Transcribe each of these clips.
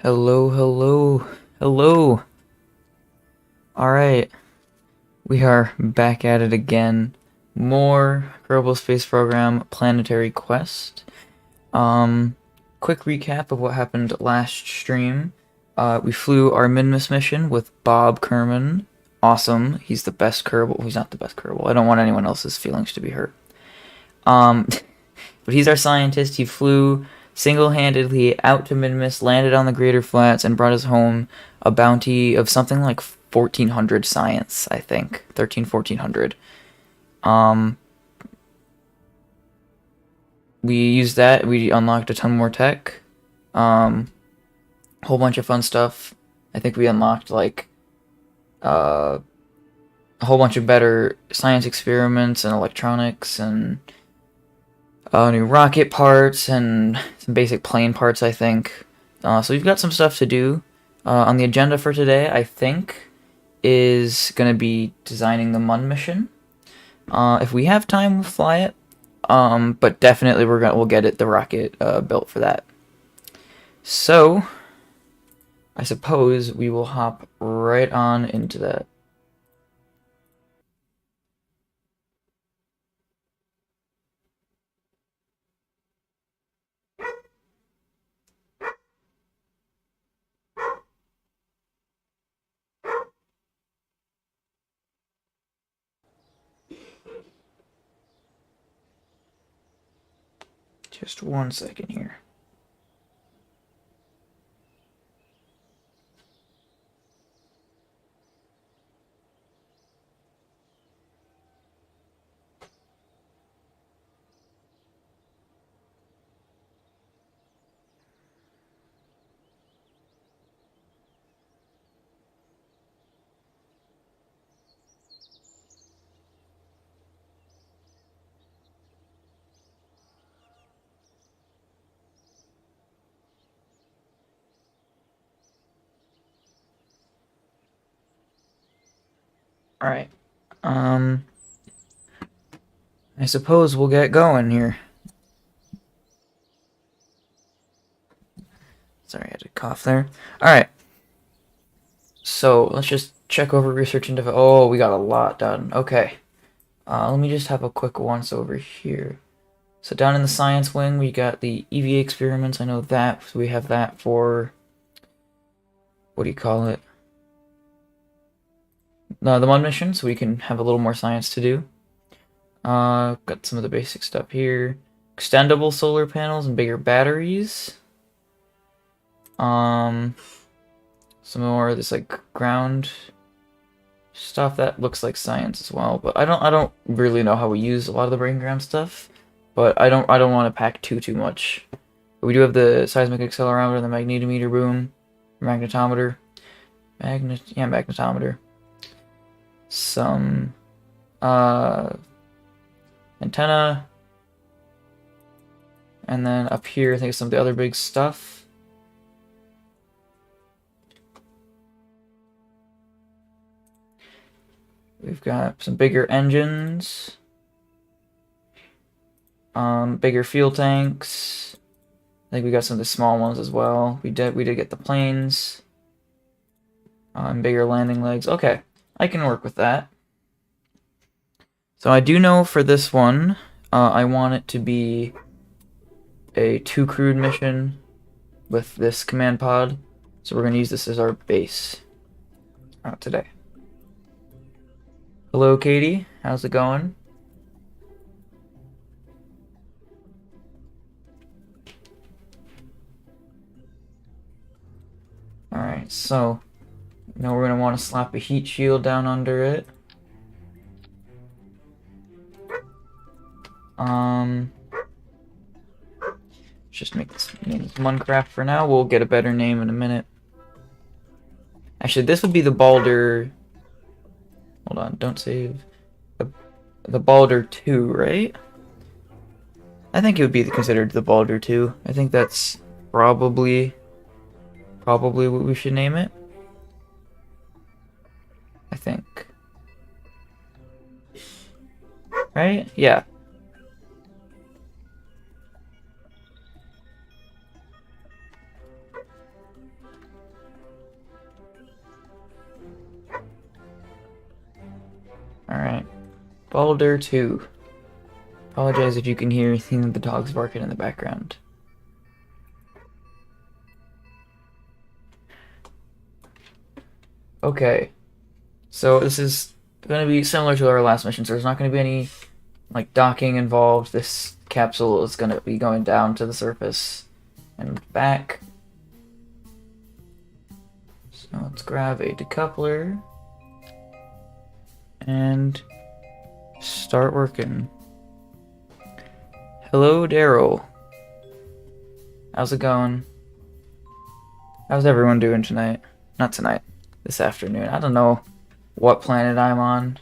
Hello, hello, hello. Alright, we are back at it again. More Kerbal Space program, Planetary Quest. Quick recap of what happened last stream. We flew our Minmus mission with Bob Kerman. Awesome. He's the best Kerbal. He's not the best Kerbal. I don't want anyone else's feelings to be hurt. But he's our scientist. He flew single-handedly out to Minmus, landed on the Greater Flats, and brought us home a bounty of something like 1,400 science, I think. 13, 1,400. We used that. We unlocked a ton more tech. Whole bunch of fun stuff. I think we unlocked, like, a whole bunch of better science experiments and electronics and new rocket parts and some basic plane parts, I think. So we've got some stuff to do. On the agenda for today, I think, is going to be designing the Mun mission. If we have time, we'll fly it. But definitely we'll get the rocket built for that. So I suppose we will hop right on into that. Just 1 second here. Alright. I suppose we'll get going here. Sorry, I had to cough there. Alright. So, let's just check over research and develop. Oh, we got a lot done. Okay. Let me just have a quick once over here. So down in the science wing, we got the EVA experiments. I know that. So we have that for... what do you call it? The Mun mission, so we can have a little more science to do. Got some of the basic stuff here. Extendable solar panels and bigger batteries. Some more of this like ground stuff that looks like science as well, but I don't really know how we use a lot of the brain ground stuff. But I don't want to pack too much. But we do have the seismic accelerometer and the magnetometer boom, magnetometer, magnetometer. Some antenna, and then up here I think some of the other big stuff. We've got some bigger engines, bigger fuel tanks. I think we got some of the small ones as well. We did get the planes, bigger landing legs. Okay, I can work with that. So I do know for this one, I want it to be a 2-crewed mission with this command pod. So we're going to use this as our base today. Hello, Katie. How's it going? Alright, so now we're going to want to slap a heat shield down under it. Just make this name Muncraft for now. We'll get a better name in a minute. Actually, this would be the Balder. Hold on, don't save. The Balder 2, right? I think it would be considered the Balder 2. I think that's probably what we should name it. I think. Right? Yeah. Balder 2. Apologize if you can hear the dogs barking in the background. Okay. So this is going to be similar to our last mission, so there's not going to be any like docking involved. This capsule is going to be going down to the surface and back. So let's grab a decoupler and start working. Hello, Daryl. How's it going? How's everyone doing tonight? Not tonight. This afternoon. I don't know what planet I'm on.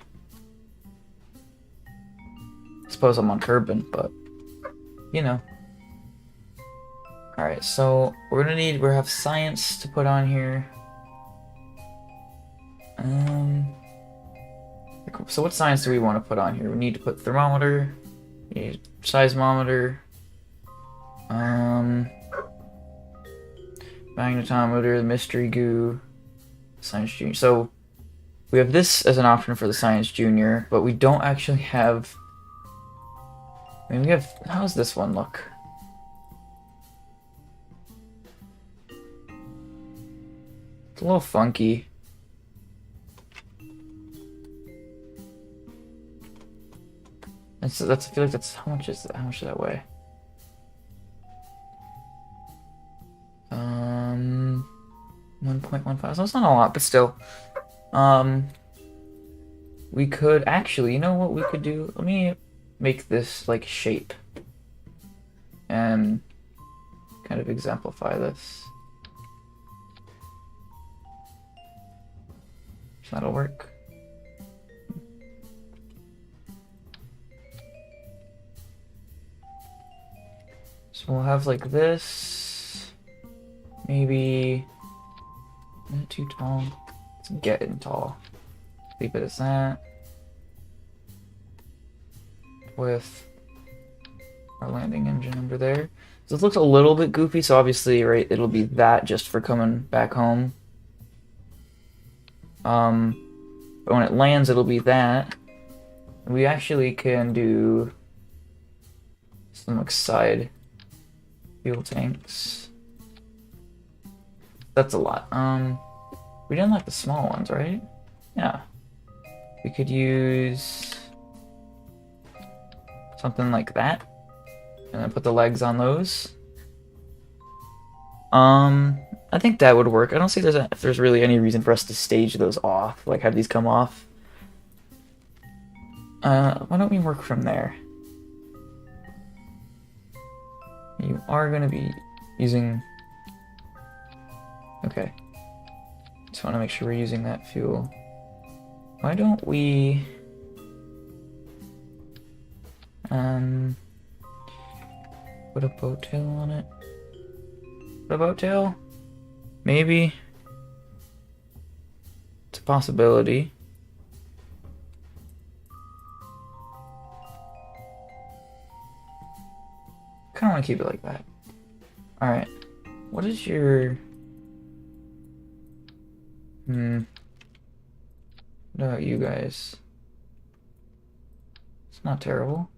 I suppose I'm on Kerbin, but you know. Alright, so we have science to put on here. So what science do we want to put on here? We need to put thermometer, we need seismometer, magnetometer, the mystery goo, science junior. So we have this as an option for the science junior, but we don't actually have. I mean, we have. How does this one look? It's a little funky. I feel like that's how much is that? How much does that weigh? 1.15. So it's not a lot, but still. We could actually, you know what we could do? Let me make this like shape and kind of exemplify this. So that'll work. So we'll have like this, maybe not too tall. It's getting tall. Leave it as that. With our landing engine under there. So this looks a little bit goofy, so obviously, right, it'll be that just for coming back home. But when it lands, it'll be that. We actually can do some like side fuel tanks. That's a lot. We didn't like the small ones, right? Yeah. We could use something like that, and then put the legs on those. I think that would work. I don't see if there's really any reason for us to stage those off, like have these come off. Why don't we work from there? You are going to be using... Okay. Just want to make sure we're using that fuel. Why don't we... put a boat tail on it? Put a boat tail? Maybe. It's a possibility. Kinda want to keep it like that. Alright. What is your... What about you guys? It's not terrible.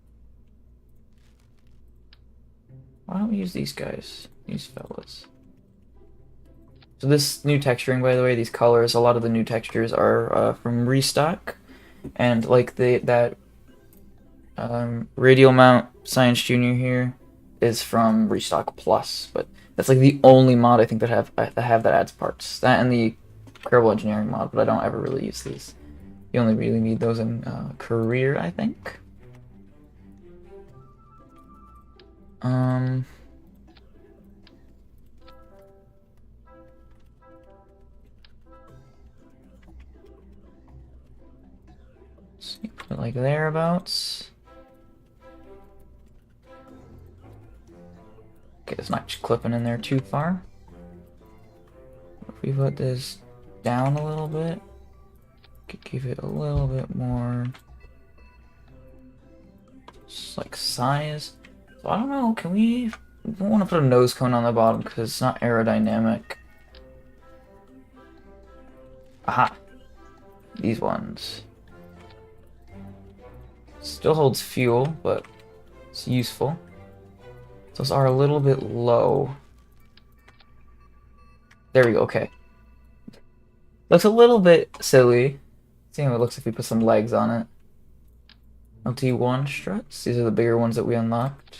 Why don't we use these guys? These fellas. So this new texturing, by the way, these colors, a lot of the new textures are from ReStock. And like that radial mount Science Junior here is from ReStock Plus, but that's like the only mod I think that have that adds parts. That and the Kerbal Engineering mod, but I don't ever really use these. You only really need those in career, I think. Put it like thereabouts. Okay, it's not clipping in there too far. If we put this down a little bit, could give it a little bit more just like size. So I don't know, we don't want to put a nose cone on the bottom because it's not aerodynamic. Aha! These ones. Still holds fuel, but it's useful. Those are a little bit low. There we go, okay. Looks a little bit silly. See how it looks if we put some legs on it. LT1 struts. These are the bigger ones that we unlocked.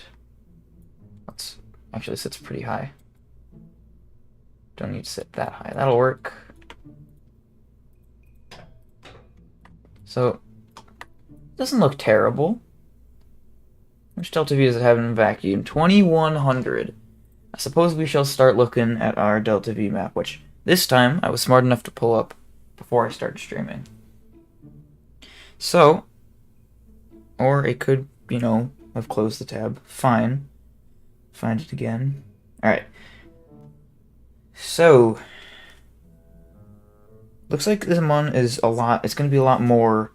That's actually sits pretty high. Don't need to sit that high. That'll work. So, doesn't look terrible. Which Delta V does it have in vacuum? 2100. I suppose we shall start looking at our Delta V map, which this time I was smart enough to pull up before I started streaming. So, or it could, you know, have closed the tab. Fine. Find it again. Alright. So, looks like this one is a lot. It's going to be a lot more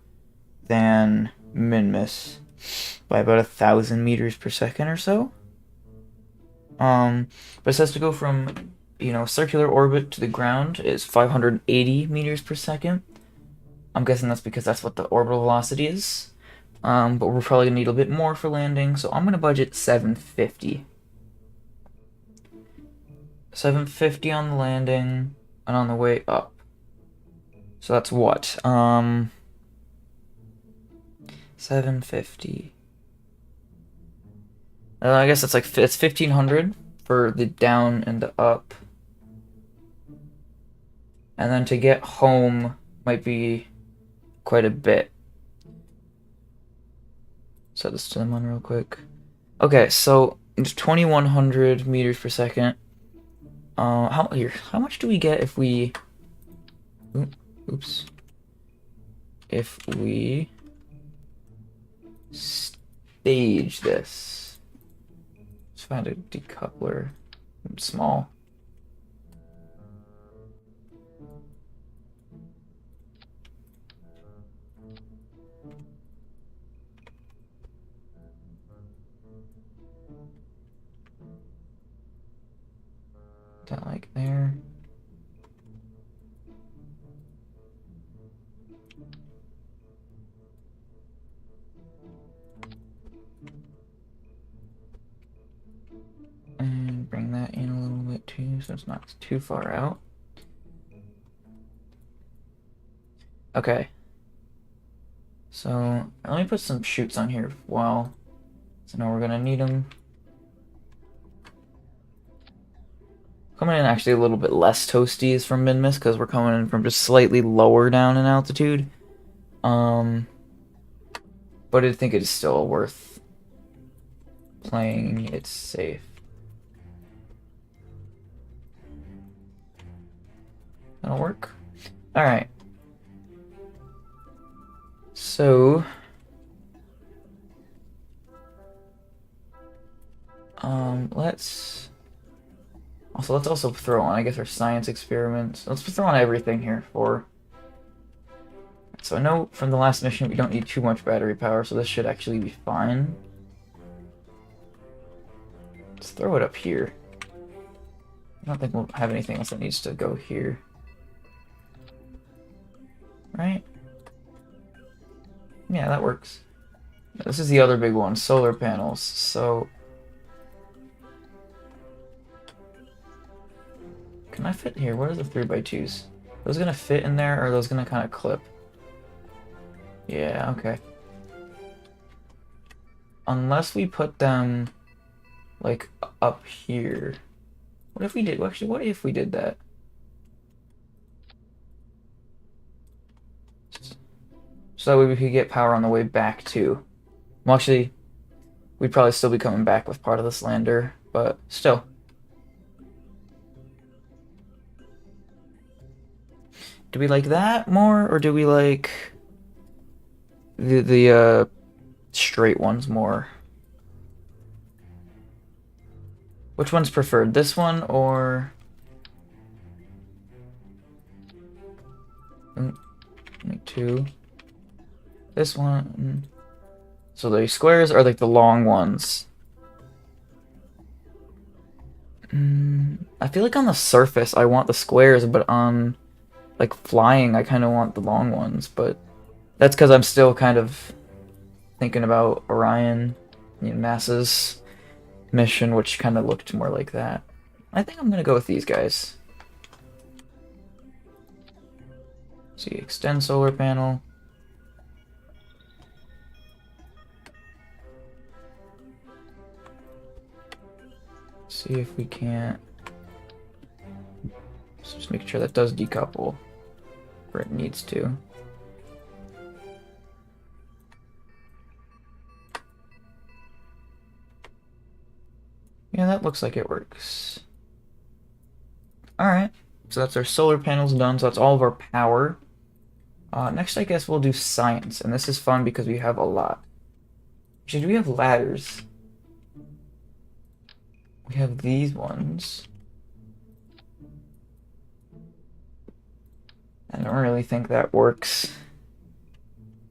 than Minmus by about 1,000 meters per second or so. But it says to go from, you know, circular orbit to the ground is 580 meters per second. I'm guessing that's because that's what the orbital velocity is. But we're probably gonna need a bit more for landing, so I'm gonna budget 750. 750 on the landing and on the way up. So that's what? 750. I guess it's like it's 1,500 for the down and the up. And then to get home might be quite a bit. Set this to them on real quick. Okay, so it's 2,100 meters per second. How much do we get if we? Oops. If we stage this, let's find a decoupler. Small. That like there. And bring that in a little bit too, so it's not too far out. Okay. So let me put some chutes on here while, so now we're gonna need them. Coming in actually a little bit less toasties from Minmus because we're coming in from just slightly lower down in altitude. But I think it is still worth playing it safe. That'll work. Alright. So let's also throw on, I guess, our science experiments. Let's throw on everything here for. So I know from the last mission we don't need too much battery power, so this should actually be fine. Let's throw it up here. I don't think we'll have anything else that needs to go here. Right? Yeah, that works. This is the other big one, solar panels. So can I fit here? What are the 3x2s? Are those gonna fit in there, or are those gonna kind of clip? Yeah, okay. Unless we put them, like, up here. What if we did? Actually, what if we did that? So that way we could get power on the way back, too. Well, actually, we'd probably still be coming back with part of this lander, but still. Do we like that more, or do we like the straight ones more? Which one's preferred? This one or like two? This one. So the squares are like the long ones. I feel like on the surface I want the squares, but on like flying I kind of want the long ones, but that's because I'm still kind of thinking about Orion, NASA's mission, which kind of looked more like that. I think I'm gonna go with these guys. See, extend solar panel. See if we can't. So just make sure that does decouple where it needs to. Yeah, that looks like it works. Alright, so that's our solar panels done, so that's all of our power. Next, I guess we'll do science, and this is fun because we have a lot. Actually, do we have ladders? We have these ones. I don't really think that works.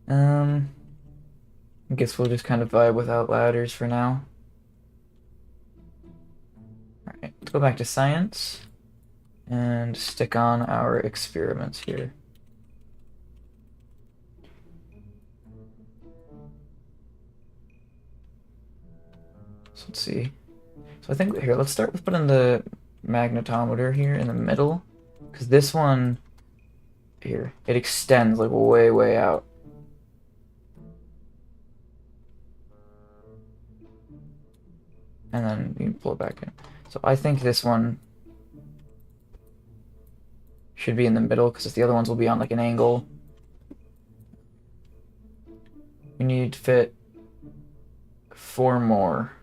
I guess we'll just kind of vibe without ladders for now. Alright, let's go back to science and stick on our experiments here. So let's see. So I think here, let's start with putting the magnetometer here in the middle, because this one here, it extends like way, way out. And then you can pull it back in. So I think this one should be in the middle, because the other ones will be on like an angle. We need to fit 4 more.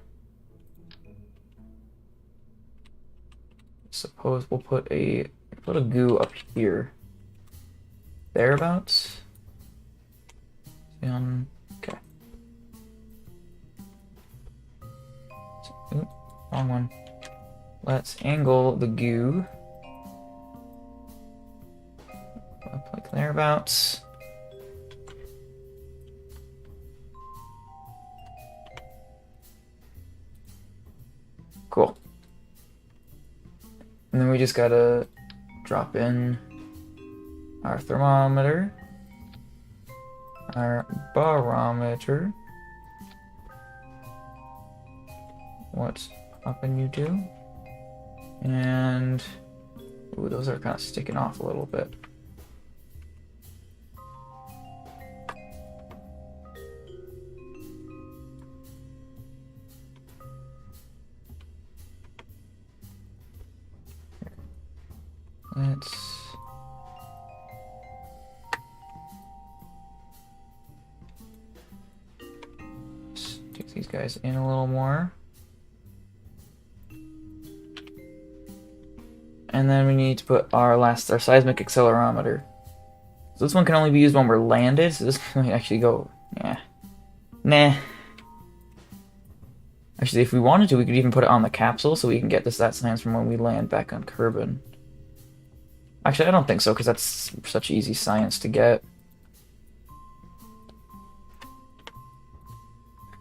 Suppose we'll put a goo up here. Thereabouts. Okay. Oops, wrong one. Let's angle the goo up like thereabouts. Cool. And then we just gotta drop in our thermometer, our barometer. What's poppin', you two? And ooh, those are kind of sticking off a little bit. Let's stick these guys in a little more. And then we need to put our seismic accelerometer. So this one can only be used when we're landed, so this can actually go, yeah. Nah. Actually, if we wanted to, we could even put it on the capsule so we can get that science from when we land back on Kerbin. Actually, I don't think so, because that's such easy science to get.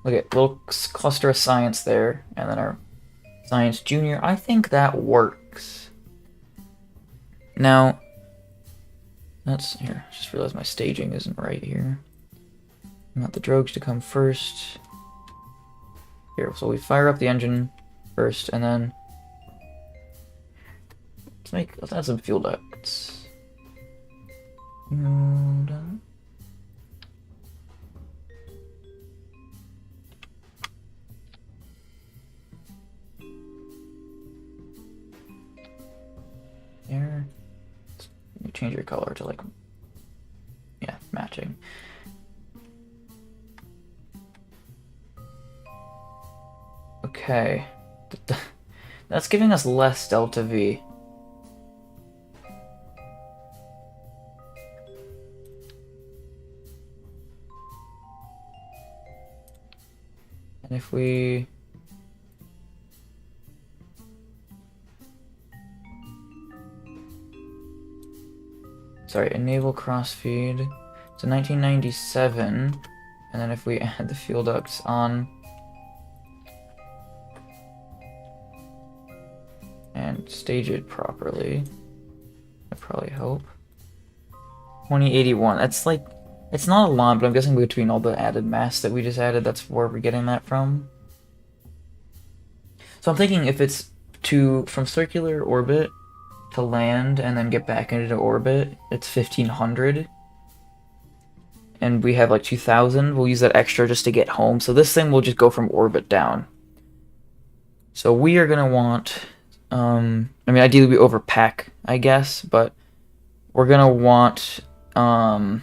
Look at little cluster of science there, and then our science junior. I think that works. Now, that's here. I just realized my staging isn't right here. I want the drogues to come first. Here, so we fire up the engine first, and then let's add some fuel ducts. There. You change your color to like, yeah, matching. Okay. That's giving us less delta V. And if we enable crossfeed to 1997, and then if we add the fuel ducts on and stage it properly, that'd probably help. 2081, that's like It's not a lot, but I'm guessing between all the added mass that we just added, that's where we're getting that from. So I'm thinking if it's from circular orbit to land and then get back into orbit, it's 1500. And we have like 2000. We'll use that extra just to get home. So this thing will just go from orbit down. So we are going to want, I mean, ideally we overpack, I guess, but we're going to want, a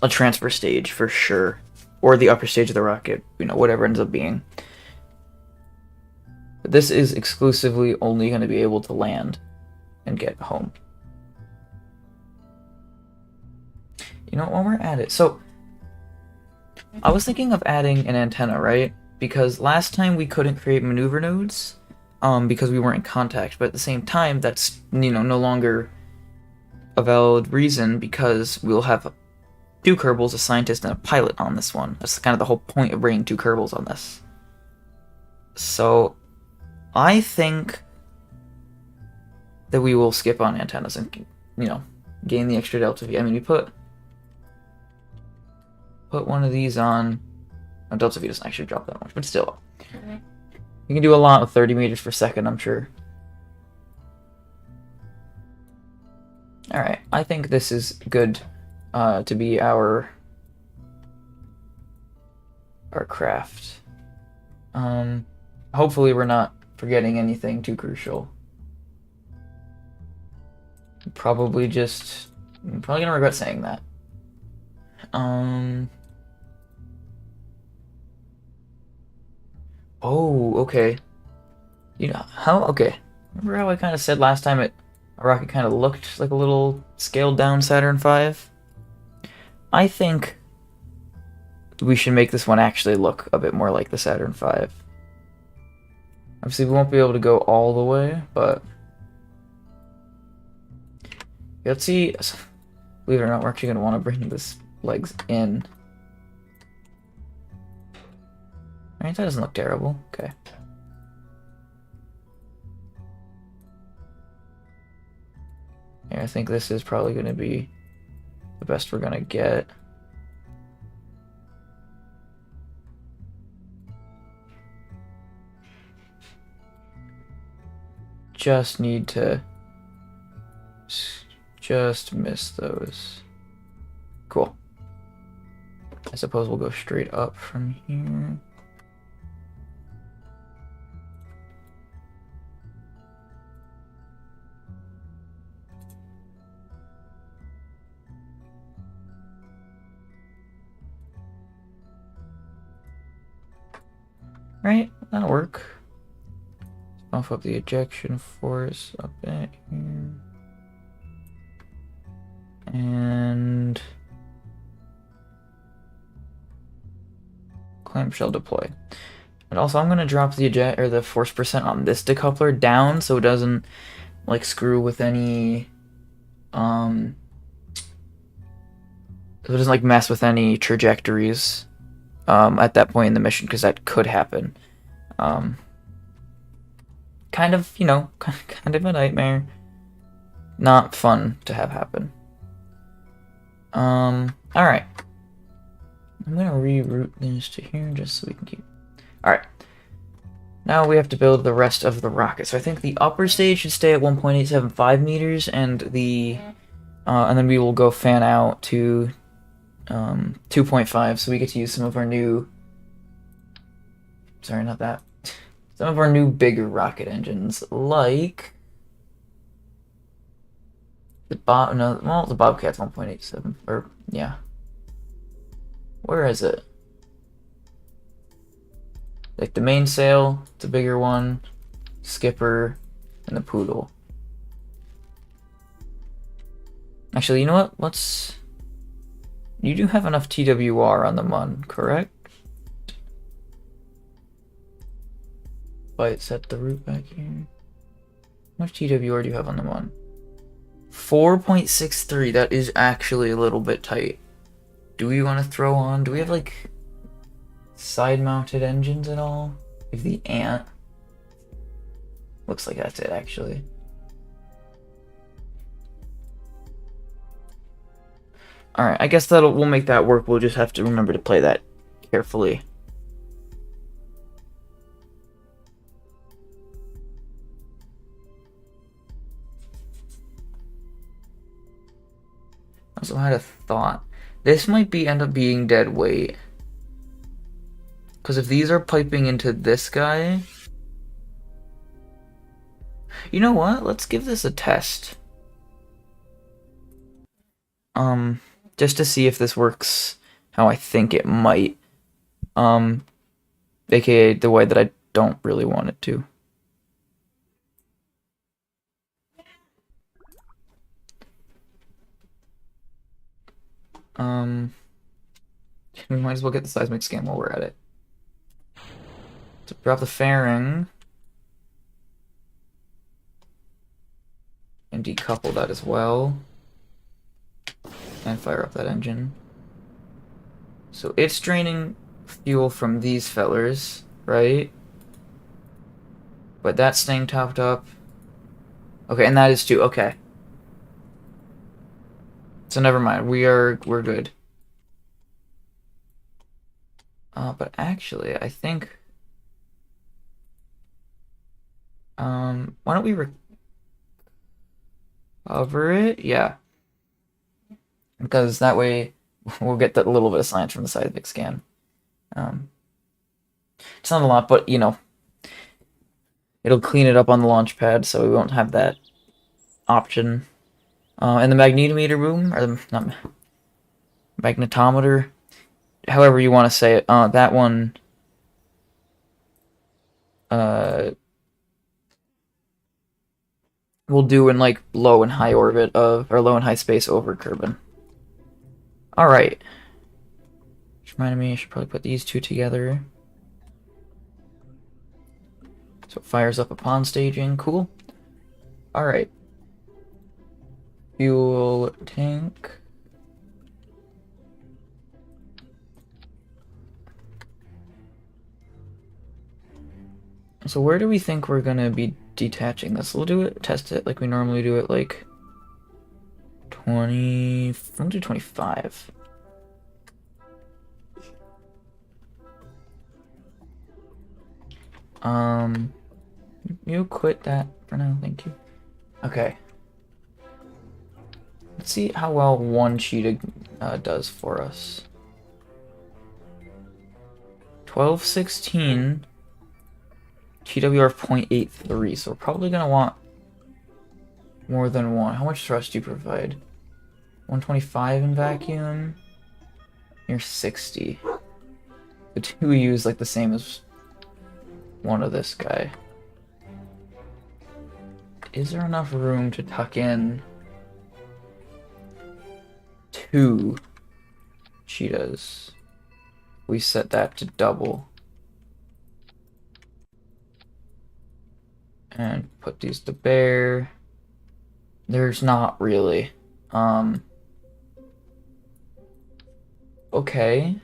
transfer stage for sure. Or the upper stage of the rocket, whatever ends up being. But this is exclusively only going to be able to land and get home. When we're at it, so I was thinking of adding an antenna, right? Because last time we couldn't create maneuver nodes, because we weren't in contact. But at the same time, that's no longer a valid reason because we'll have 2 Kerbals, a scientist, and a pilot on this one. That's kind of the whole point of bringing 2 Kerbals on this. So I think that we will skip on antennas and gain the extra delta V. I mean, we put one of these on. Oh, delta V doesn't actually drop that much, but still. You can do a lot with 30 meters per second, I'm sure. Alright, I think this is good to be our craft. Hopefully we're not forgetting anything too crucial. I'm probably gonna regret saying that. Oh, okay. Okay. Remember how I kind of said last time a rocket kind of looked like a little scaled down Saturn V? I think we should make this one actually look a bit more like the Saturn V. Obviously, we won't be able to go all the way, but let's see. Believe it or not, we're actually going to want to bring this legs in. Alright, that doesn't look terrible. Okay. Yeah, I think this is probably going to be the best we're going to get. Just need to just miss those. Cool. I suppose we'll go straight up from here. Right, that'll work. Let's bump up the ejection force up at here. And clamshell deploy. And also I'm gonna drop the force percent on this decoupler down so it doesn't like screw with any so it doesn't like mess with any trajectories at that point in the mission, because that could happen. Kind of, kind of a nightmare. Not fun to have happen. Alright. I'm gonna reroute this to here just so we can keep... Alright. Now we have to build the rest of the rocket. So I think the upper stage should stay at 1.875 meters, and and then we will go fan out to 2.5, so we get to use some of our new... Sorry, not that. Some of our new bigger rocket engines, like... the Bobcat's 1.87, or, yeah. Where is it? Like the mainsail, it's a bigger one, skipper, and the Poodle. Actually, you know what? Let's... You do have enough TWR on the Mun, correct? But set the route back here. How much TWR do you have on the Mun? 4.63. That is actually a little bit tight. Do we want to throw on... Do we have, like, side-mounted engines at all? If the Ant... Looks like that's it, actually. Alright, I guess we'll make that work. We'll just have to remember to play that carefully. Also had a thought. This might end up being dead weight. Because if these are piping into this guy... You know what? Let's give this a test. Just to see if this works how I think it might. AKA the way that I don't really want it to. We might as well get the seismic scan while we're at it. So drop the fairing. And decouple that as well. And fire up that engine. So it's draining fuel from these fellers, right? But that's staying topped up. Okay, and that is too. Okay. So never mind. We're good. But actually, I think why don't we recover it? Yeah. Because that way we'll get that little bit of science from the seismic scan. It's not a lot, but you know, it'll clean it up on the launch pad, so we won't have that option. And the magnetometer room, or not magnetometer, however you want to say it, that one, we'll do in like low and high orbit or low and high space over Kerbin. Alright. Which reminded me, I should probably put these two together. So it fires up upon staging. Cool. Alright. Fuel tank. So where do we think we're gonna be detaching this? We'll do it, test it like we normally do it, like 20, we'll do 25. You quit that for now, thank you. Okay. Let's see how well one cheetah does for us. 1216. TWR 0.83, so we're probably gonna want more than one. How much thrust do you provide? 125 in vacuum. You're 60. The two we use like the same as one of this guy. Is there enough room to tuck in 2 cheetahs? We set that to double. And put these to bear. There's not really. Okay.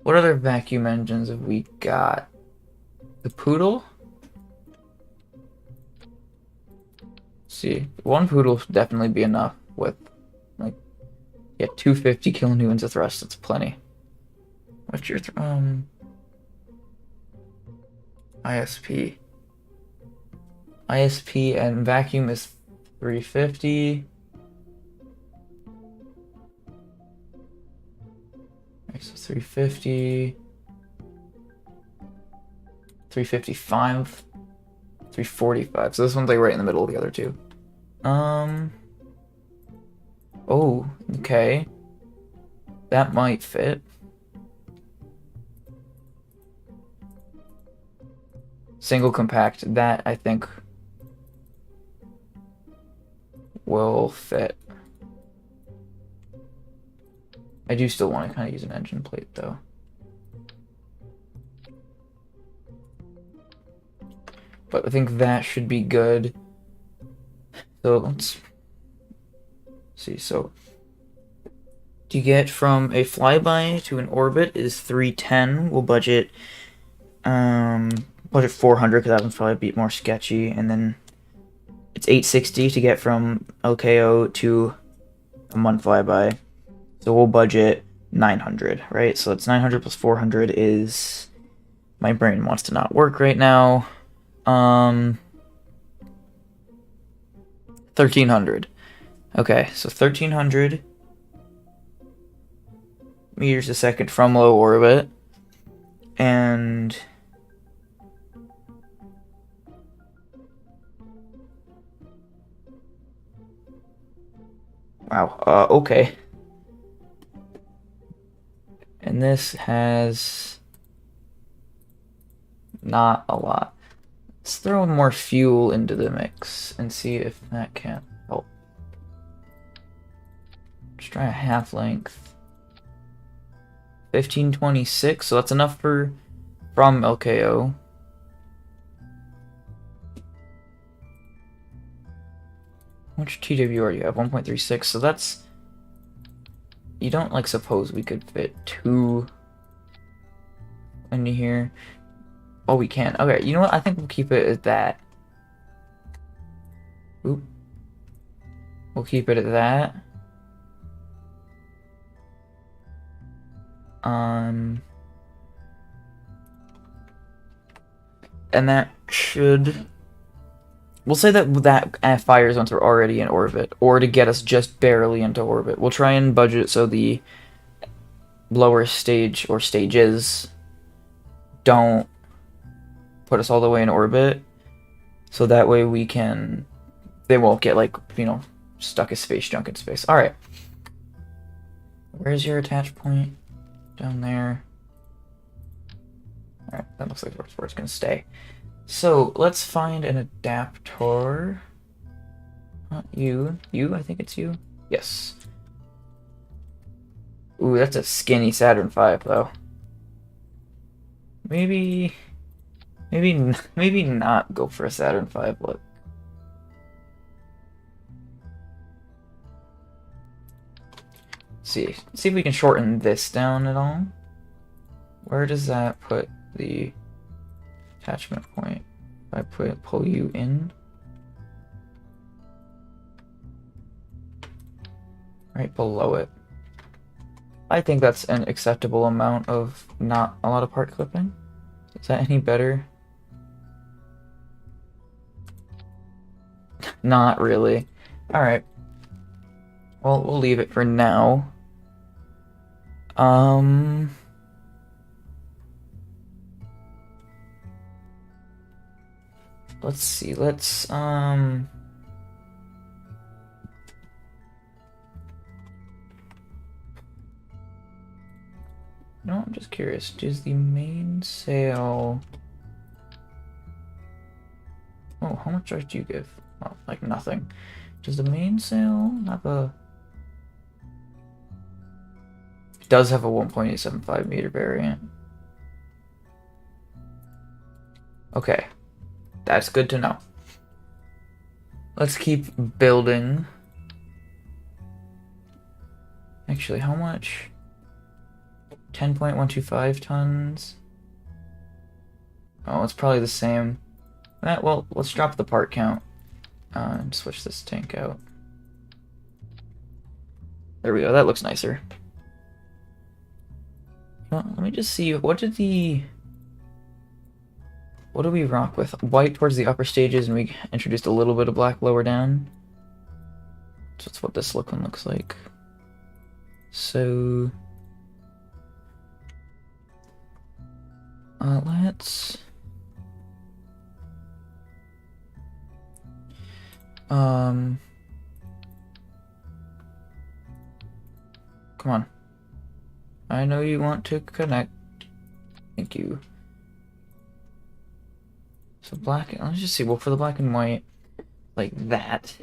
What other vacuum engines have we got? The Poodle? Let's see. One Poodle should definitely be enough with, like, yeah, 250 kilonewtons of thrust. That's plenty. What's your ISP? ISP and vacuum is 350. Okay, so 350. 355. 345. So this one's like right in the middle of the other two. Oh, okay. That might fit. Single compact, that I think will fit. I do still want to kind of use an engine plate though. But I think that should be good. So let's see. So to get from a flyby to an orbit is 310. We'll budget 400 because that one's probably a bit more sketchy, and then it's 860 to get from LKO to a month fly by. So we'll budget 900, right? So it's 900 plus 400 is... My brain wants to not work right now. 1300. Okay, so 1300 meters a second from low orbit. And... Wow, okay. And this has not a lot. Let's throw more fuel into the mix and see if that can help. Let's try a half length. 1526, so that's enough from LKO. How much TWR do you have? 1.36, so that's... You don't, like, suppose we could fit 2 into here? Oh, we can. Okay, you know what? I think we'll keep it at that. Oop. We'll keep it at that. And that should... We'll say that fires once we're already in orbit, or to get us just barely into orbit. We'll try and budget so the lower stage or stages don't put us all the way in orbit, so that way we can... They won't get, like, you know, stuck as space junk in space. Alright. Where's your attach point? Down there. Alright, that looks like where it's gonna stay. So, let's find an adapter. Not you. You? I think it's you. Yes. Ooh, that's a skinny Saturn V, though. Maybe not go for a Saturn V look. See if we can shorten this down at all. Where does that put the attachment point? If I pull you in, right below it. I think that's an acceptable amount of not a lot of part clipping. Is that any better? Not really. Alright. Well, we'll leave it for now. Let's see, no, I'm just curious. Does the mainsail... Oh, how much charge do you give? Oh, like nothing. Does the mainsail have a... It does have a 1.875 meter variant. Okay. That's good to know. Let's keep building. Actually, how much? 10.125 tons. Oh, it's probably the same. Well, let's drop the part count and switch this tank out. There we go. That looks nicer. Well, let me just see. What do we rock with? White towards the upper stages, and we introduced a little bit of black lower down. So that's what this one looks like. So let's come on. I know you want to connect. Thank you. So black, let's just see, well, for the black and white, like that.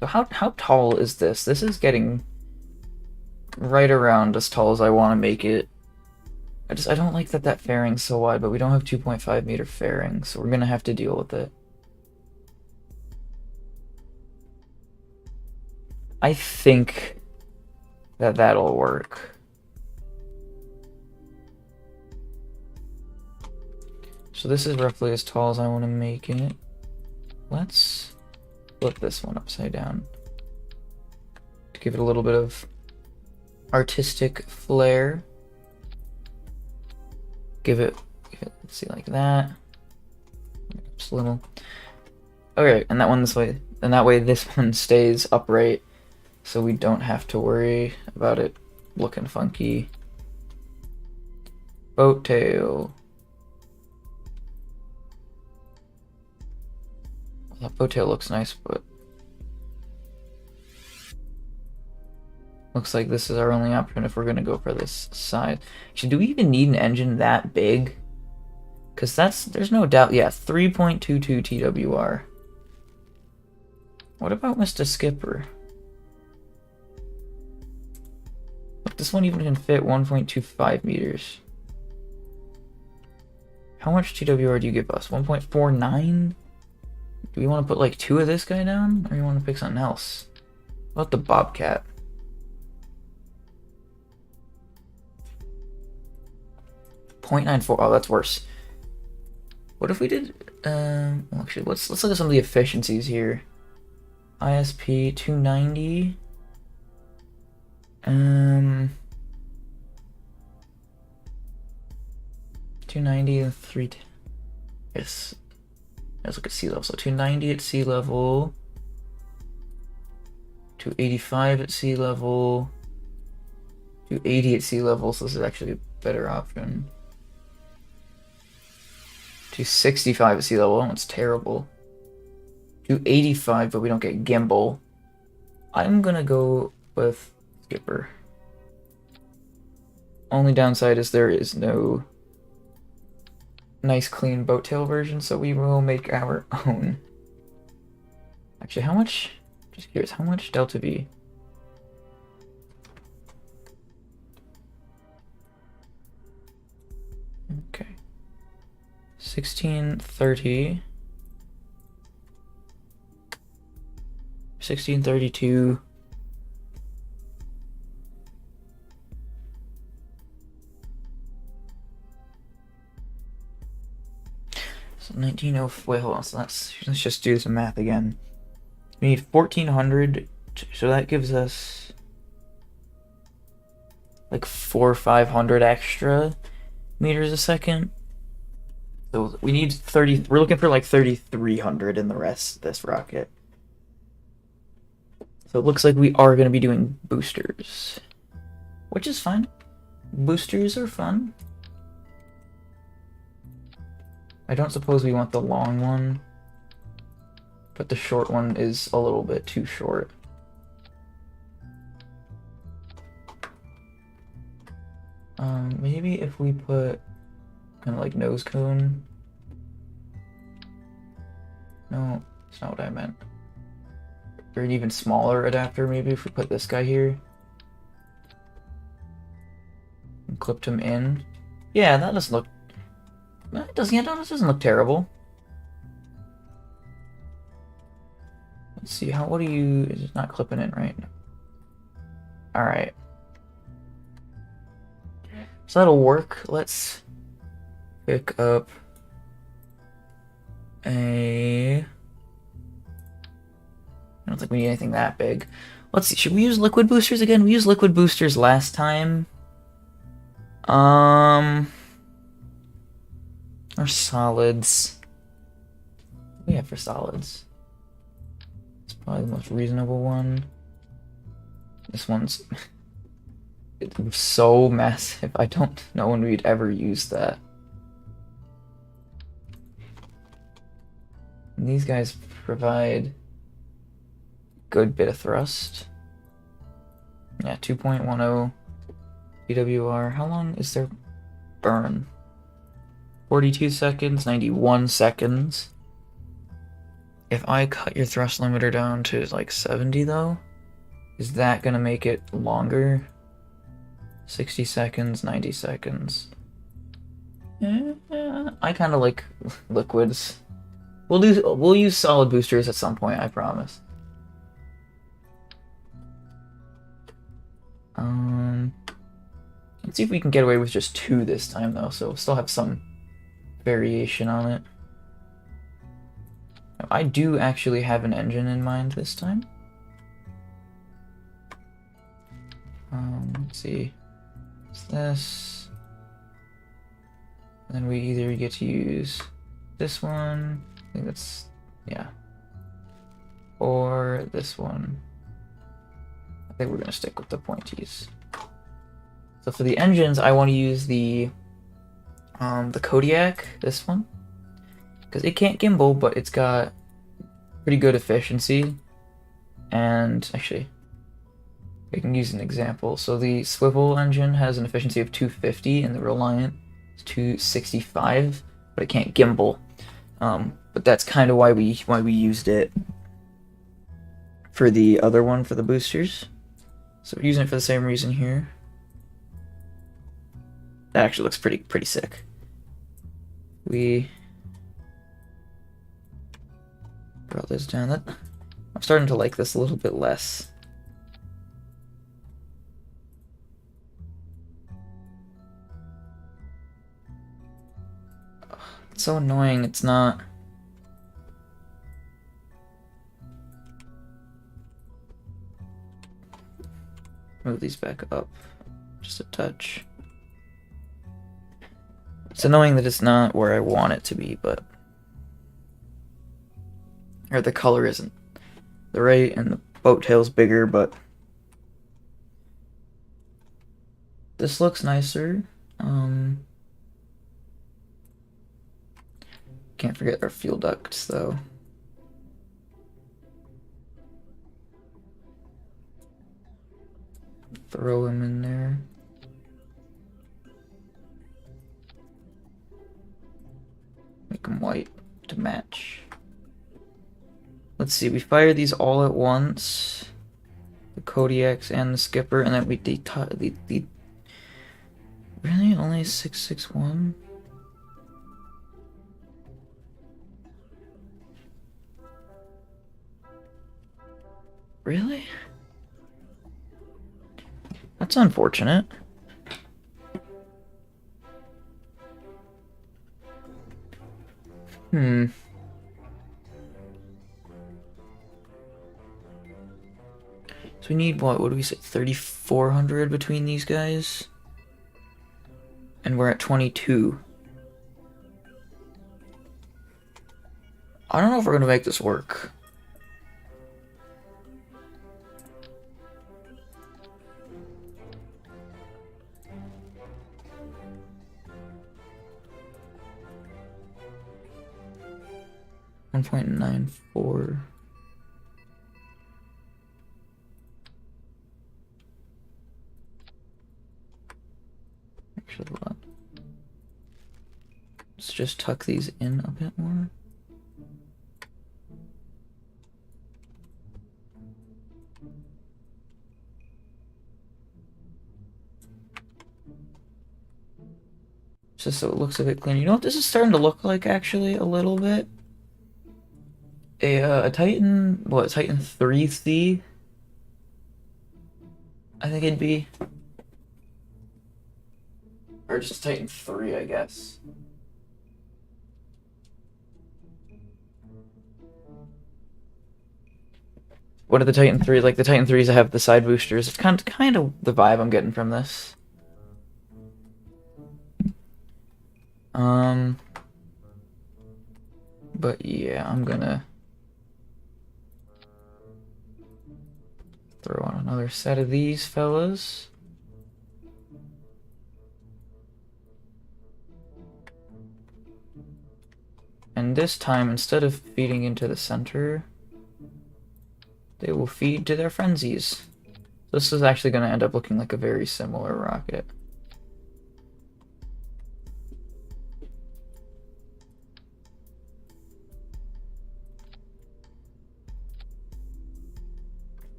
So how tall is this? This is getting right around as tall as I want to make it. I don't like that fairing's so wide, but we don't have 2.5 meter fairing, so we're gonna have to deal with it. I think that'll work. So this is roughly as tall as I want to make it. Let's flip this one upside down to give it a little bit of artistic flair. Give it, let's see, like that. Just a little. Okay, and that one this way. And that way this one stays upright, so we don't have to worry about it looking funky. Boat tail. That boat tail looks nice, but looks like this is our only option if we're gonna go for this side. Actually, do we even need an engine that big? Because there's no doubt, yeah, 3.22 TWR. What about Mr. Skipper? Look, this one even can fit 1.25 meters. How much TWR do you give us? 1.49? Do we want to put like 2 of this guy down? Or do you want to pick something else? What about the Bobcat? .94. Oh, that's worse. What if we did... well, actually, let's look at some of the efficiencies here. ISP 290. 290 and 3. Yes. Let's look at sea level. So 290 at sea level. 285 at sea level. 280 at sea level. So this is actually a better option. 265 at sea level. That one's terrible. 285, but we don't get gimbal. I'm gonna go with Skipper. Only downside is there is no nice clean boat tail version, so we will make our own. Actually, how much? Just curious, how much delta V? Okay. 1630. 1632. So 1904. Wait, hold on. So let's just do some math again. We need 1400, so that gives us like 400 or 500 extra meters a second. So we need 30. We're looking for like 3,300 in the rest of this rocket. So it looks like we are going to be doing boosters, which is fine. Boosters are fun. I don't suppose we want the long one, but the short one is a little bit too short. Maybe if we put kind of like nose cone. No, that's not what I meant. Or an even smaller adapter, maybe if we put this guy here and clipped him in. Yeah, that doesn't look. That doesn't look terrible. Let's see. What do you? It's not clipping in, right? All right. So that'll work. Let's pick up a. I don't think we need anything that big. Let's see. Should we use liquid boosters again? We used liquid boosters last time. Or solids. What do we have for solids? It's probably the most reasonable one. This one's it's so massive. I don't know when we'd ever use that. And these guys provide good bit of thrust. Yeah, 2.10 PWR. How long is their burn? 42 seconds, 91 seconds. If I cut your thrust limiter down to like 70 though, is that gonna make it longer? 60 seconds, 90 seconds. Yeah, I kind of like liquids. We'll use solid boosters at some point, I promise. Let's see if we can get away with just 2 this time though, so we'll still have some variation on it. Now, I do actually have an engine in mind this time. Let's see. It's this. And then we either get to use this one. I think that's, yeah. Or this one. I think we're gonna stick with the pointies. So for the engines, I want to use the Kodiak, this one, because it can't gimbal, but it's got pretty good efficiency. And actually, I can use an example. So the swivel engine has an efficiency of 250, and the Reliant is 265, but it can't gimbal. But that's kind of why we used it for the other one for the boosters. So we're using it for the same reason here. That actually looks pretty sick. We brought this down. I'm starting to like this a little bit less. It's so annoying. It's not. Move these back up just a touch. It's annoying that it's not where I want it to be, but... Or the color isn't the right, and the boat tail's bigger, but... This looks nicer. Can't forget our fuel ducts, though. Throw them in there. Make them white to match. Let's see, we fire these all at once. The Kodiaks and the skipper, and then we really only 661? Really? That's unfortunate. So we need what do we say, 3,400 between these guys? And we're at 22. I don't know if we're gonna make this work. $1.94. Actually, what? Let's just tuck these in a bit more. Just so it looks a bit clean. You know what this is starting to look like, actually, a little bit? A Titan, what, Titan 3C? I think it'd be. Or just Titan 3, I guess. What are the Titan 3s? Like the Titan 3s that have the side boosters. It's kind of the vibe I'm getting from this. But yeah, I'm gonna throw on another set of these fellas. And this time, instead of feeding into the center, they will feed to their frenzies. This is actually going to end up looking like a very similar rocket.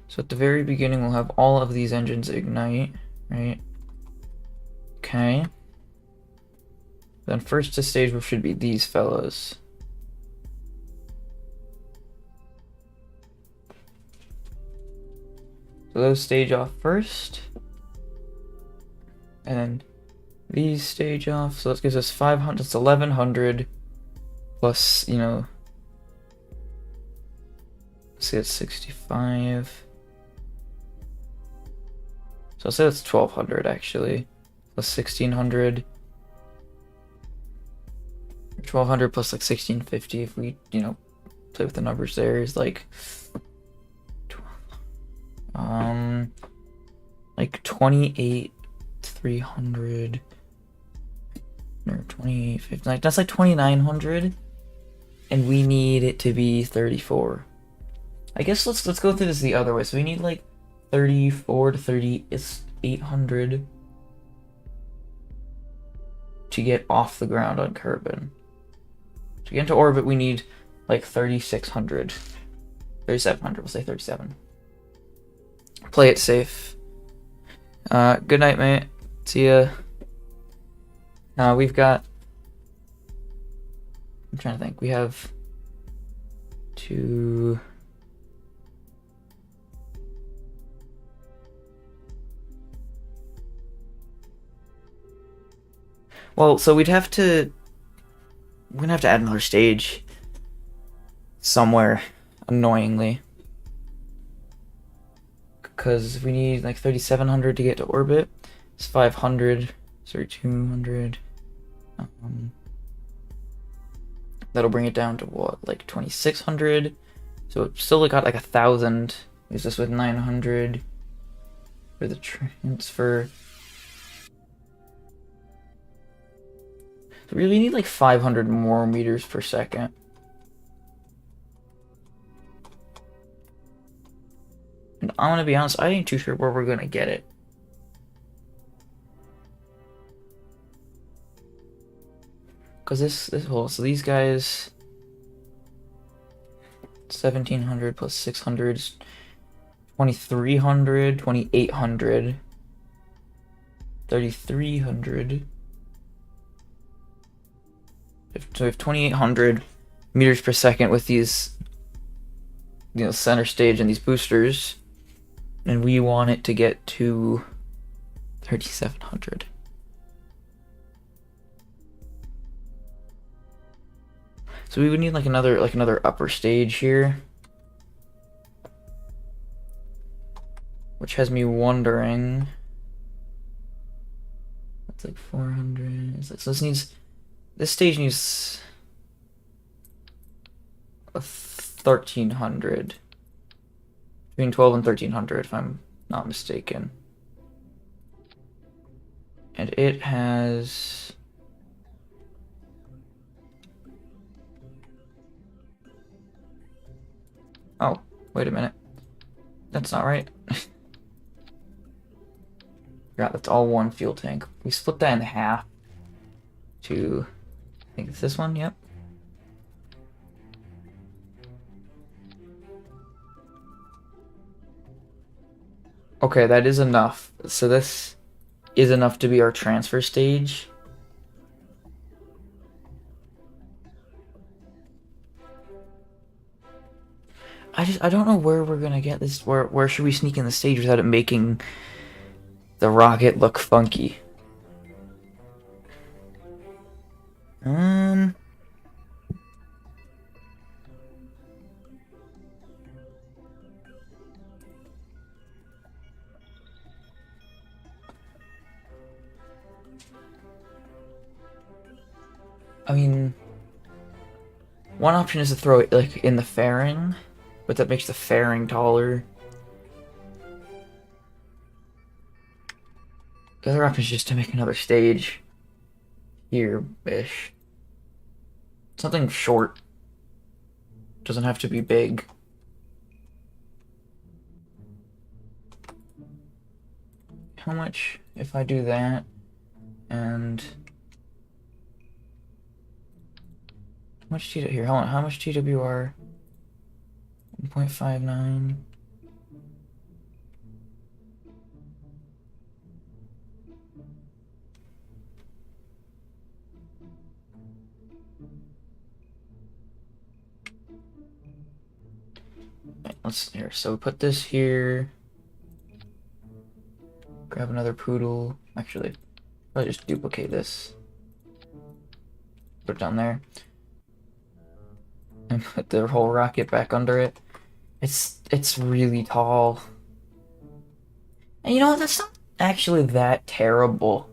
So at the very beginning, we'll have all of these engines ignite, right? Okay. Then first to stage should be these fellows. So those stage off first. And then these stage off. So that gives us 500. It's 1100 plus, you know. Let's see, it's 65. So I'll say that's 1200 actually, plus 1600. 1200 plus like 1650 if we, you know, play with the numbers there is like 28,300 or 2850. Like that's like 2900, and we need it to be 34. I guess let's go through this the other way. So we need like 34 to 3800 to get off the ground on Kerbin. To get into orbit, we need like 3600. 3700, we'll say 37. Play it safe. Good night, mate. See ya. We've got... I'm trying to think. We have two... Well, so we'd have to... We're gonna have to add another stage somewhere, annoyingly. Because we need like 3700 to get to orbit. It's 500, 3200. That'll bring it down to what, like 2600. So it's still got like 1000. Is this with 900 for the transfer? So we really need like 500 more meters per second. And I'm gonna be honest, I ain't too sure where we're gonna get it. Cause this whole, so these guys 1700 plus 600 is 2300, 2800, 3300. So we have 2800 meters per second with these, you know, center stage and these boosters, and we want it to get to 3700. So we would need like another upper stage here, which has me wondering. That's like 400. So this stage needs a 1300, between 12 and 1300 if I'm not mistaken, and it has oh, wait a minute, that's not right. Yeah, that's all one fuel tank. We split that in half to, I think it's this one, yep. Okay, that is enough. So this is enough to be our transfer stage. I don't know where we're gonna get this. Where should we sneak in the stage without it making the rocket look funky? I mean, one option is to throw it like in the fairing, but that makes the fairing taller. The other option is just to make another stage here-ish. Something short. Doesn't have to be big. How much if I do that and how much TW here? Hold on, how much TWR? 1.59. Let's here. So we put this here. Grab another poodle. Actually, I'll just duplicate this. Put it down there. And put the whole rocket back under it. It's really tall. And you know what, that's not actually that terrible.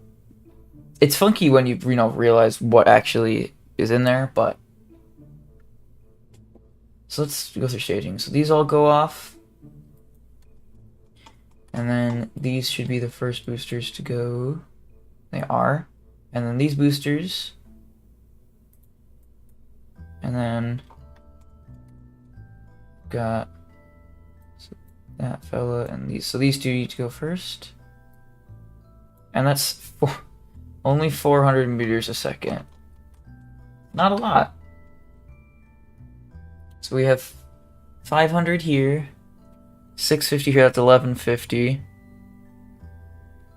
It's funky when you realize what actually is in there, but so let's go through staging. So these all go off. And then these should be the first boosters to go. They are. And then these boosters. And then got that fella and these. So these two need to go first. And that's only 400 meters a second. Not a lot. So we have 500 here, 650 here, that's 1150.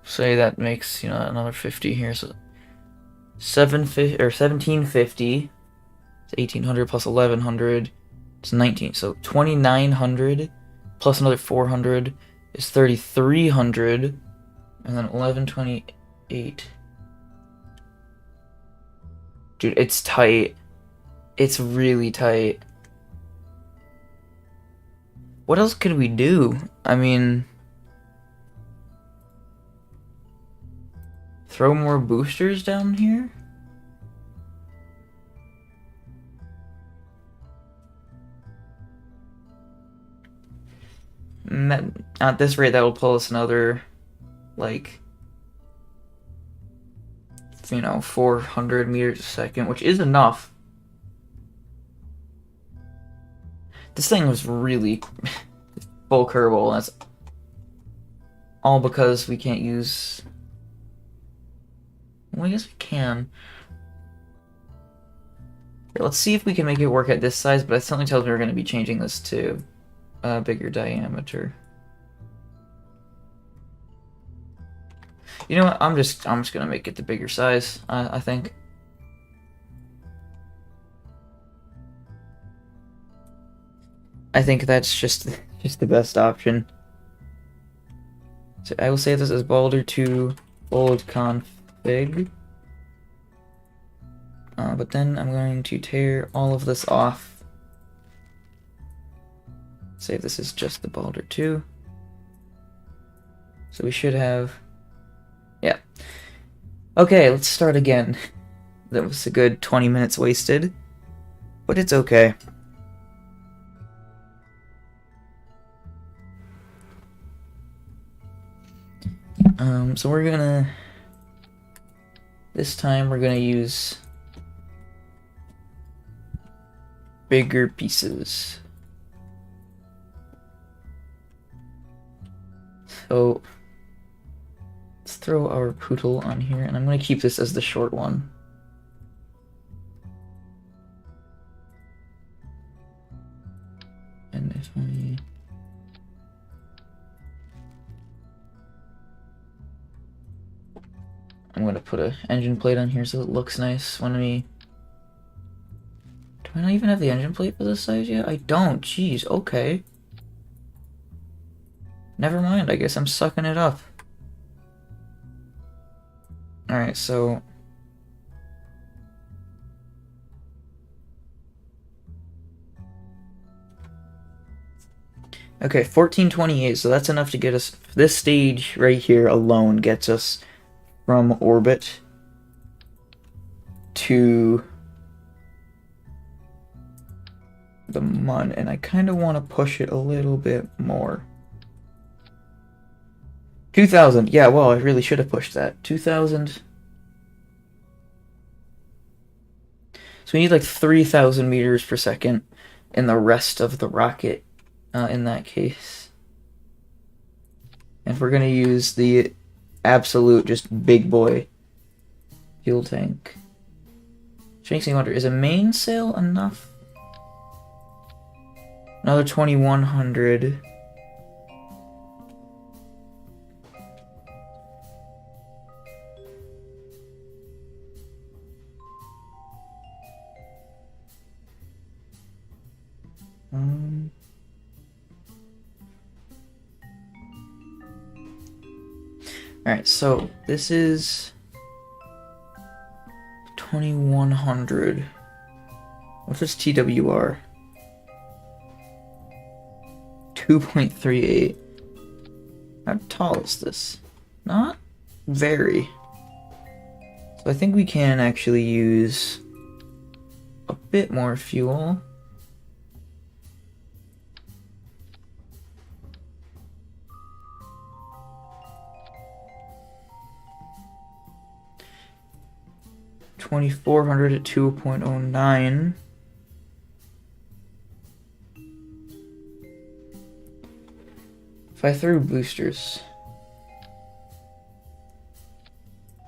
Say that makes, another 50 here, so 1750. It's 1800 plus 1100. It's 19. So 2900 plus another 400 is 3300, and then 1128. Dude, it's tight. It's really tight. What else could we do? I mean, throw more boosters down here? At this rate, that will pull us another, 400 meters a second, which is enough. This thing was really full Kerbal, and that's all because we can't use... Well, I guess we can. Here, let's see if we can make it work at this size, but something tells me we're going to be changing this to a bigger diameter. You know what? I'm just gonna make it the bigger size. I think. I think that's just the best option. So I will save this as Boulder 2 bold config. But then I'm going to tear all of this off. Save this as just the Boulder 2. So we should have... Yeah. Okay, let's start again. That was a good 20 minutes wasted. But it's okay. So we're gonna... This time we're gonna use... bigger pieces. So... Let's throw our poodle on here, and I'm gonna keep this as the short one. And if I... I'm gonna put an engine plate on here so it looks nice when we... Do I not even have the engine plate for this size yet? I don't. Jeez, okay. Never mind, I guess I'm sucking it up. Alright, so... Okay, 1428, so that's enough to get us... This stage right here alone gets us from orbit to the Mun, and I kind of want to push it a little bit more. 2,000, yeah, well, I really should have pushed that. 2,000. So we need like 3,000 meters per second in the rest of the rocket in that case. And if we're going to use the absolute just big boy fuel tank. Which makes me wonder, is a mainsail enough? Another 2,100. Alright, so this is 2100. What's this TWR? 2.38. How tall is this? Not very. So I think we can actually use a bit more fuel. $2,400 at 2.09. If I threw boosters,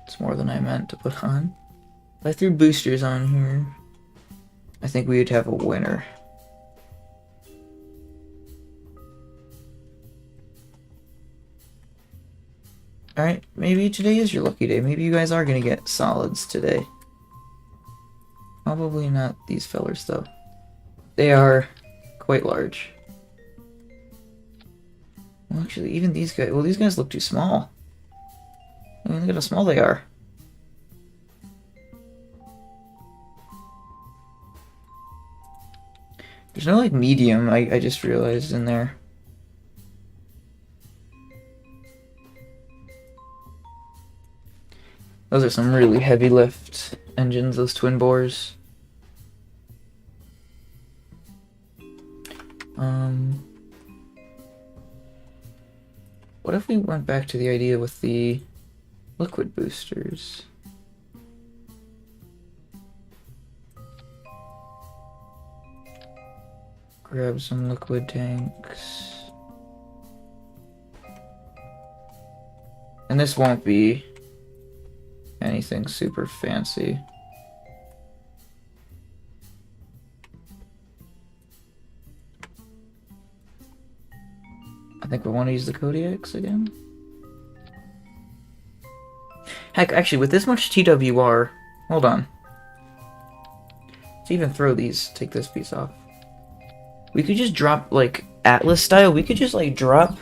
it's more than I meant to put on. If I threw boosters on here, I think we'd have a winner. Alright, maybe today is your lucky day. Maybe you guys are gonna get solids today. Probably not these fellers, though. They are quite large. Well, actually, even these guys... Well, these guys look too small. I mean, look at how small they are. There's no, like, medium, I just realized in there. Those are some really heavy lift engines, those twin bores. What if we went back to the idea with the liquid boosters? Grab some liquid tanks. And this won't be anything super fancy. I think we want to use the Kodiaks again. Heck, actually, with this much TWR, hold on. Let's even throw these, take this piece off. We could just drop, like, Atlas style, we could just, like, drop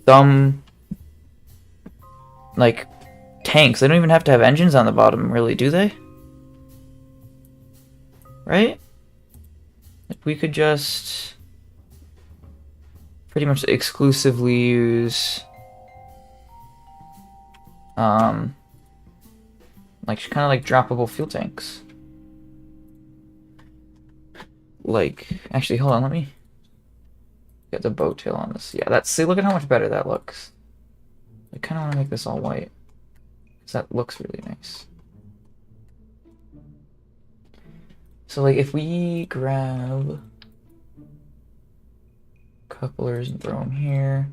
some, like, tanks. They don't even have to have engines on the bottom, really, do they? Right? Like, we could just pretty much exclusively use like kind of like droppable fuel tanks. Like, actually, hold on, let me get the boat tail on this. Yeah, that's, see, look at how much better that looks. I kind of want to make this all white, because that looks really nice. So, like, if we grab couplers and throw them here.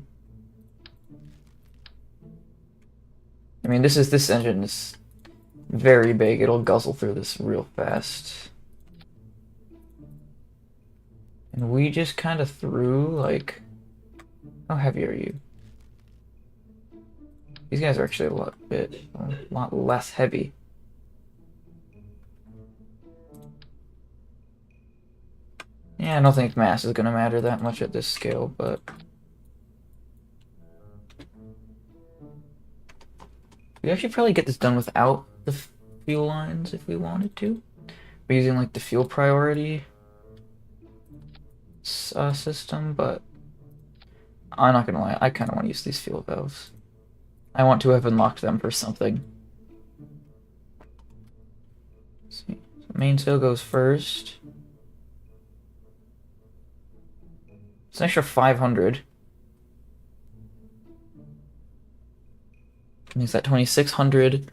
I mean, this engine is very big. It'll guzzle through this real fast. And we just kind of threw, like, how heavy are you? These guys are actually a lot less heavy. Yeah, I don't think mass is gonna matter that much at this scale, but we actually probably get this done without the fuel lines if we wanted to. We're using like the fuel priority system, but I'm not gonna lie, I kind of want to use these fuel valves. I want to have unlocked them for something. Let's see, so mainsail goes first. It's an extra 500. Means that 2,600.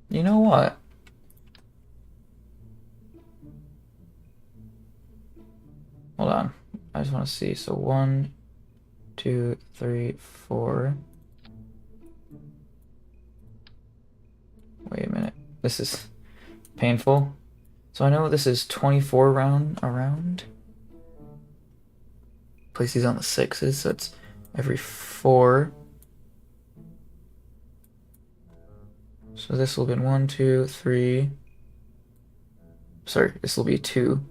You know what? Hold on. I just want to see. So 1, 2, 3, 4. Wait a minute. This is painful. So I know this is 24 around. Place these on the 6s, so it's every 4. So this will be 1, 2, 3. Sorry, this will be 2.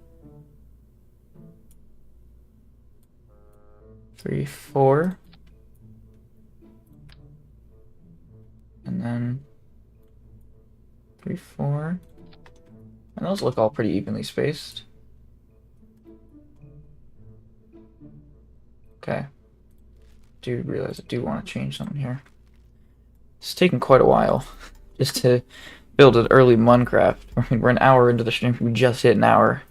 3, 4. And then 3, 4. And those look all pretty evenly spaced. Okay. Do realize I do want to change something here. It's taken quite a while just to build an early Minecraft. I mean, we're an hour into the stream. We just hit an hour.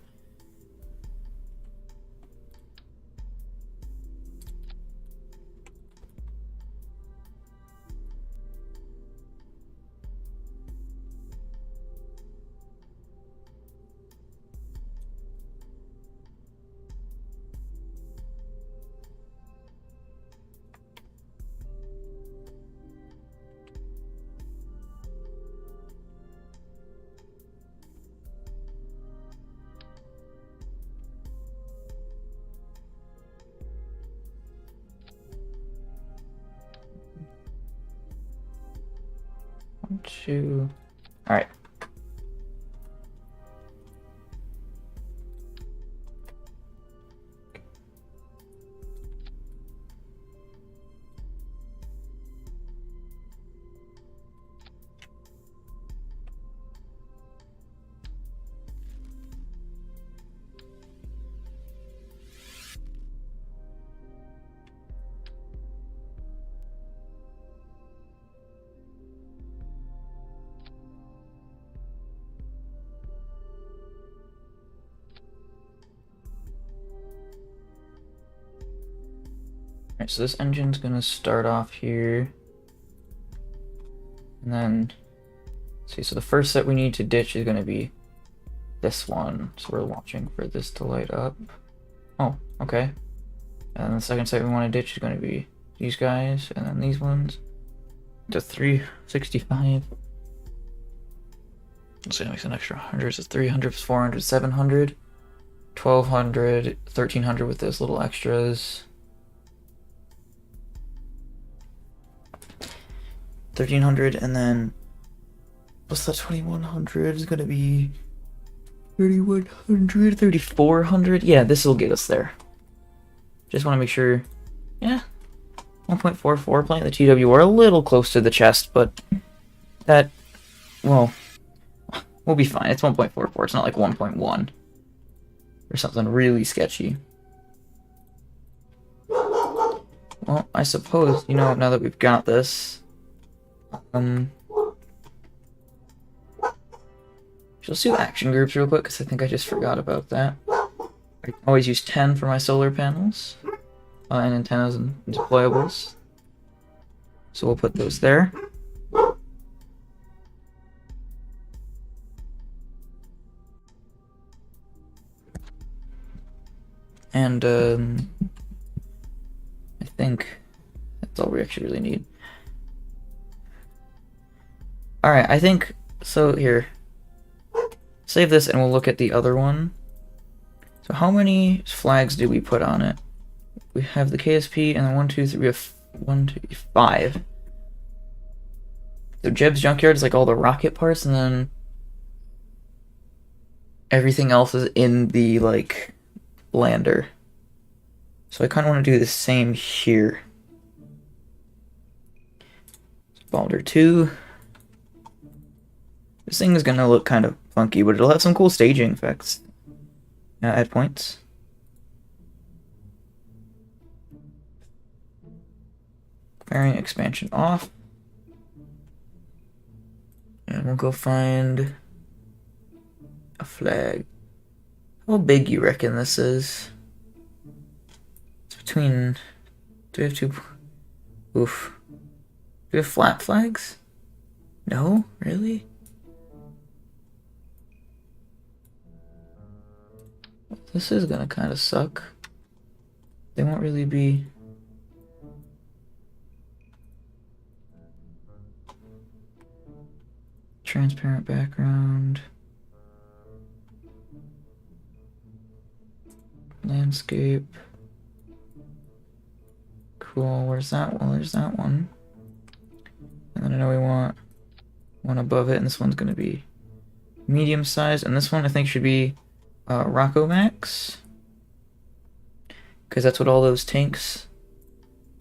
Two. All right. Alright, so this engine's gonna start off here. And then, see, so the first set we need to ditch is gonna be this one. So we're watching for this to light up. Oh, okay. And then the second set we want to ditch is gonna be these guys, and then these ones. To 365. So it makes an extra 100, so 300, 400, 700, 1200, 1300 with those little extras. 1300, and then what's that? 2100 is gonna be 3100, 3400. Yeah, this will get us there. Just want to make sure. Yeah, 1.44 playing the TWR, a little close to the chest, but that, well, we'll be fine. It's 1.44. It's not like 1.1 or something really sketchy. Well, I suppose, you know, now that we've got this, let's do action groups real quick, because I think I just forgot about that. I always use 10 for my solar panels, and antennas and deployables. So we'll put those there. And I think that's all we actually really need. Alright, I think, so here, save this and we'll look at the other one. So how many flags do we put on it? We have the KSP and then 1, 2, 3, we have 1, 2, 5. So Jeb's Junkyard is like all the rocket parts, and then everything else is in the, like, lander. So I kind of want to do the same here. Balder 2. This thing is going to look kind of funky, but it'll have some cool staging effects at points. Variant expansion off. And we'll go find a flag. How big you reckon this is? It's between... Do we have two... Oof. Do we have flat flags? No? Really? This is gonna kind of suck. They won't really be... Transparent background. Landscape. Cool, where's that one? There's that one. And then I know we want one above it, and this one's gonna be medium size, and this one I think should be Rocco Max, because that's what all those tanks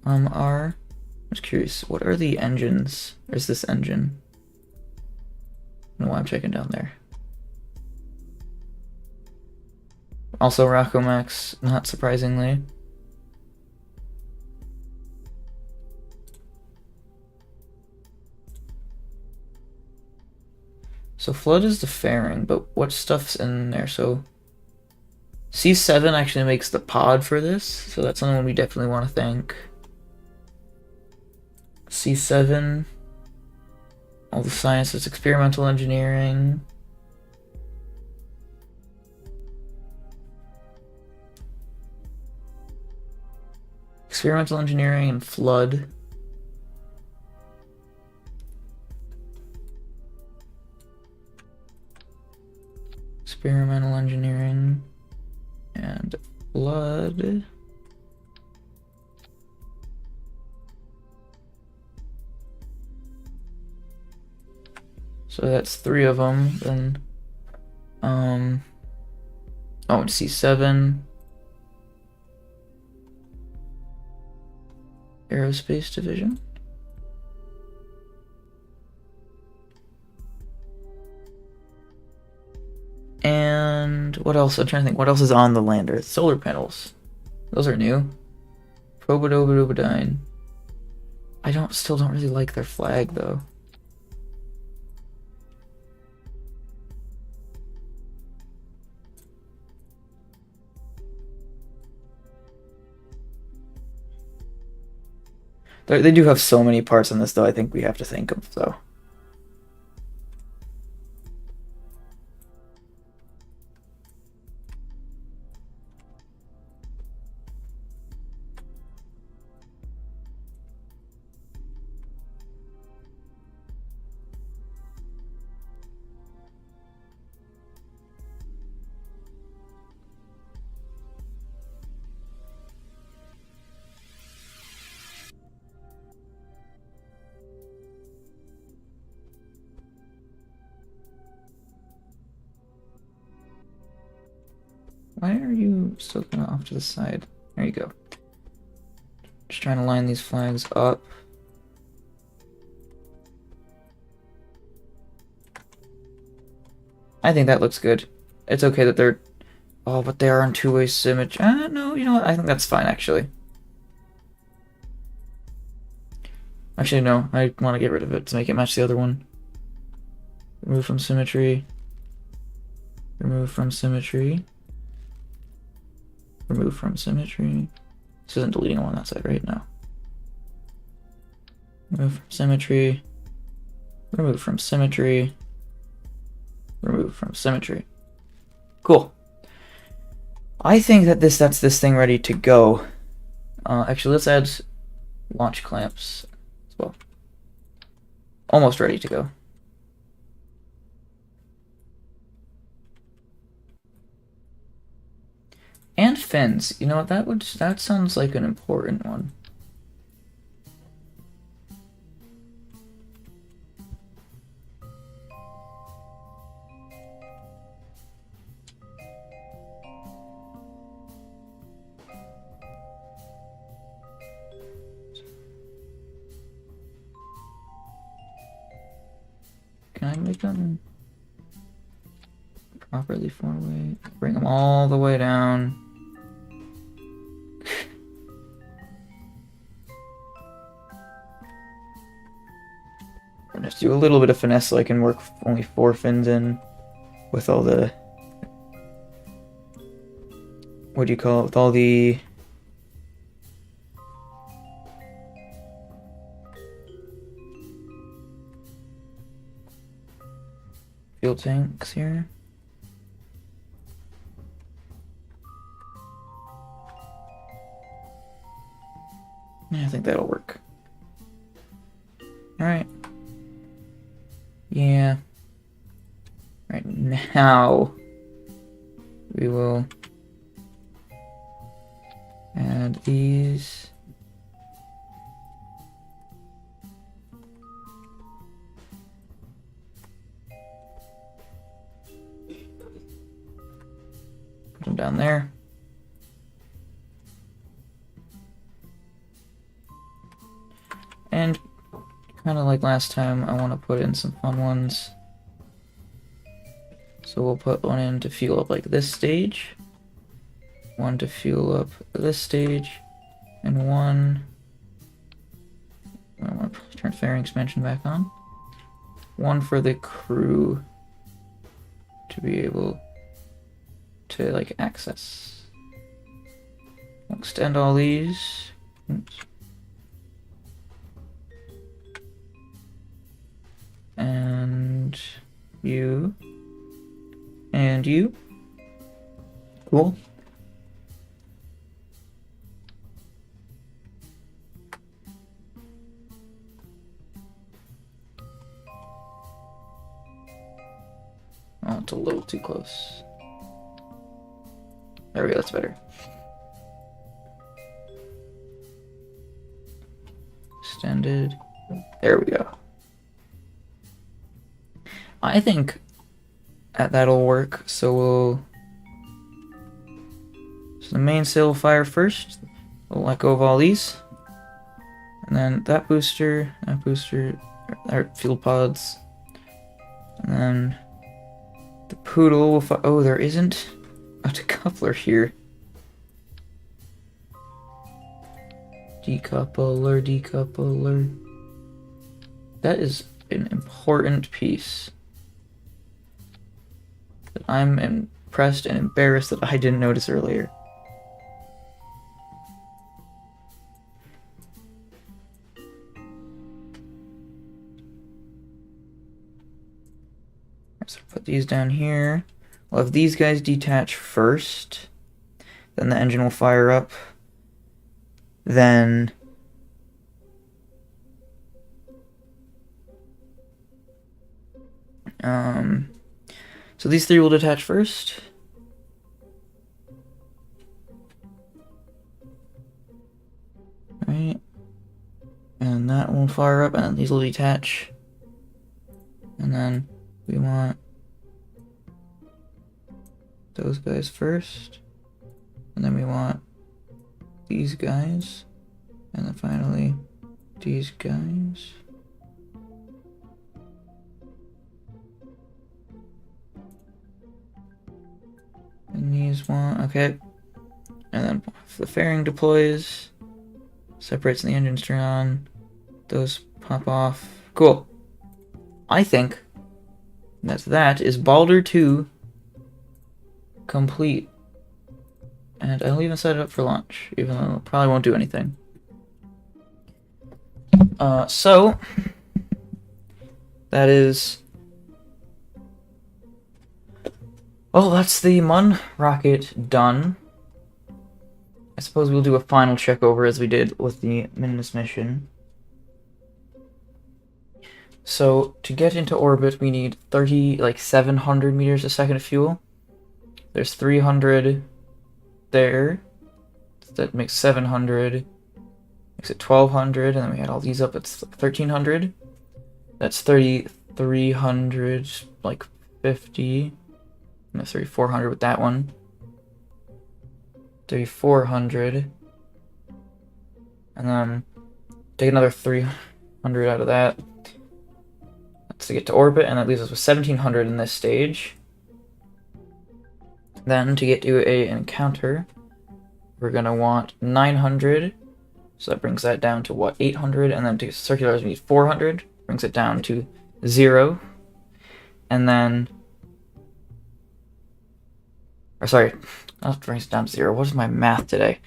are. I'm just curious, what are the engines? There's this engine. I don't know why I'm checking down there. Also Raccomax, not surprisingly. So Flood is the fairing, but what stuff's in there? So C7 actually makes the pod for this, so that's someone we definitely want to thank. C7, all the sciences, experimental engineering. Experimental engineering and Flood. Experimental engineering and Flood. So that's 3 of them. Then, oh, and C7. Aerospace division. And what else? I'm trying to think. What else is on the lander? Solar panels. Those are new. Probodobodobodine. I still don't really like their flag though. They do have so many parts in this though, I think we have to thank them, so. Why are you still kind of off to the side? There you go. Just trying to line these flags up. I think that looks good. It's okay that they're... Oh, but they are on two-way symmetry. No, you know what? I think that's fine, actually. Actually, no. I want to get rid of it to make it match the other one. Remove from symmetry. Remove from symmetry. Remove from symmetry. This isn't deleting on that side, right? No. Remove from symmetry. Remove from symmetry. Remove from symmetry. Cool. I think that that's this thing ready to go. Actually, let's add launch clamps as well. Almost ready to go. And fins. You know what? That sounds like an important one. Can I make them properly 4-way? Bring them all the way down. I'm gonna just do a little bit of finesse so I can work only 4 fins in with all the... What do you call it? With all the... fuel tanks here. Yeah, I think that'll work. Alright. Yeah. Right now, we will add these. Put them down there. kind of like last time, I want to put in some fun ones. So we'll put one in to fuel up like this stage, one to fuel up this stage, and one... I want to turn fairing expansion back on. One for the crew to be able to like access. We'll extend all these. Oops. And you. And you. Cool. Oh, it's a little too close. There we go, that's better. Extended. There we go. I think that'll work, so we'll... So the main sail will fire first. We'll let go of all these. And then that booster, our fuel pods. And then the poodle will fire... Oh, there isn't a decoupler here. Decoupler. That is an important piece that I'm impressed and embarrassed that I didn't notice earlier. So put these down here. We'll have these guys detach first. Then the engine will fire up. Then... So these three will detach first. Right. And that will fire up, and then these will detach. And then we want those guys first. And then we want these guys. And then finally, these guys. And these one, okay. And then if the fairing deploys, separates and the engines turn on, those pop off. Cool. I think that is Baldur 2 complete. And I'll even set it up for launch, even though it probably won't do anything. So that is... Well, that's the Mun rocket done. I suppose we'll do a final check over as we did with the Minus mission. So, to get into orbit, we need 700 meters a second of fuel. There's 300 there. That makes 700. Makes it 1200, and then we add all these up, it's 1300. That's 3300, like 50. No, 3400 with that one. 3400. And then take another 300 out of that. That's to get to orbit, and that leaves us with 1700 in this stage. Then to get to a encounter, we're gonna want 900. So that brings that down to what, 800, and then to circulars we need 400. Brings it down to 0. And then... Or sorry, that brings it down to 0. What is my math today?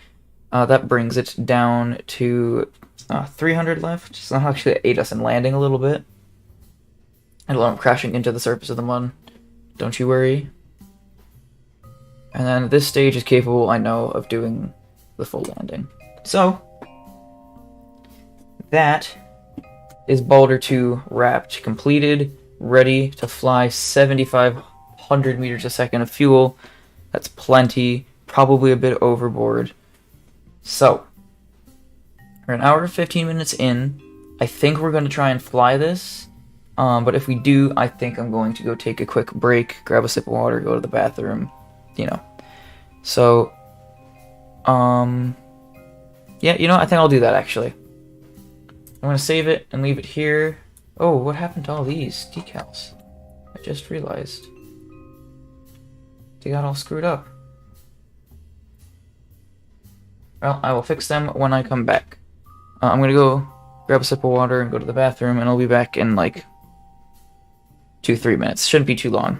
That brings it down to 300 left. So that'll actually aid us in landing a little bit. And allow them crashing into the surface of the Mun. Don't you worry. And then this stage is capable, I know, of doing the full landing. So, that is Baldur 2 wrapped, completed, ready to fly 7,500 meters a second of fuel. That's plenty, probably a bit overboard. So, we're an hour and 15 minutes in. I think we're going to try and fly this. But if we do, I think I'm going to go take a quick break, grab a sip of water, go to the bathroom, you know. So, yeah, you know, I think I'll do that, actually. I'm gonna save it and leave it here. Oh, what happened to all these decals? I just realized. They got all screwed up. Well, I will fix them when I come back. I'm gonna go grab a sip of water and go to the bathroom, and I'll be back in like 2-3 minutes. Shouldn't be too long.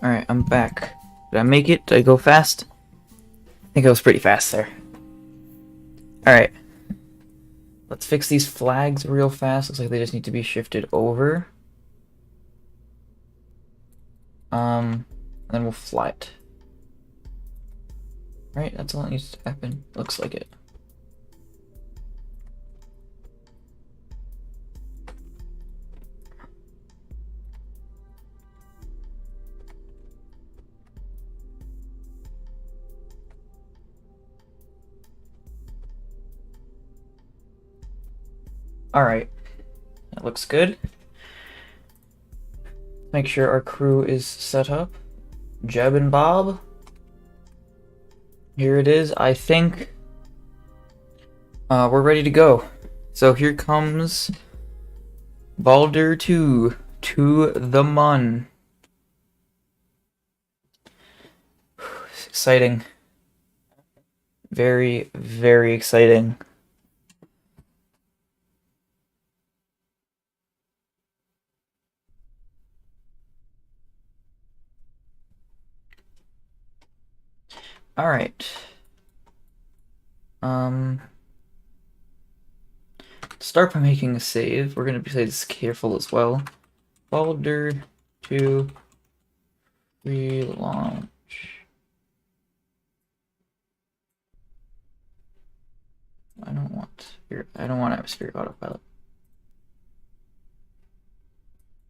Alright, I'm back. Did I make it? Did I go fast? I think I was pretty fast there. Alright. Let's fix these flags real fast. Looks like they just need to be shifted over. And then we'll fly it. Right, that's all that needs to happen. Looks like it. Alright, that looks good. Make sure our crew is set up. Jeb and Bob. Here it is, I think. We're ready to go. So here comes Baldur 2 to the Mun. It's exciting. Very, very exciting. Alright. Start by making a save. We're gonna be this careful as well. Baldur 2 relaunch. I don't want atmospheric autopilot.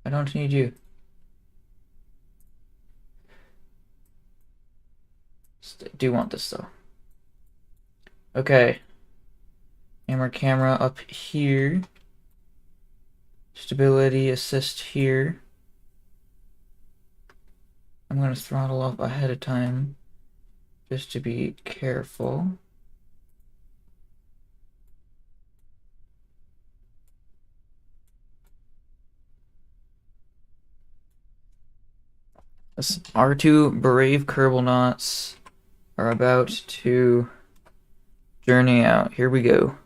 I don't need you. I do want this though. Okay. Camera up here. Stability assist here. I'm gonna throttle up ahead of time just to be careful. Our two brave Kerbal Knots are about to journey out. Here we go.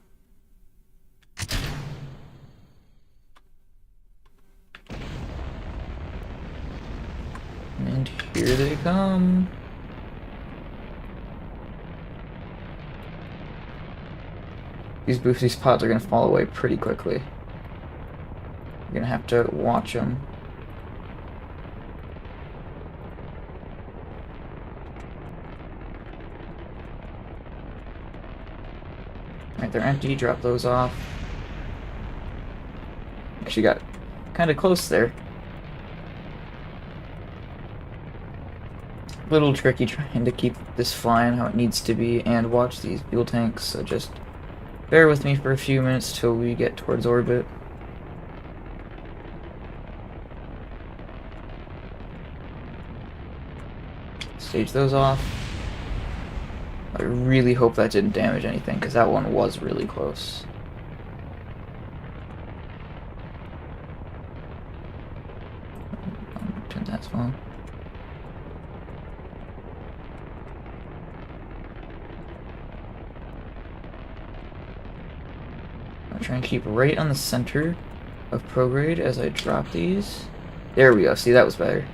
And here they come. These pods are gonna fall away pretty quickly. You're gonna have to watch them. Alright, they're empty. Drop those off. Actually got kind of close there. Little tricky trying to keep this flying how it needs to be and watch these fuel tanks, so just bear with me for a few minutes till we get towards orbit. Stage those off. I really hope that didn't damage anything, because that one was really close. Turn that small. I'll try and keep right on the center of prograde as I drop these. There we go. See, that was better.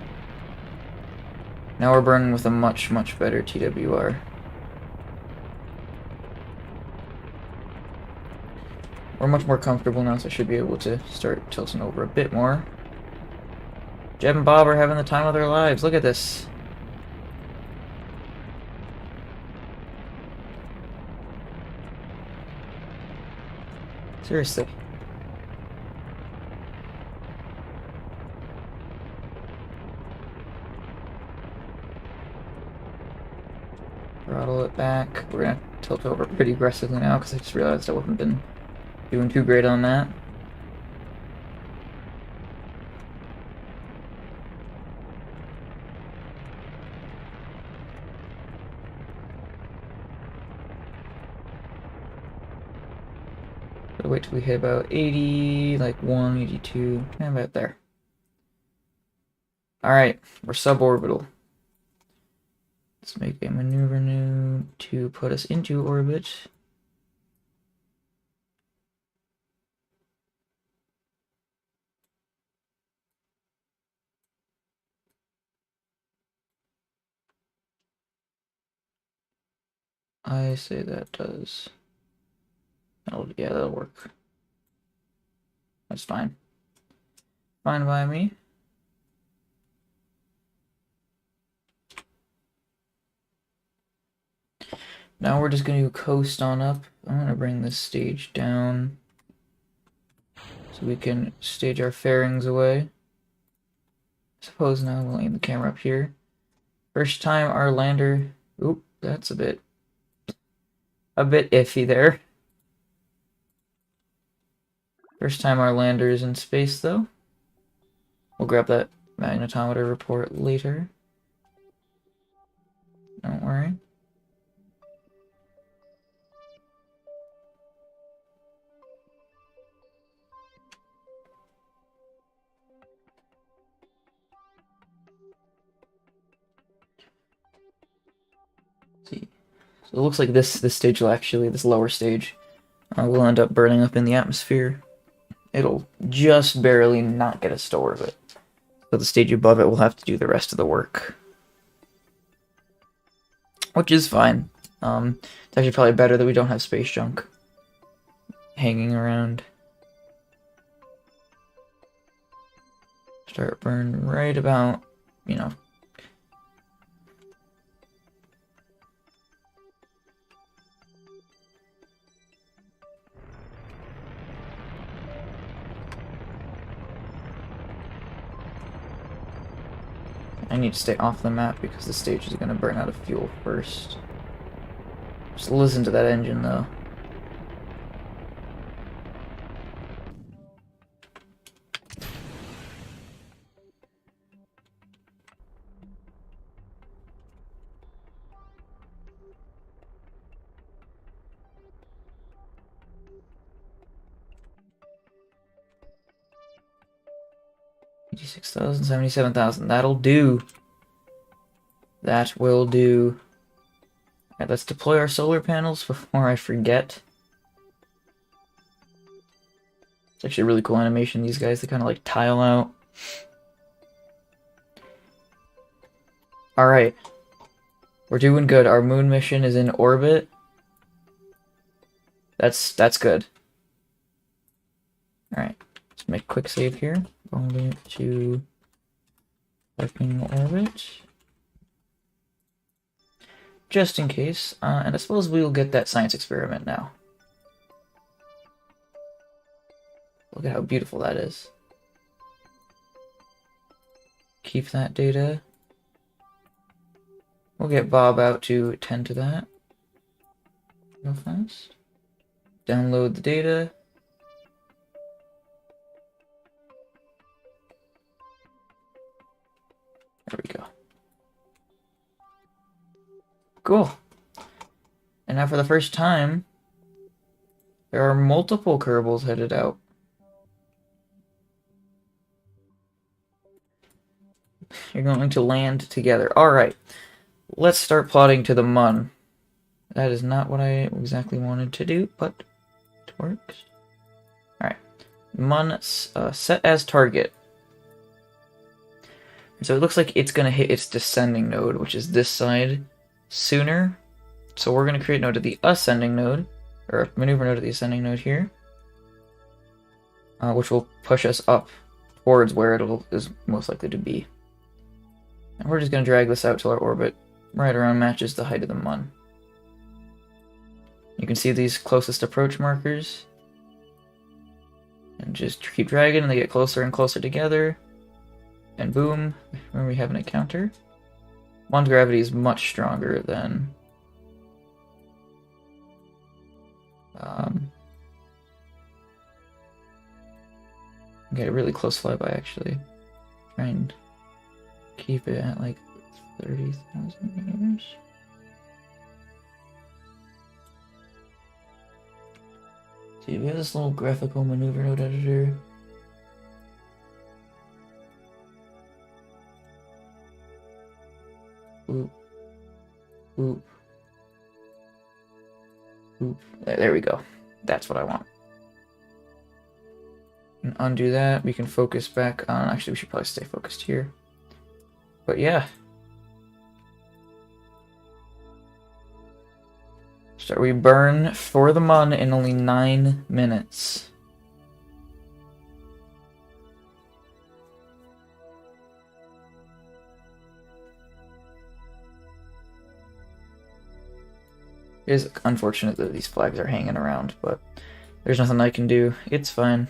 Now we're burning with a much, much better TWR. We're much more comfortable now, so I should be able to start tilting over a bit more. Jeb and Bob are having the time of their lives. Look at this. Seriously. Throttle it back. We're gonna tilt over pretty aggressively now because I just realized I haven't been doing too great on that. Gotta wait till we hit about 80, like 182, and about there. Alright, we're suborbital. Let's make a maneuver new to put us into orbit. I say that does. Yeah, that'll work. That's fine. Fine by me. Now we're just going to coast on up. I'm going to bring this stage down so we can stage our fairings away. Suppose now we'll aim the camera up here. First time our lander... Oop, that's a bit iffy there. First time our lander is in space, though. We'll grab that magnetometer report later. Don't worry. See. So it looks like this stage will actually, this lower stage, will end up burning up in the atmosphere. It'll just barely not get us to orbit. So the stage above it will have to do the rest of the work. Which is fine. It's actually probably better that we don't have space junk hanging around. Start burn right about, you know. I need to stay off the map because the stage is going to burn out of fuel first. Just listen to that engine, though. $86,000, $77,000. That'll do. That will do. Alright, let's deploy our solar panels before I forget. It's actually a really cool animation, these guys. They kind of like tile out. Alright. We're doing good. Our moon mission is in orbit. That's good. Alright. Let's make a quick save here. Going to parking orbit. Just in case. And I suppose we will get that science experiment now. Look at how beautiful that is. Keep that data. We'll get Bob out to attend to that. Real fast. Download the data. There we go. Cool. And now for the first time, there are multiple Kerbals headed out. You're going to land together. Alright. Let's start plotting to the Mun. That is not what I exactly wanted to do, but it works. Alright. Mun set as target. So it looks like it's going to hit its descending node, which is this side, sooner. So we're going to create a node at the ascending node, or a maneuver node at the ascending node here, which will push us up towards where it is most likely to be. And we're just going to drag this out till our orbit right around matches the height of the Mun. You can see these closest approach markers. And just keep dragging and they get closer and closer together. And boom, when we have an encounter. Mun's gravity is much stronger than get a really close flyby actually. Try and keep it at like 30,000 meters. See, we have this little graphical maneuver node editor. Oop. Oop. Oop. There we go. That's what I want. And undo that. We can focus back on... Actually, we should probably stay focused here. But yeah. So we burn for the Mun in only 9 minutes. It is unfortunate that these flags are hanging around, but there's nothing I can do. It's fine.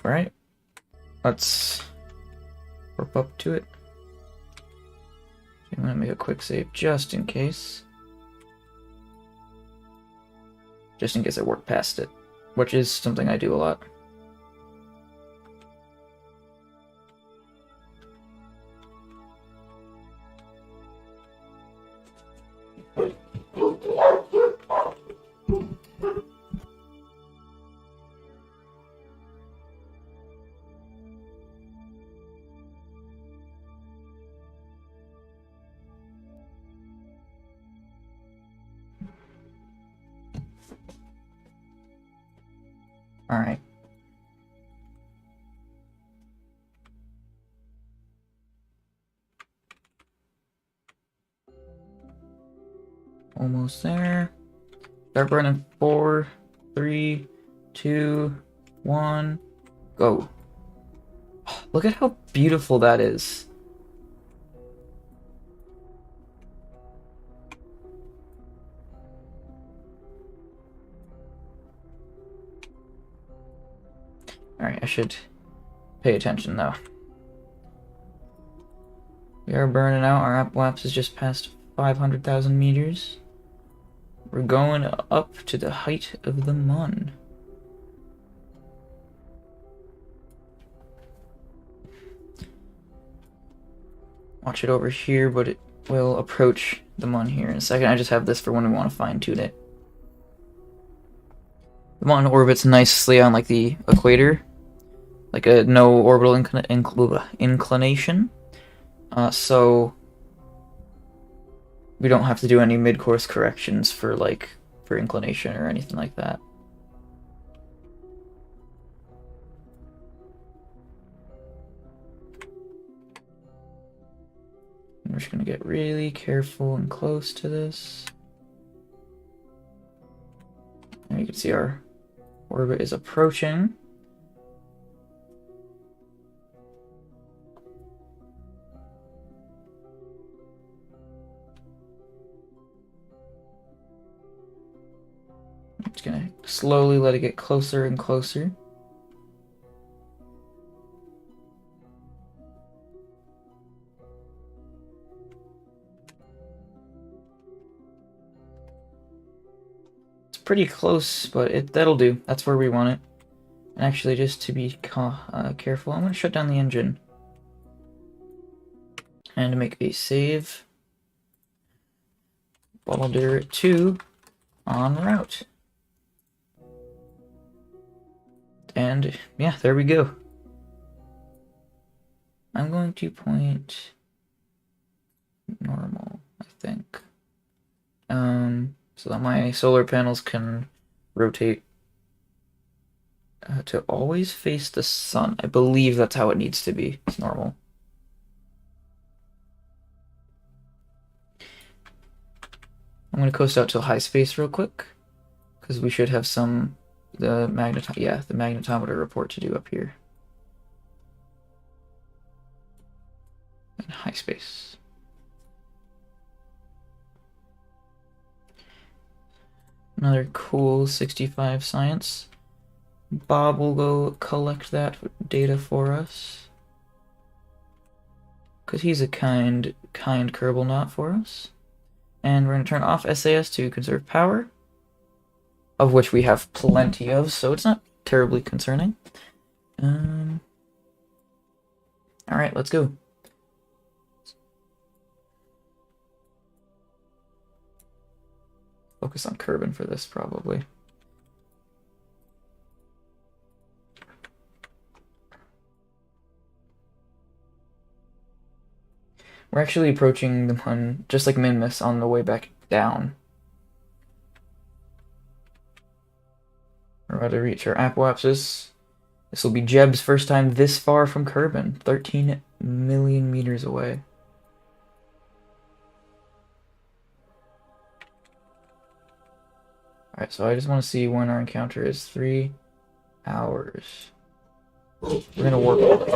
Alright. Let's warp up to it. I'm going to make a quick save just in case. Just in case I work past it, which is something I do a lot. Alright. Almost there. Start burning. 4, 3, 2, 1, go. Look at how beautiful that is. Alright, I should pay attention though. We are burning out. Our apoapsis is just past 500,000 meters. We're going up to the height of the Mun. Watch it over here, but it will approach the Mun here in a second. I just have this for when we want to fine-tune it. The Mun orbits nicely on like the equator, like a no orbital inclination. So we don't have to do any mid-course corrections for inclination or anything like that. we're just going to get really careful and close to this. And you can see our orbit is approaching. I'm just going to slowly let it get closer and closer. Pretty close, but that'll do. That's where we want it. And actually, just to be careful, I'm going to shut down the engine. And make a save. Balder 2 en route. And yeah, there we go. I'm going to point normal, I think. So that my solar panels can rotate to always face the sun. I believe that's how it needs to be. It's normal. I'm going to coast out to high space real quick, because we should have the magnetometer report to do up here. And high space. Another cool 65 science. Bob will go collect that data for us, because he's a kind Kerbal Knot for us. And we're going to turn off SAS to conserve power, of which we have plenty of, so it's not terribly concerning. Alright, let's go. Focus on Kerbin for this, probably. We're actually approaching the Mun, just like Minmus, on the way back down. We're about to reach our apoapsis. This will be Jeb's first time this far from Kerbin, 13 million meters away. Alright, so I just want to see when our encounter is. 3 hours. We're gonna work.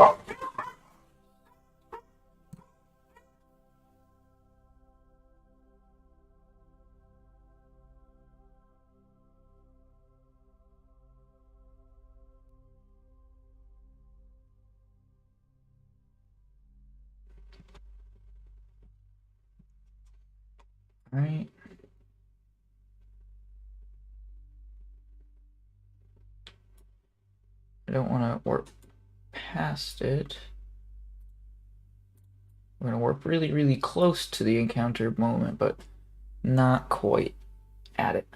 Alright. I don't want to warp past it. We're going to warp really, really close to the encounter moment, but not quite at it.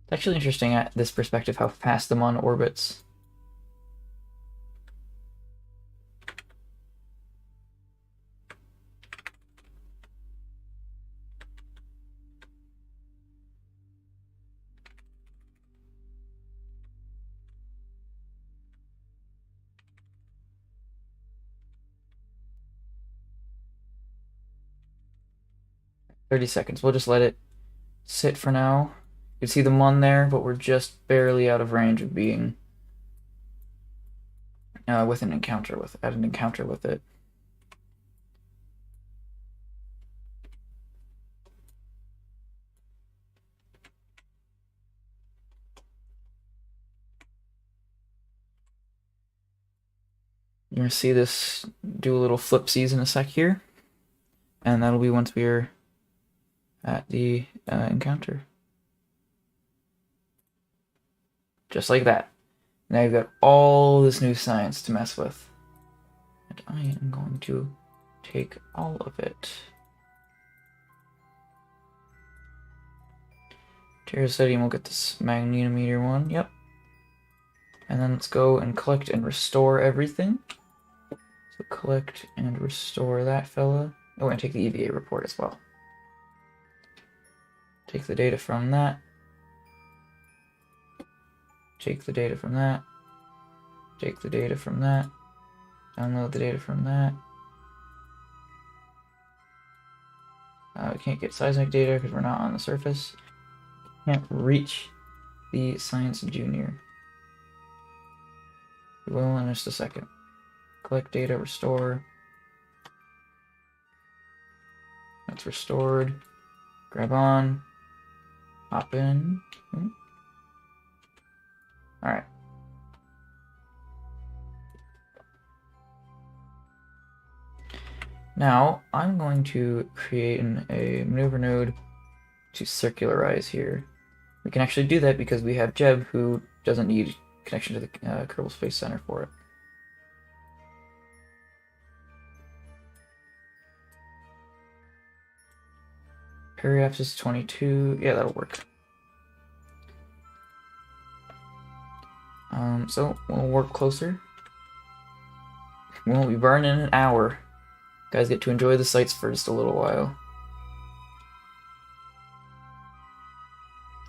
It's actually interesting at this perspective how fast the Mun orbits. "30 seconds. We'll just let it sit for now. You can see the Mun there, but we're just barely out of range of being at an encounter with it. You're gonna see this do a little flipsies in a sec here, and that'll be once we're at the encounter. Just like that. Now you've got all this new science to mess with. And I am going to take all of it. Terracetium will get this magnetometer one, yep. And then let's go and collect and restore everything. So collect and restore that fella. Oh, and take the EVA report as well. Take the data from that. take the data from that, take the data from that, download the data from that. We can't get seismic data because we're not on the surface. Can't reach the Science Junior. We will in just a second. Collect data, restore. That's restored. Grab on. Hop in. Alright. Now, I'm going to create a maneuver node to circularize here. We can actually do that because we have Jeb, who doesn't need connection to the Kerbal Space Center for it. Periapsis 22, yeah, that'll work. So we'll work closer. We won't be burning in an hour. Guys get to enjoy the sights for just a little while.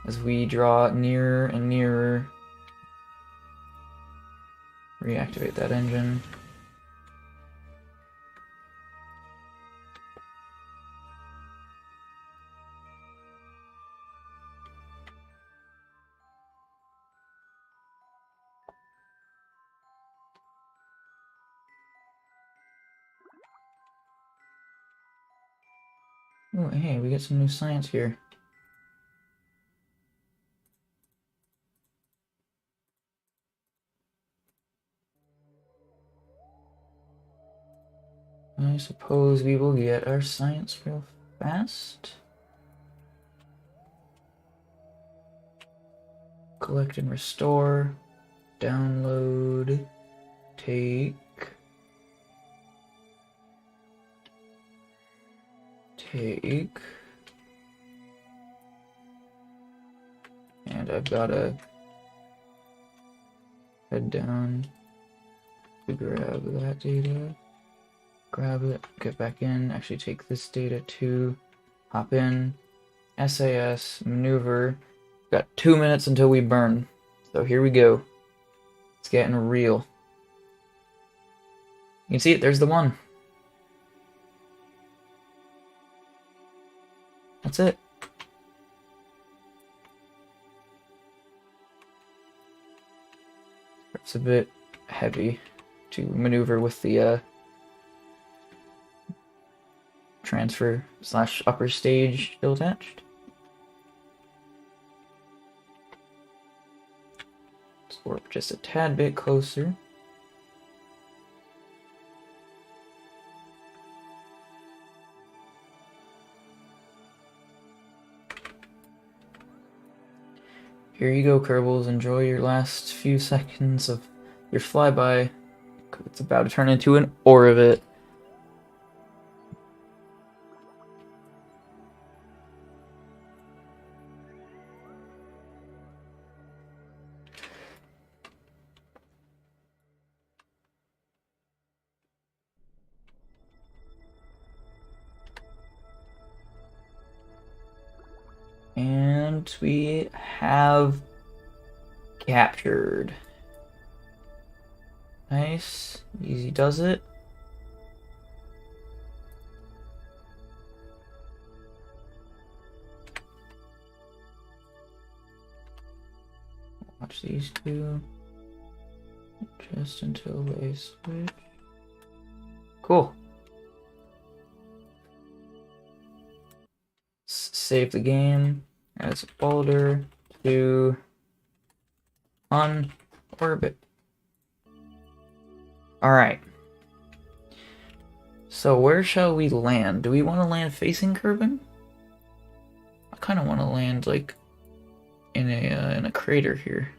As we draw nearer and nearer. Reactivate that engine. Oh, hey, we get some new science here. I suppose we will get our science real fast. Collect and restore. Download. Take. And I've got to head down to grab that data. Grab it, get back in, actually take this data too. Hop in. SAS, maneuver. Got 2 minutes until we burn. So here we go. It's getting real. You can see it, there's the one. That's it. It's a bit heavy to maneuver with the transfer / upper stage still attached. Let's warp just a tad bit closer. Here you go, Kerbals. Enjoy your last few seconds of your flyby. It's about to turn into an orbit. And we have captured. Nice. Easy does it. Watch these two. Just until they switch. Cool. Save the game as boulder to on orbit. Alright. So where shall we land? Do we want to land facing Kerbin? I kind of want to land like in a crater here.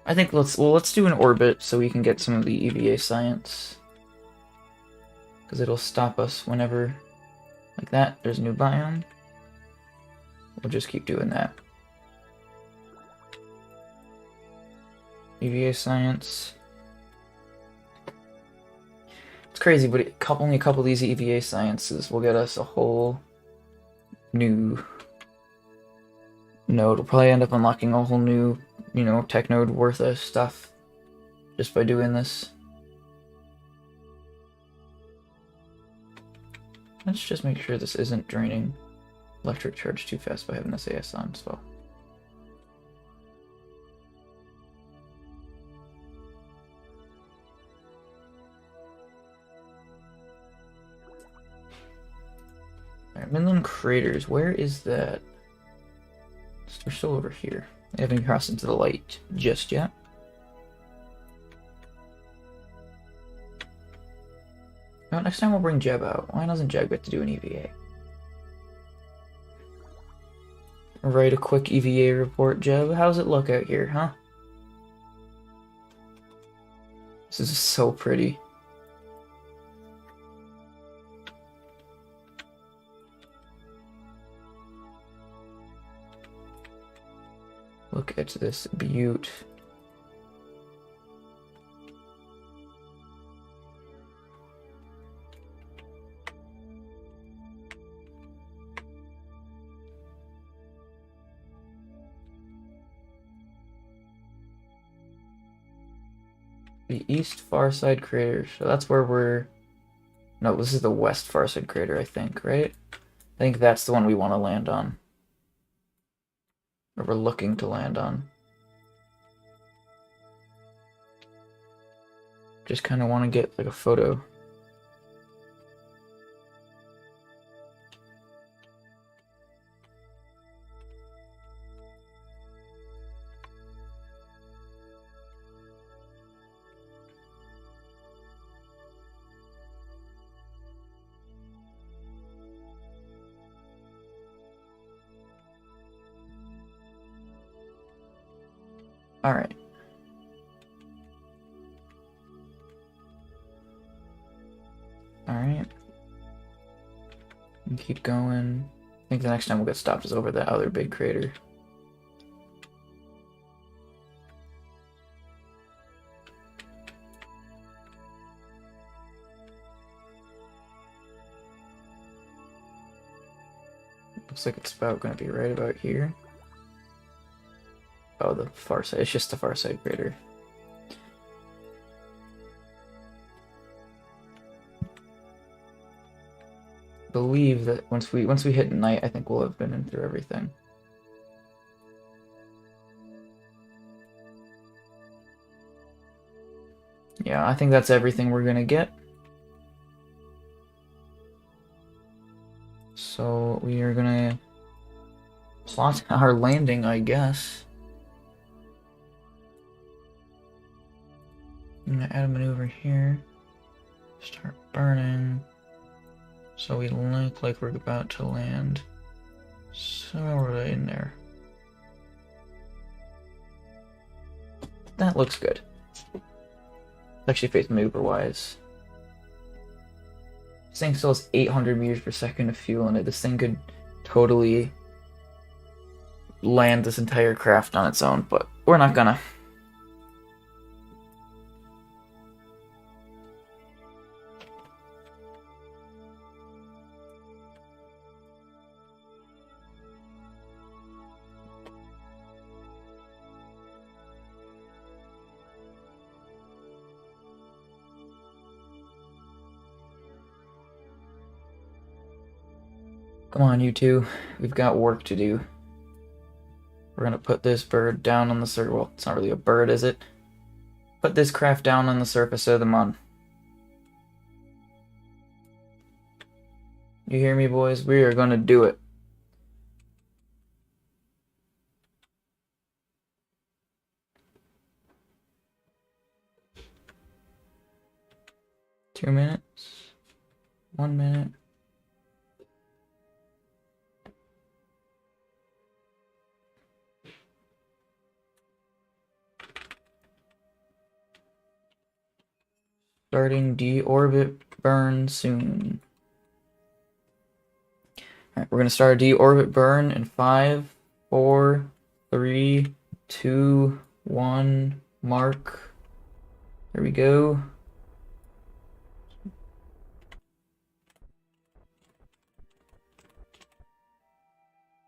I think let's do an orbit so we can get some of the EVA science. Because it'll stop us whenever, like that, there's a new biome. We'll just keep doing that. EVA science. It's crazy, but only a couple of these EVA sciences will get us a whole new node. We'll probably end up unlocking a whole new, you know, tech node worth of stuff just by doing this. Let's just make sure this isn't draining electric charge too fast by having this AS on as well. Alright, Midland Craters, where is that? We're still over here. We haven't crossed into the light just yet. Oh, next time we'll bring Jeb out. Why doesn't Jeb get to do an EVA? Write a quick EVA report, Jeb. How's it look out here, huh? This is so pretty. Look at this beaut. The East Farside Crater. So that's where we're... No, this is the West Farside Crater, I think, right? I think that's the one we want to land on. Or we're looking to land on. Just kind of want to get like a photo. Alright. Alright. Keep going. I think the next time we'll get stopped is over that other big crater. Looks like it's about going to be right about here. Oh, the far side. It's just the far side crater. Believe that once we hit night, I think we'll have been in through everything. Yeah, I think that's everything we're gonna get. So we are gonna plot our landing, I guess. I'm gonna add a maneuver here. Start burning. So we look like we're about to land. So we're in there. That looks good. Actually, phase maneuver wise. This thing still has 800 meters per second of fuel in it. This thing could totally land this entire craft on its own, but we're not gonna. Come on, you two. We've got work to do. We're gonna put this bird down on the surface. Well, it's not really a bird, is it? Put this craft down on the surface of the Mun. You hear me, boys? We are gonna do it. Two minutes. 1 minute. Starting deorbit burn soon. Alright, we're gonna start a deorbit burn in 5, 4, 3, 2, 1, mark. There we go.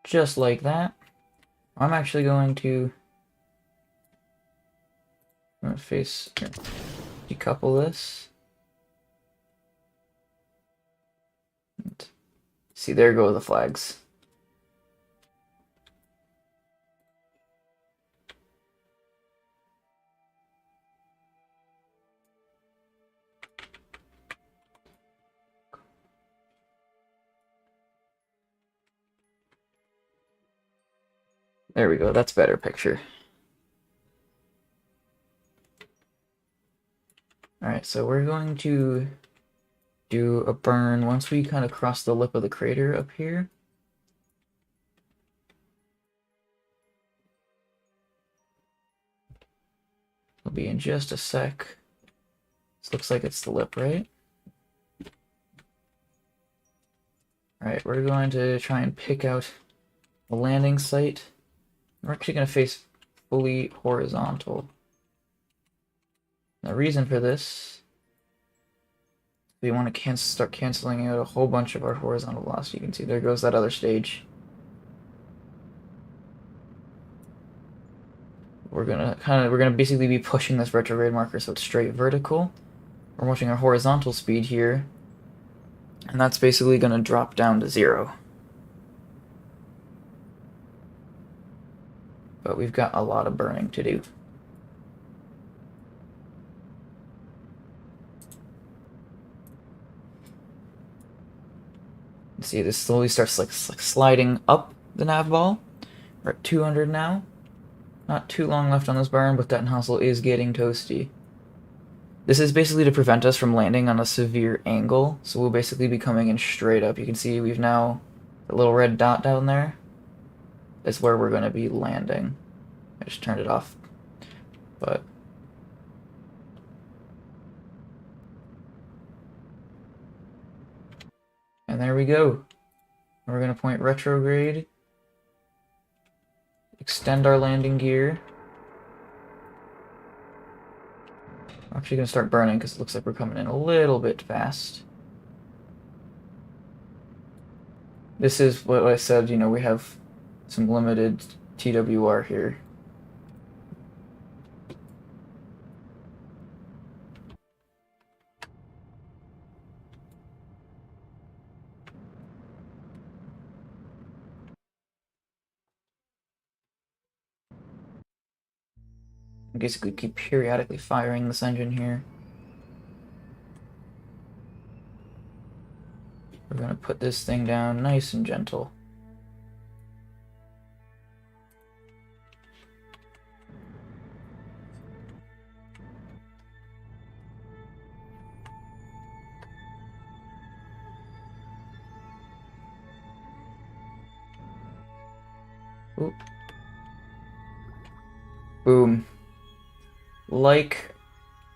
Just like that. I'm actually going to decouple this. And see, there go the flags. There we go, that's a better picture. Alright, so we're going to do a burn once we kind of cross the lip of the crater up here. It'll be in just a sec. This looks like it's the lip, right? Alright, we're going to try and pick out a landing site. We're actually going to face fully horizontal. The reason for this, we want to start canceling out a whole bunch of our horizontal velocity. You can see there goes that other stage. We're gonna basically be pushing this retrograde marker so it's straight vertical. We're watching our horizontal speed here, and that's basically gonna drop down to 0. But we've got a lot of burning to do. See, this slowly starts like sliding up the nav ball. We're at 200 now. Not too long left on this burn, but that nozzle is getting toasty. This is basically to prevent us from landing on a severe angle, so we'll basically be coming in straight up. You can see we've now, the little red dot down there is where we're going to be landing. I just turned it off, but... And there we go. We're going to point retrograde, extend our landing gear. I'm actually going to start burning because it looks like we're coming in a little bit fast. This is what I said, you know, we have some limited TWR here. Basically keep periodically firing this engine here. We're going to put this thing down nice and gentle. Oop. Boom. Like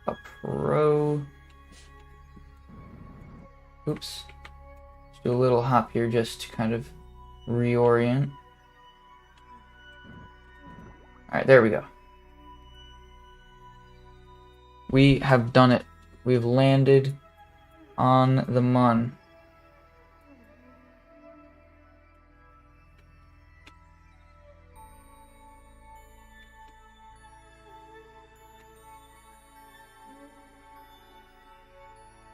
a pro. Oops. Let's do a little hop here just to kind of reorient. Alright, there we go. We have done it. We've landed on the Mun.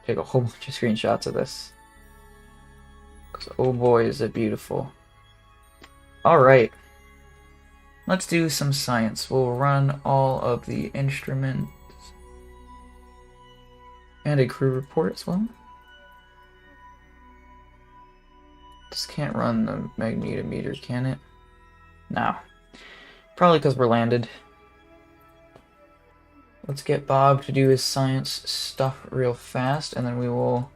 Take a whole bunch of screenshots of this. Because oh boy is it beautiful. Alright. Let's do some science. We'll run all of the instruments. And a crew report as well. This can't run the magnetometer, can it? No. Probably because we're landed. Let's get Bob to do his science stuff real fast, and then we will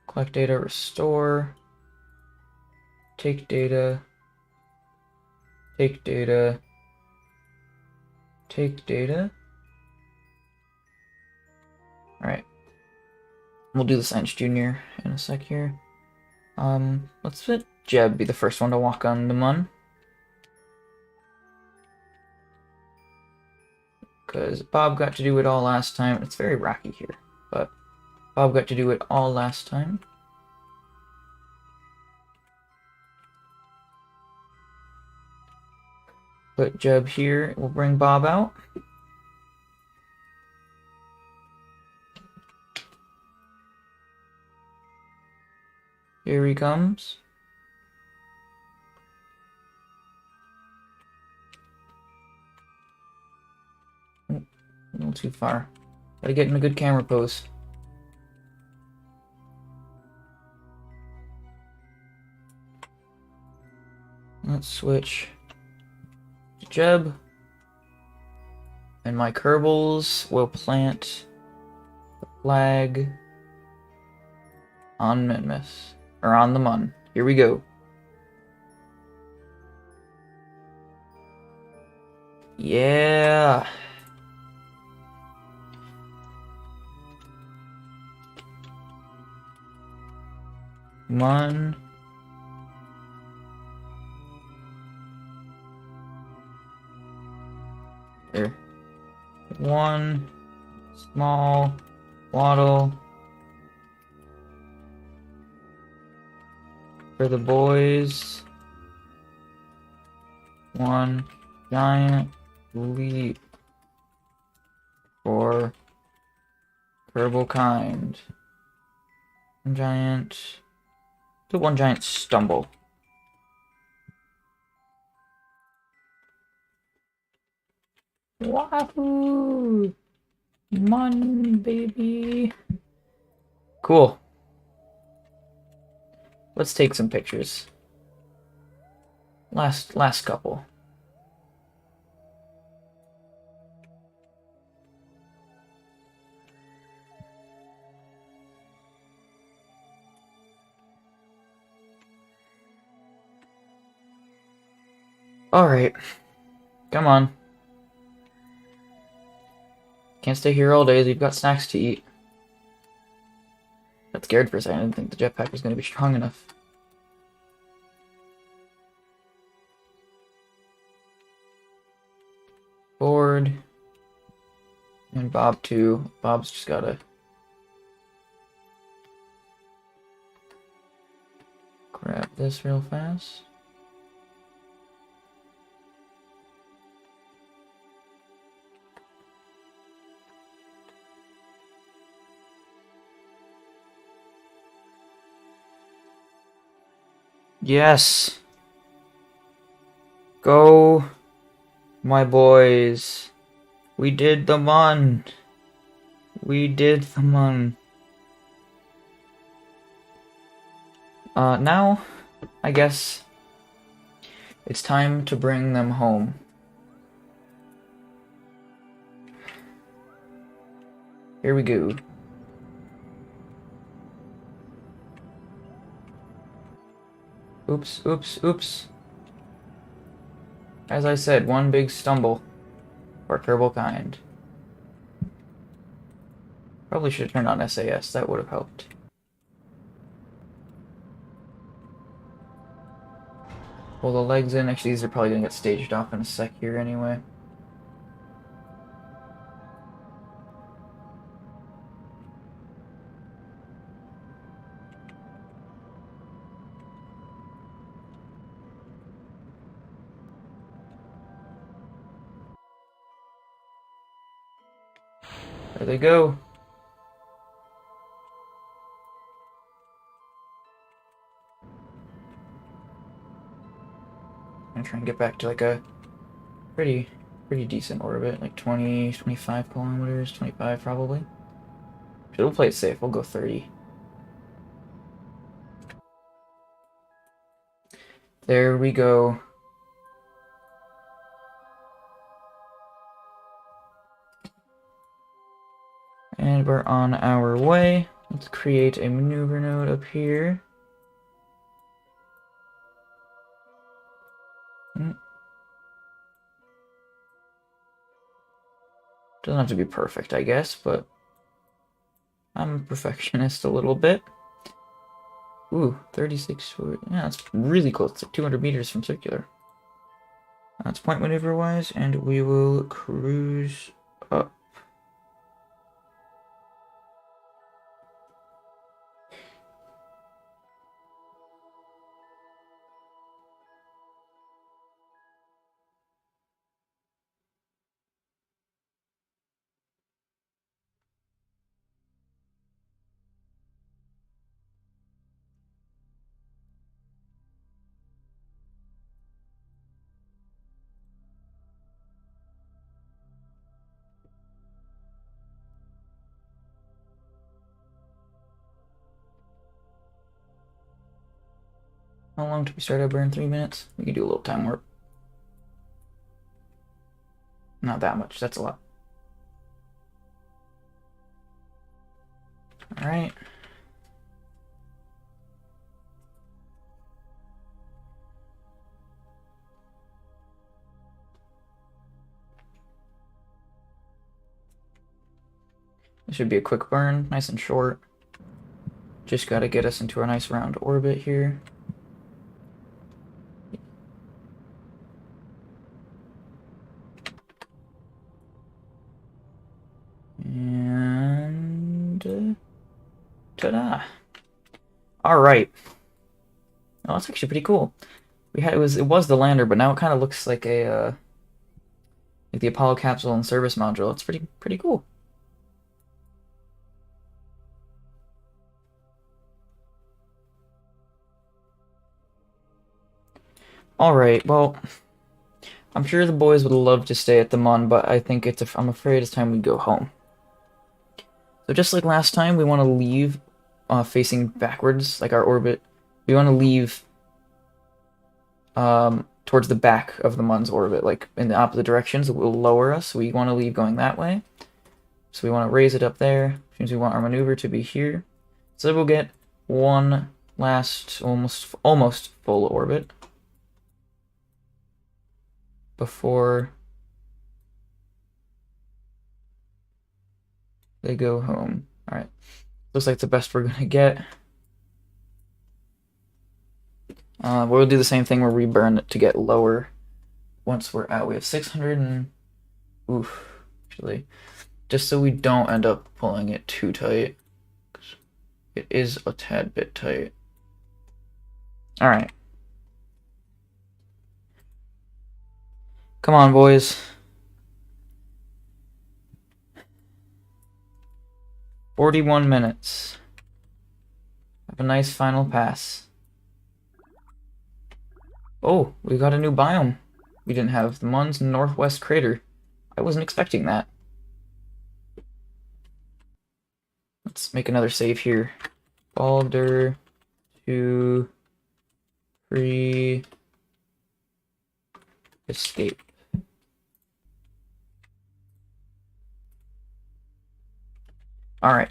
collect data, restore, take data, take data, take data. Alright. We'll do the Science Junior in a sec here. Let's let Jeb be the first one to walk on the Mun. Because Bob got to do it all last time. It's very rocky here, but Bob got to do it all last time. Put Jeb here. We'll bring Bob out. Here he comes. Oh, a little too far. Gotta get in a good camera pose. Let's switch to Jeb. And my Kerbals will plant the flag on Minmus. Or on the Mun. Here we go. Yeah. Mun. There. One small waddle for the boys. One giant leap for Kerbal kind. One giant stumble. Wahoo! Mun, baby. Cool. Let's take some pictures. Last couple. Alright. Come on. Can't stay here all day. We've got snacks to eat. Got scared for a second. I didn't think the jetpack was going to be strong enough. Board. And Bob too. Bob's just gotta grab this real fast. Yes! Go, my boys. We did the Mun. We did the Mun. Now, I guess it's time to bring them home. Here we go. Oops, oops, oops. As I said, one big stumble for Kerbal kind. Probably should have turned on SAS, that would have helped. Pull the legs in. Actually, these are probably gonna get staged off in a sec here anyway. There they go. I'm gonna try and get back to like a pretty decent orbit, like 20, 25 kilometers, 25 probably. So we'll play it safe, we'll go 30. There we go. And we're on our way. Let's create a maneuver node up here. Doesn't have to be perfect, I guess, but I'm a perfectionist a little bit. Ooh, 36 foot. Yeah, that's really close. It's like 200 meters from circular. That's point maneuver-wise, and we will cruise up. How long did we start our burn? 3 minutes? We can do a little time warp. Not that much, that's a lot. Alright. This should be a quick burn, nice and short. Just gotta get us into a nice round orbit here. And ta-da! All right. Oh, that's actually pretty cool. It was the lander, but now it kind of looks like a like the Apollo capsule and service module. It's pretty cool. All right. Well, I'm sure the boys would love to stay at the Mun, but I think I'm afraid it's time we go home. So just like last time, we want to leave facing backwards, like our orbit. We want to leave towards the back of the Mun's orbit, like in the opposite directions. It will lower us. We want to leave going that way. So we want to raise it up there, which means we want our maneuver to be here. So we'll get one last almost full orbit before they go home. All right, looks like the best we're gonna get. We'll do the same thing where we burn it to get lower once we're out. We have 600 and oof, actually, just so we don't end up pulling it too tight. It is a tad bit tight. All right. Come on, boys. 41 minutes. Have a nice final pass. Oh, we got a new biome. We didn't have the Mun's Northwest Crater. I wasn't expecting that. Let's make another save here. Balder 2 free escape. All right.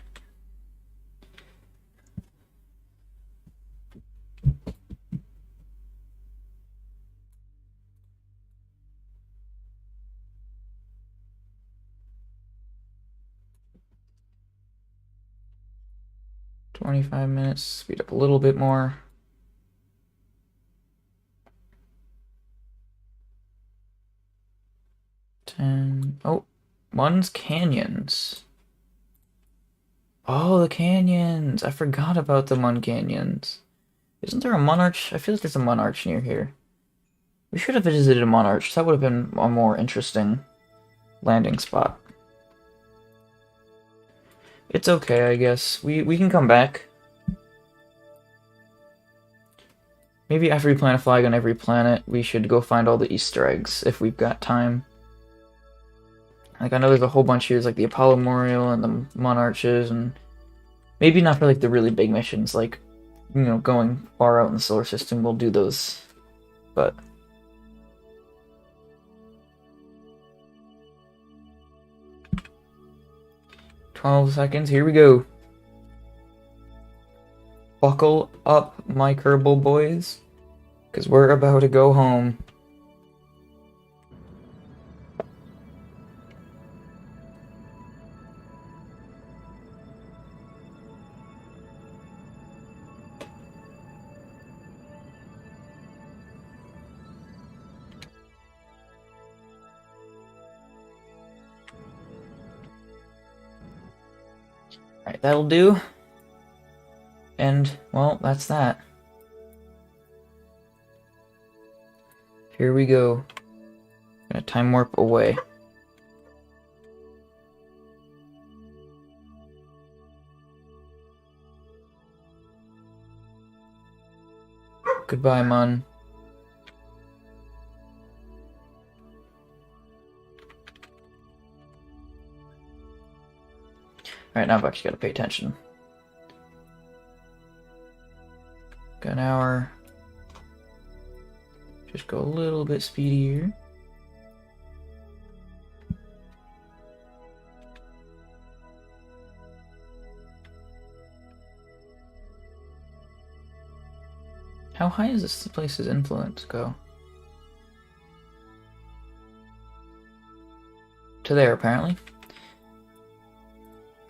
$25 minutes. Speed up a little bit more. Oh, Mun's Canyons. Oh, the canyons. I forgot about the Mun Canyons. Isn't there a Monarch? I feel like there's a Monarch near here. We should have visited a Monarch. That would have been a more interesting landing spot. It's okay, I guess. We can come back. Maybe after we plant a flag on every planet, we should go find all the Easter eggs if we've got time. Like, I know there's a whole bunch here. There's like the Apollo Memorial and the Monarches, and maybe not for like the really big missions, like, you know, going far out in the solar system, we'll do those. But 12 seconds, here we go. Buckle up, my Kerbal boys, because we're about to go home. Alright, that'll do. And, well, that's that. Here we go. Gonna time warp away. Goodbye, Mun. Alright, now I've actually gotta pay attention. Got an hour. Just go a little bit speedier. How high does this place's influence go? To there, apparently.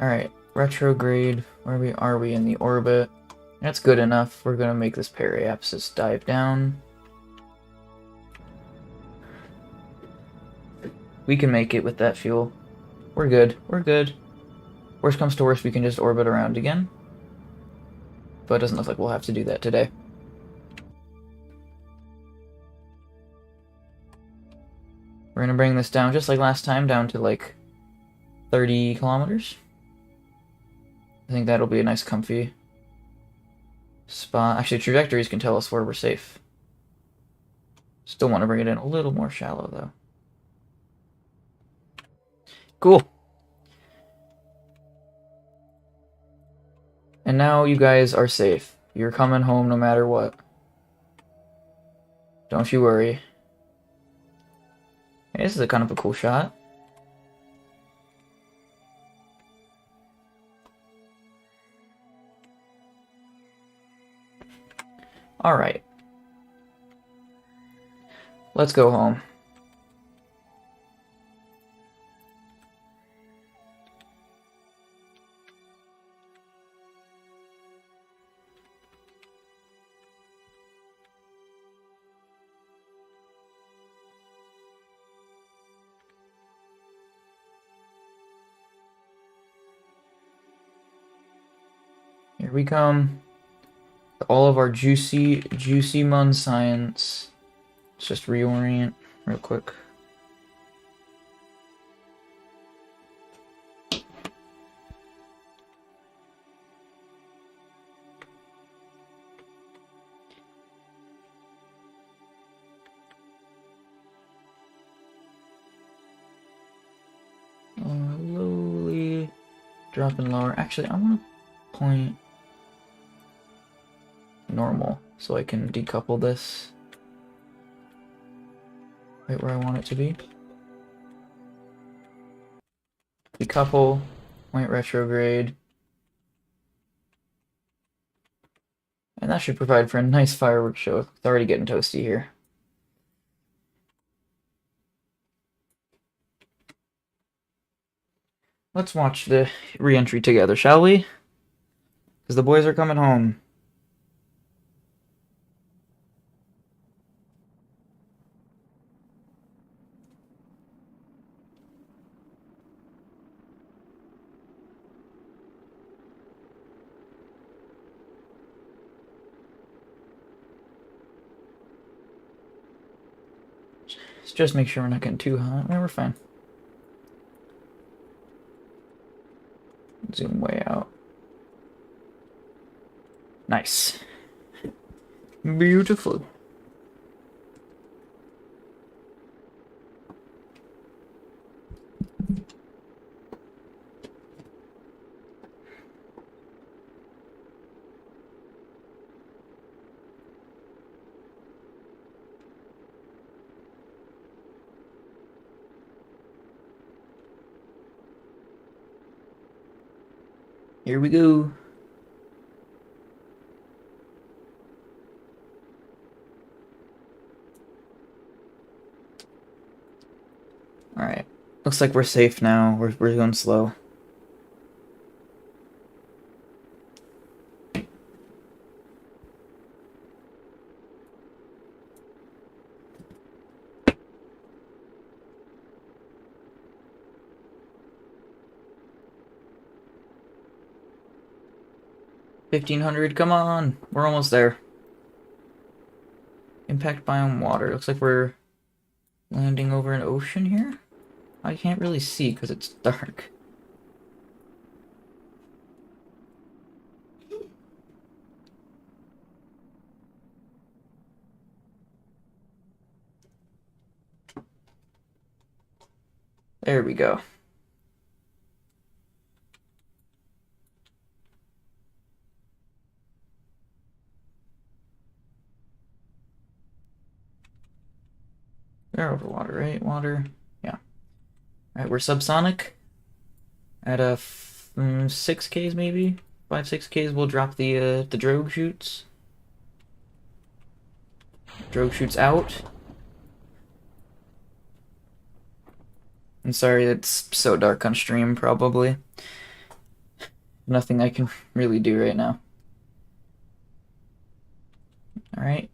Alright, retrograde. Where are we in the orbit? That's good enough. We're gonna make this periapsis dive down. We can make it with that fuel. We're good. We're good. Worst comes to worst, we can just orbit around again. But it doesn't look like we'll have to do that today. We're gonna bring this down, just like last time, down to like 30 kilometers. I think that'll be a nice comfy spot. Actually, trajectories can tell us where we're safe. Still want to bring it in a little more shallow, though. Cool. And now you guys are safe. You're coming home no matter what. Don't you worry. Hey, this is a kind of a cool shot. Alright. Let's go home. Here we come. All of our juicy mun science. Let's just reorient real quick. Slowly dropping lower. Actually, I want to point normal so I can decouple this right where I want it to be. Decouple, point retrograde. And that should provide for a nice fireworks show. It's already getting toasty here. Let's watch the re-entry together, shall we? Because the boys are coming home. Let's just make sure we're not getting too hot. No, we're fine. Zoom way out. Nice. Beautiful. Here we go. Alright. Looks like we're safe now. We're going slow. $1,500, come on! We're almost there. Impact biome water. Looks like we're landing over an ocean here? I can't really see because it's dark. There we go. They're over water, right? Water. Yeah. Alright, we're subsonic. At 6Ks maybe? 5-6Ks we'll drop the drogue chutes. Drogue chutes out. I'm sorry, it's so dark on stream, probably. Nothing I can really do right now. Alright.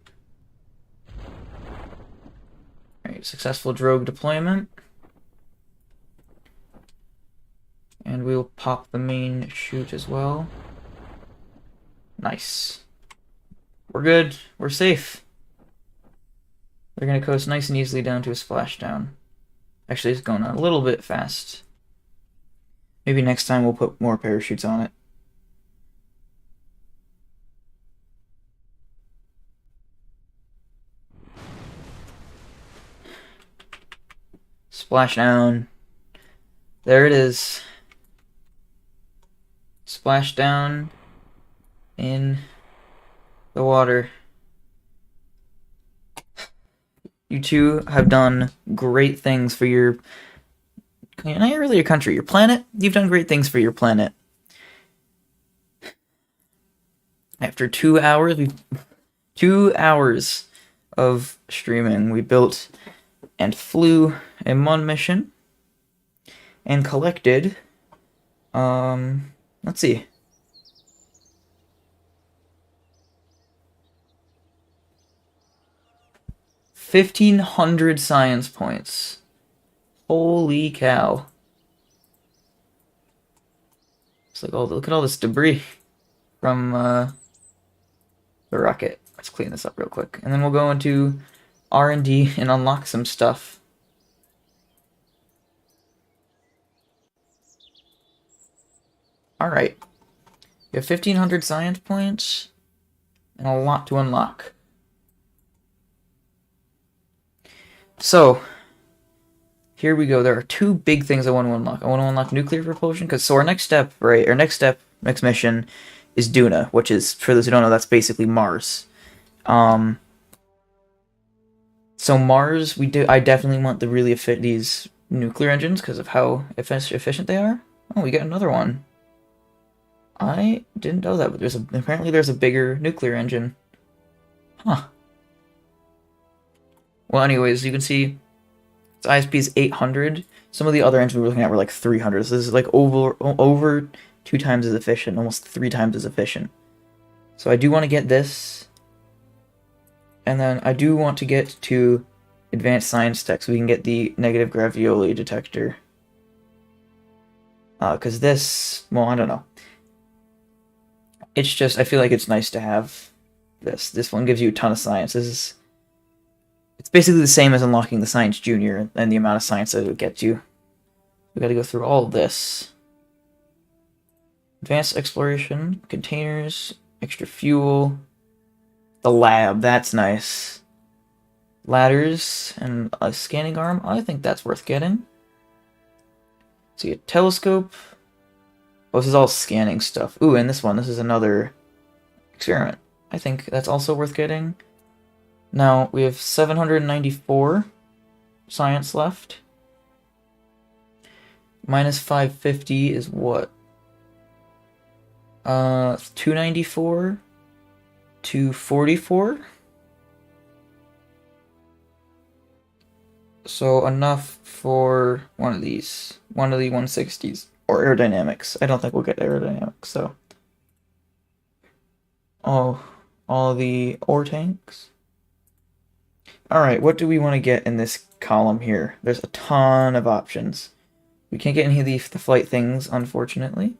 Alright, successful drogue deployment. And we'll pop the main chute as well. Nice. We're good. We're safe. They're gonna coast nice and easily down to a splashdown. Actually, it's going a little bit fast. Maybe next time we'll put more parachutes on it. Splashdown. There it is. Splashdown in the water. You two have done great things for your... not really your country, your planet. You've done great things for your planet. After 2 hours, 2 hours of streaming, we built and flew a Mun mission and collected, let's see, 1,500 science points. Holy cow. It's like, oh, look at all this debris from the rocket. Let's clean this up real quick. And then we'll go into R&D and unlock some stuff. Alright. We have 1,500 science points and a lot to unlock. So, here we go. There are two big things I want to unlock. I want to unlock nuclear propulsion, because our next step, right, next mission is Duna, which is, for those who don't know, that's basically Mars. So Mars, I definitely want these nuclear engines because of how efficient they are. Oh, we got another one. I didn't know that, but apparently there's a bigger nuclear engine. Huh. Well, anyways, you can see its ISP is 800. Some of the other engines we were looking at were like 300. So this is like over 2 times as efficient, almost 3 times as efficient. So I do want to get this. And then I do want to get to advanced science tech so we can get the negative gravioli detector. Because this, well, I don't know. It's just, I feel like it's nice to have this. This one gives you a ton of science. It's basically the same as unlocking the Science Junior and the amount of science that it would get you. We gotta go through all of this. Advanced exploration, containers, extra fuel, the lab, that's nice. Ladders, and a scanning arm, I think that's worth getting. See, a telescope. Oh, this is all scanning stuff. Ooh, and this is another experiment. I think that's also worth getting. Now, we have 794 science left. Minus 550 is what? 294 to 44. So enough for one of the 160s. Or aerodynamics. I don't think we'll get aerodynamics, so. Oh, all the ore tanks. Alright, what do we want to get in this column here? There's a ton of options. We can't get any of the flight things, unfortunately.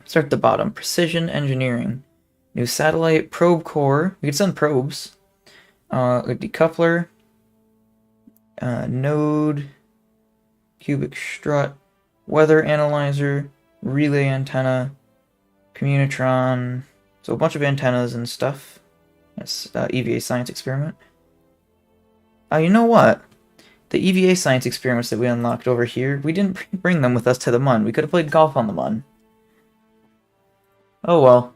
Start at the bottom. Precision engineering. New satellite, probe core. We could send probes. A decoupler. Node. Cubic strut. Weather analyzer. Relay antenna. Communitron. So a bunch of antennas and stuff. That's EVA science experiment. You know what? The EVA science experiments that we unlocked over here, we didn't bring them with us to the Mun. We could have played golf on the Mun. Oh well.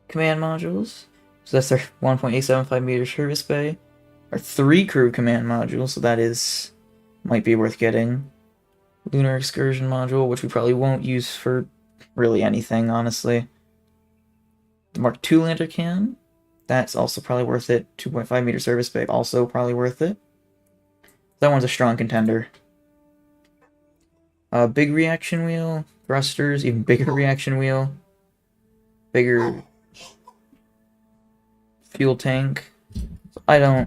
Command modules. So that's our 1.875 meter service bay. Our 3 crew command modules, so that might be worth getting. Lunar excursion module, which we probably won't use for really anything, honestly. The Mark II lander can, that's also probably worth it. 2.5 meter service bay, also probably worth it. That one's a strong contender. Big reaction wheel, thrusters, even bigger reaction wheel, bigger fuel tank. So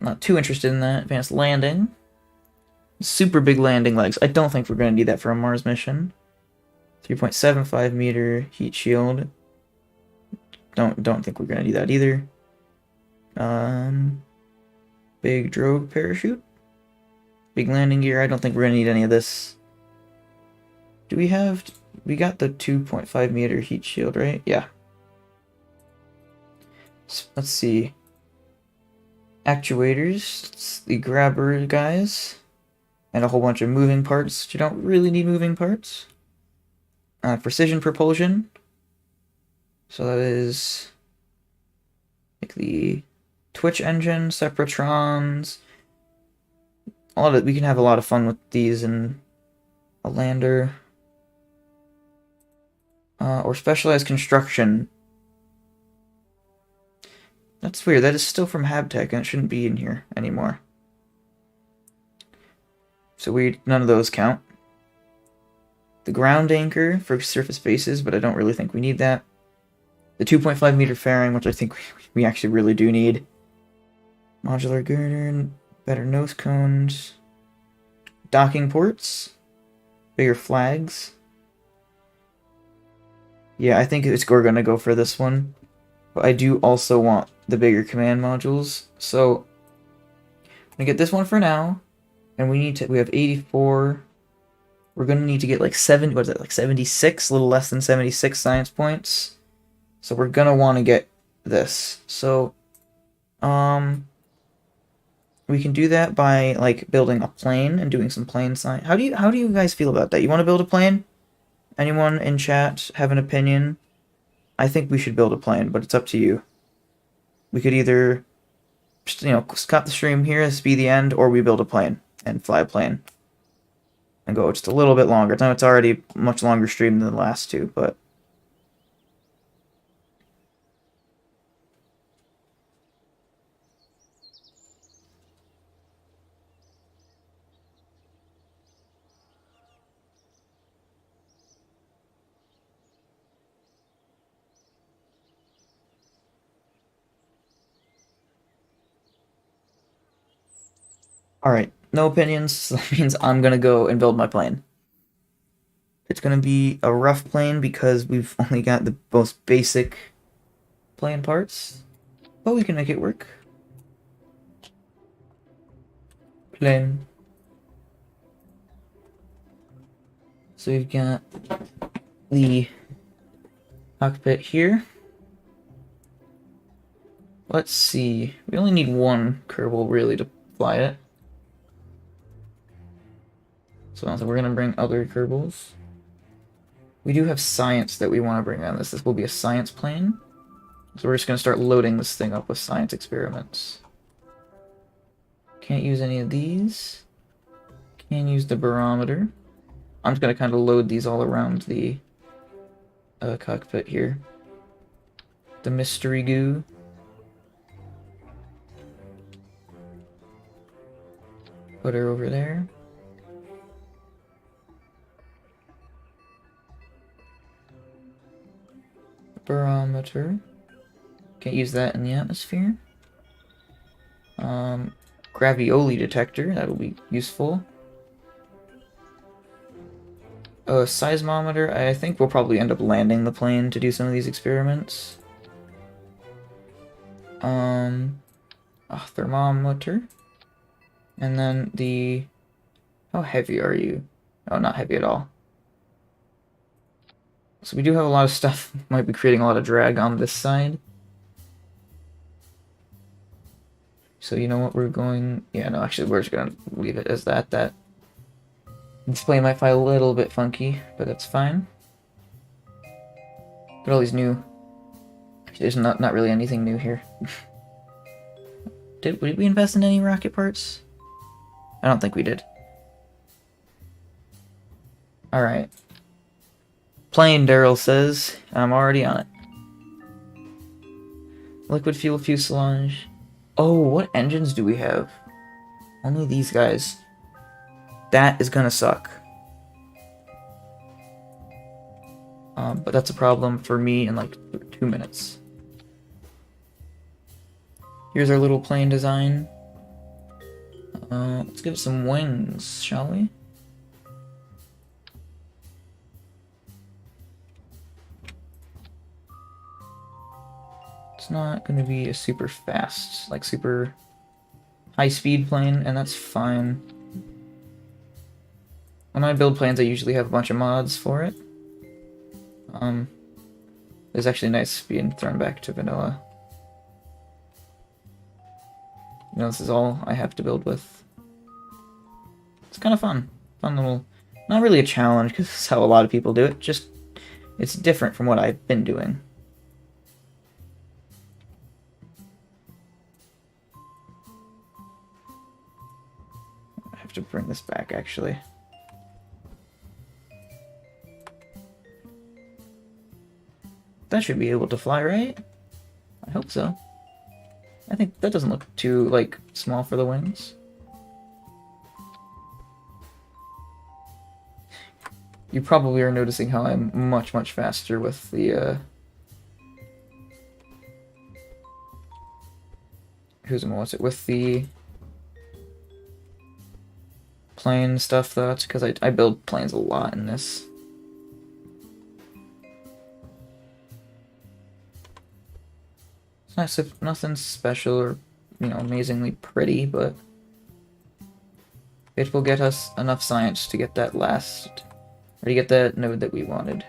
not too interested in that. Advanced landing. Super big landing legs. I don't think we're going to need that for a Mars mission. 3.75 meter heat shield. Don't think we're going to need that either. Big drogue parachute. Big landing gear. I don't think we're going to need any of this. We got the 2.5 meter heat shield, right? Yeah. Let's see. Actuators. It's the grabber guys. And a whole bunch of moving parts. You don't really need moving parts. Precision propulsion. So that is like the Twitch engine, separatrons. We can have a lot of fun with these in a lander. Or specialized construction. That's weird. That is still from HabTech, and it shouldn't be in here anymore. So none of those count. The ground anchor for surface bases, but I don't really think we need that. The 2.5 meter fairing, which I think we actually really do need. Modular girder, better nose cones. Docking ports. Bigger flags. Yeah, I think we're gonna go for this one. But I do also want the bigger command modules. So I'm gonna get this one for now. And we have 84. We're gonna need to get like 76, a little less than 76 science points. So we're gonna want to get this. So we can do that by like building a plane and doing some plane science. How do you guys feel about that? You want to build a plane? Anyone in chat have an opinion? I think we should build a plane, but it's up to you. We could either just, stop the stream here, this be the end, or we build a plane and fly a plane and go just a little bit longer. I know it's already a much longer stream than the last two, but alright, no opinions, so that means I'm gonna go and build my plane. It's gonna be a rough plane because we've only got the most basic plane parts, but we can make it work. Plane. So we've got the cockpit here. Let's see, we only need one Kerbal really to fly it. So we're gonna bring other Kerbals. We do have science that we want to bring on this. This will be a science plane. So we're just gonna start loading this thing up with science experiments. Can't use any of these. Can't use the barometer. I'm just gonna kind of load these all around the cockpit here. The mystery goo. Put her over there. Barometer. Can't use that in the atmosphere. Gravioli detector, that'll be useful. A seismometer, I think we'll probably end up landing the plane to do some of these experiments. A thermometer. And then how heavy are you? Oh, not heavy at all. So we do have a lot of stuff, might be creating a lot of drag on this side. So you know what, actually we're just gonna leave it as that. That display might feel a little bit funky, but that's fine. Got all these new There's not really anything new here. Did we invest in any rocket parts? I don't think we did. Alright. Plane, Daryl says. I'm already on it. Liquid fuel fuselage. Oh, what engines do we have? Only these guys. That is gonna suck. But that's a problem for me in like 2 minutes. Here's our little plane design. Let's give it some wings, shall we? It's not going to be a super fast, like super high-speed plane, and that's fine. When I build planes, I usually have a bunch of mods for it. It's actually nice being thrown back to vanilla. You know, this is all I have to build with. It's kind of fun. Fun little... Not really a challenge, because this is how a lot of people do it. Just, it's different from what I've been doing. I have to bring this back, actually. That should be able to fly, right? I hope so. I think that doesn't look too, like, small for the wings. You probably are noticing how I'm much faster with the, with the plane stuff, though. It's because I build planes a lot in this. It's not nothing special or, you know, amazingly pretty, but it will get us enough science to get that or to get that node that we wanted.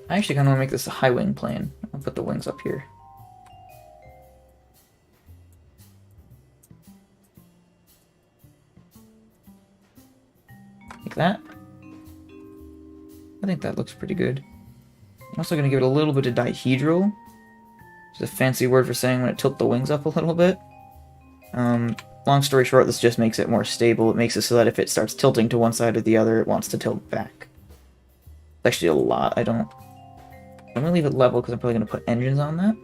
I actually kind of want to make this a high wing plane. I'll put the wings up here. Like that. I think that looks pretty good. I'm also going to give it a little bit of dihedral. It's a fancy word for saying when it tilts the wings up a little bit. Long story short, this just makes it more stable. It makes it so that if it starts tilting to one side or the other, it wants to tilt back. It's actually a lot. I'm going to leave it level because I'm probably going to put engines on that.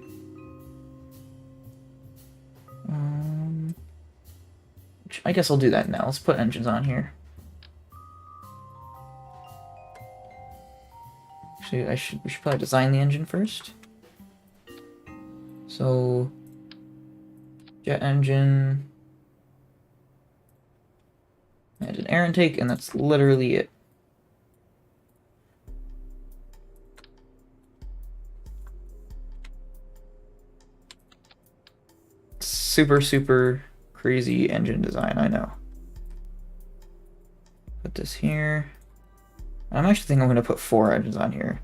I guess I'll do that now. Let's put engines on here. Actually, we should probably design the engine first. So, jet engine, and an air intake, and that's literally it. Super crazy engine design, I know. Put this here. I'm actually thinking I'm going to put 4 engines on here,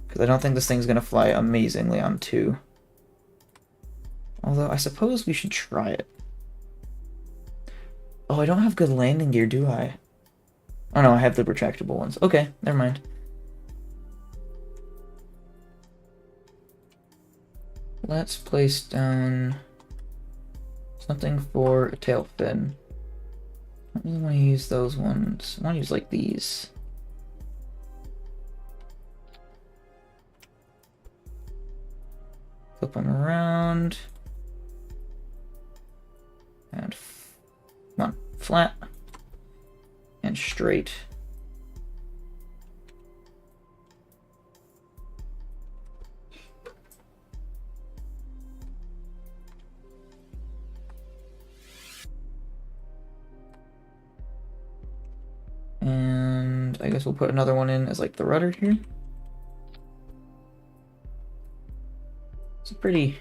because I don't think this thing's going to fly amazingly on 2. Although, I suppose we should try it. Oh, I don't have good landing gear, do I? Oh no, I have the retractable ones. Okay, never mind. Let's place down something for a tail fin. I don't really want to use those ones. I want to use like these. Flip them around. And come on, flat and straight. And I guess we'll put another one in as like the rudder here. It's a pretty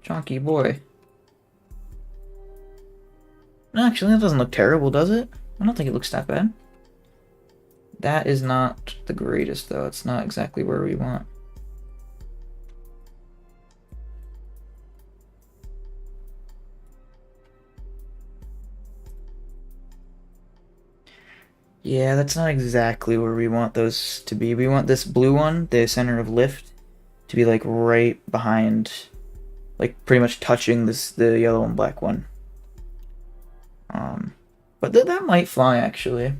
chunky boy. Actually, that doesn't look terrible, does it? I don't think it looks that bad. That is not the greatest, though. It's not exactly where we want. Yeah, that's not exactly where we want those to be. We want this blue one, the center of lift, to be like right behind, like pretty much touching the yellow and black one. But that might fly actually.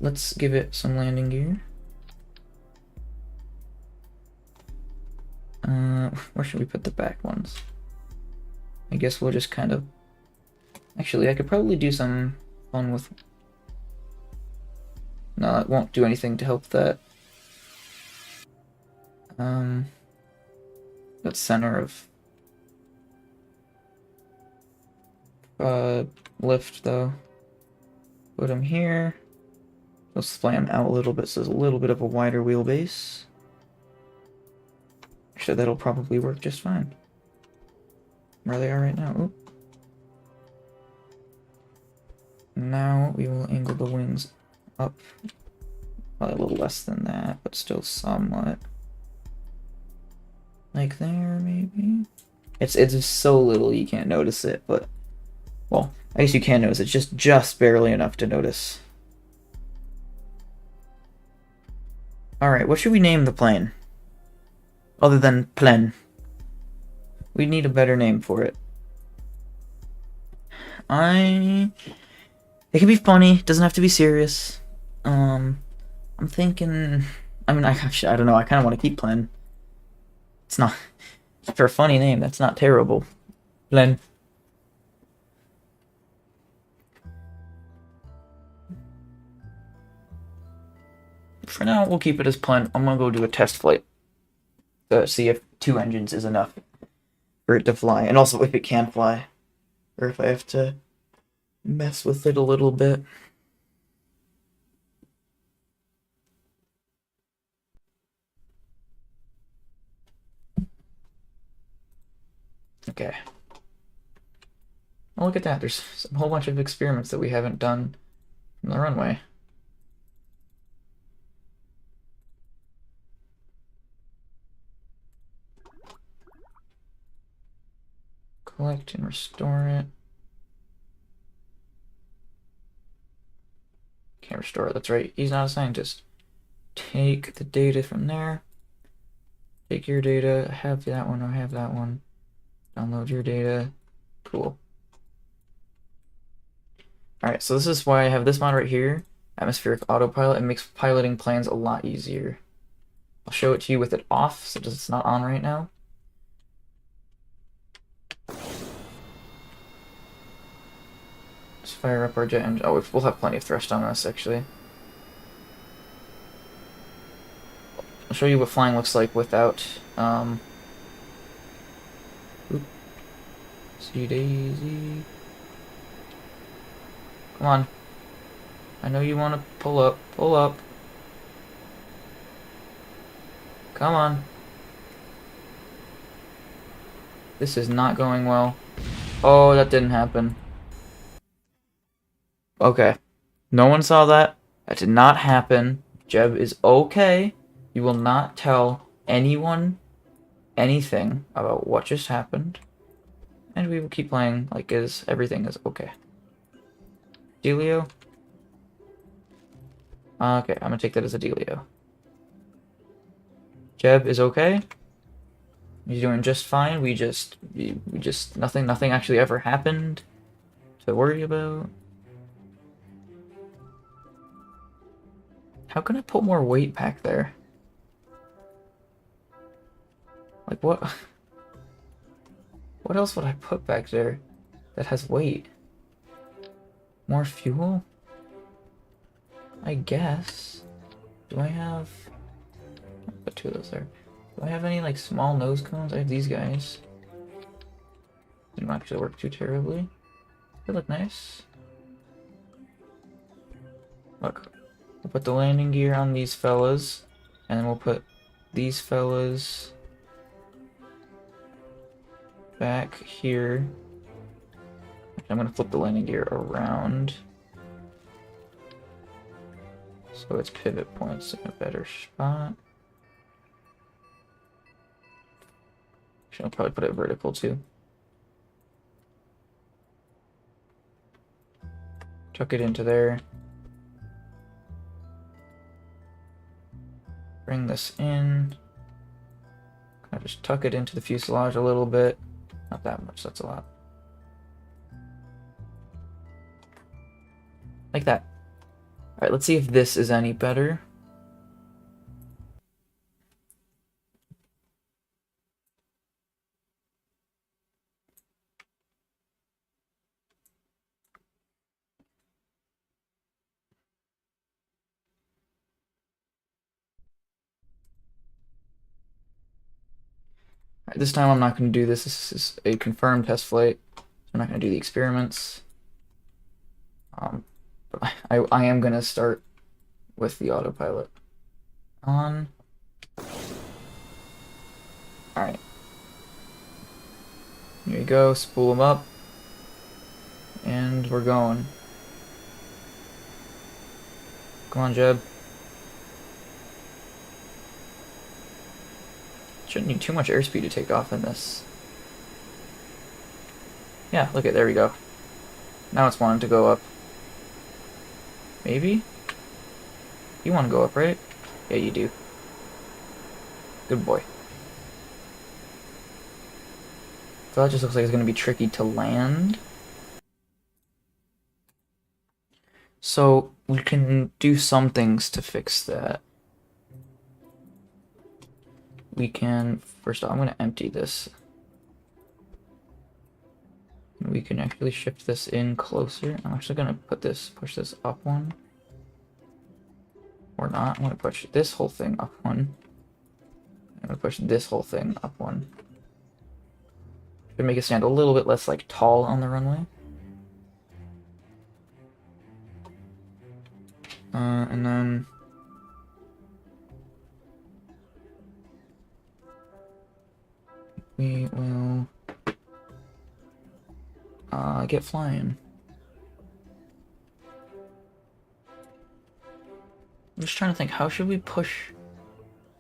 Let's give it some landing gear. Where should we put the back ones? I guess we'll just kind of... Actually, I could probably do some fun with... No, it won't do anything to help that. That center of... lift, though. Put them here. Let's splay them out a little bit so there's a little bit of a wider wheelbase. Actually, that'll probably work just fine. Where they are right now. Oop. Now we will angle the wings up. Probably a little less than that, but still somewhat. Like there, maybe? It's just so little you can't notice it, but... Well, I guess you can notice it, just barely enough to notice. Alright, what should we name the plane? Other than Plen. We need a better name for it. It can be funny, doesn't have to be serious. I'm thinking... I mean, I don't know, I kind of want to keep Plen. It's not... For a funny name, that's not terrible. Plen. For now, we'll keep it as Plen. I'm gonna go do a test flight. To see if 2 engines is enough for it to fly. And also if it can fly. Or if I have to mess with it a little bit. Okay. Oh, look at that. There's a whole bunch of experiments that we haven't done from the runway. Collect and restore it. Can't restore it, that's right. He's not a scientist. Take the data from there. Take your data. I have that one, I have that one. Download your data. Cool. Alright, so this is why I have this mod right here. Atmospheric autopilot. It makes piloting planes a lot easier. I'll show it to you with it off, so it's not on right now. Let's fire up our jet engine. Oh, we'll have plenty of thrust on this, actually. I'll show you what flying looks like without, See Daisy. Come on. I know you want to pull up. Pull up. Come on. This is not going well. Oh, that didn't happen. Okay. No one saw that. That did not happen. Jeb is okay. You will not tell anyone anything about what just happened. And we will keep playing like everything is okay. Delio? Okay, I'm gonna take that as a Delio. Jeb is okay. He's doing just fine. We just nothing actually ever happened to worry about. How can I put more weight back there? Like what? What else would I put back there that has weight? More fuel? I guess. Do I have... I'll put 2 of those there. Do I have any like small nose cones? I have these guys. Didn't actually work too terribly. They look nice. Look. We'll put the landing gear on these fellas. And then we'll put these fellas back here. I'm gonna flip the landing gear around so its pivot points in a better spot. Actually, I'll probably put it vertical too. Tuck it into there. Bring this in. Kind of just tuck it into the fuselage a little bit. Not that much, that's a lot. Like that. Alright, let's see if this is any better. Alright, this time I'm not going to do this. This is a confirmed test flight. So I'm not going to do the experiments. But I am going to start with the autopilot on. Alright. Here you go, spool them up. And we're going. Come on, Jeb. Shouldn't need too much airspeed to take off in this. Yeah, look at, there we go. Now it's wanting to go up. Maybe? You want to go up, right? Yeah, you do. Good boy. So that just looks like it's going to be tricky to land. So we can do some things to fix that. We can, first off, I'm going to empty this. We can actually shift this in closer. I'm actually going to push this up one. Or not. I'm going to push this whole thing up one. I'm going to push this whole thing up one. Should make it stand a little bit less like tall on the runway. And then we will get flying. I'm just trying to think, how should we push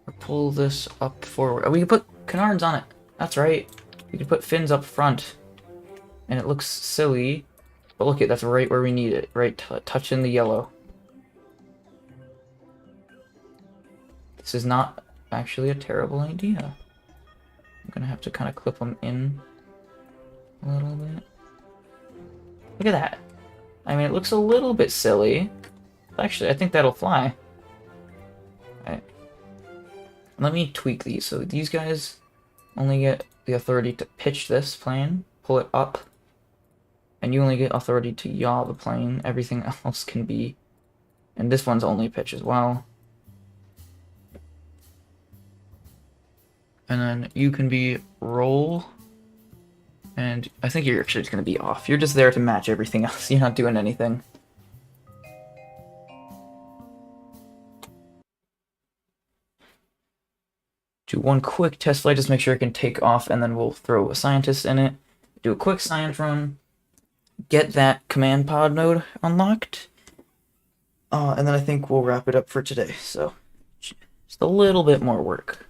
or pull this up forward? Oh, we can put canards on it. That's right. We can put fins up front. And it looks silly. But look, that's right where we need it. Right, touching the yellow. This is not actually a terrible idea. I'm gonna have to kind of clip them in a little bit. Look at that. I mean, it looks a little bit silly. Actually, I think that'll fly. Alright. Let me tweak these. So these guys only get the authority to pitch this plane, pull it up, and you only get authority to yaw the plane. Everything else can be... And this one's only pitch as well. And then you can be roll, and I think you're actually just going to be off. You're just there to match everything else. You're not doing anything. Do one quick test flight, just make sure it can take off, and then we'll throw a scientist in it. Do a quick science run. Get that command pod node unlocked. And then I think we'll wrap it up for today. So, just a little bit more work.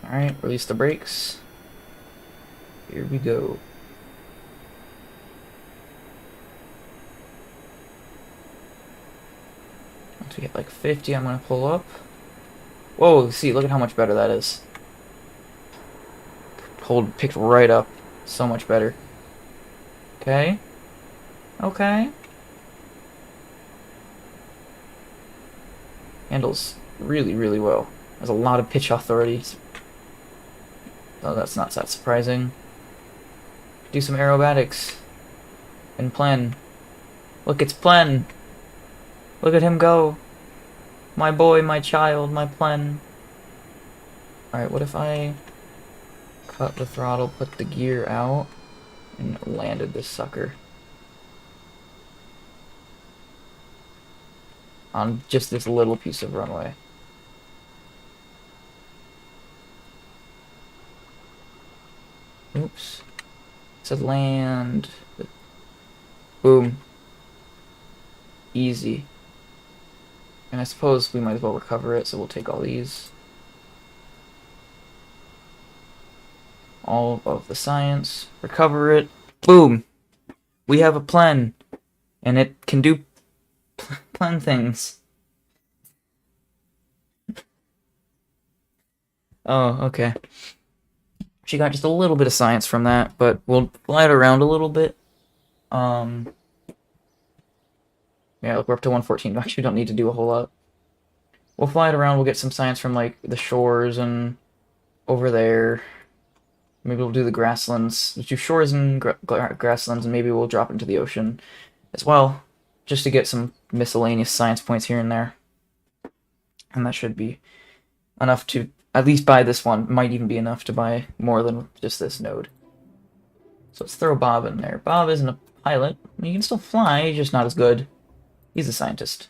Alright, release the brakes. Here we go. Once we hit like 50, I'm gonna pull up. Whoa, see, look at how much better that is. Hold, picked right up. So much better. Okay. Okay. Handles really, really well. Has a lot of pitch authority. Oh, that's not that surprising. Do some aerobatics. And Plen. Look, it's Plen. Look at him go. My boy, my child, my Plen. Alright, what if I cut the throttle, put the gear out, and landed this sucker on just this little piece of runway? Oops. It said land. Boom. Easy. And I suppose we might as well recover it, so we'll take all these. All of the science. Recover it. Boom! We have a plan. And it can do plan things. Oh, okay. She got just a little bit of science from that, but we'll fly it around a little bit. Yeah, look, we're up to 114. We actually don't need to do a whole lot. We'll fly it around, we'll get some science from, like, the shores and over there. Maybe we'll do the grasslands. We'll do shores and grasslands, and maybe we'll drop into the ocean as well, just to get some miscellaneous science points here and there. And that should be enough to at least buy this one. Might even be enough to buy more than just this node. So let's throw Bob in there. Bob isn't a pilot. I mean, he can still fly, he's just not as good. He's a scientist.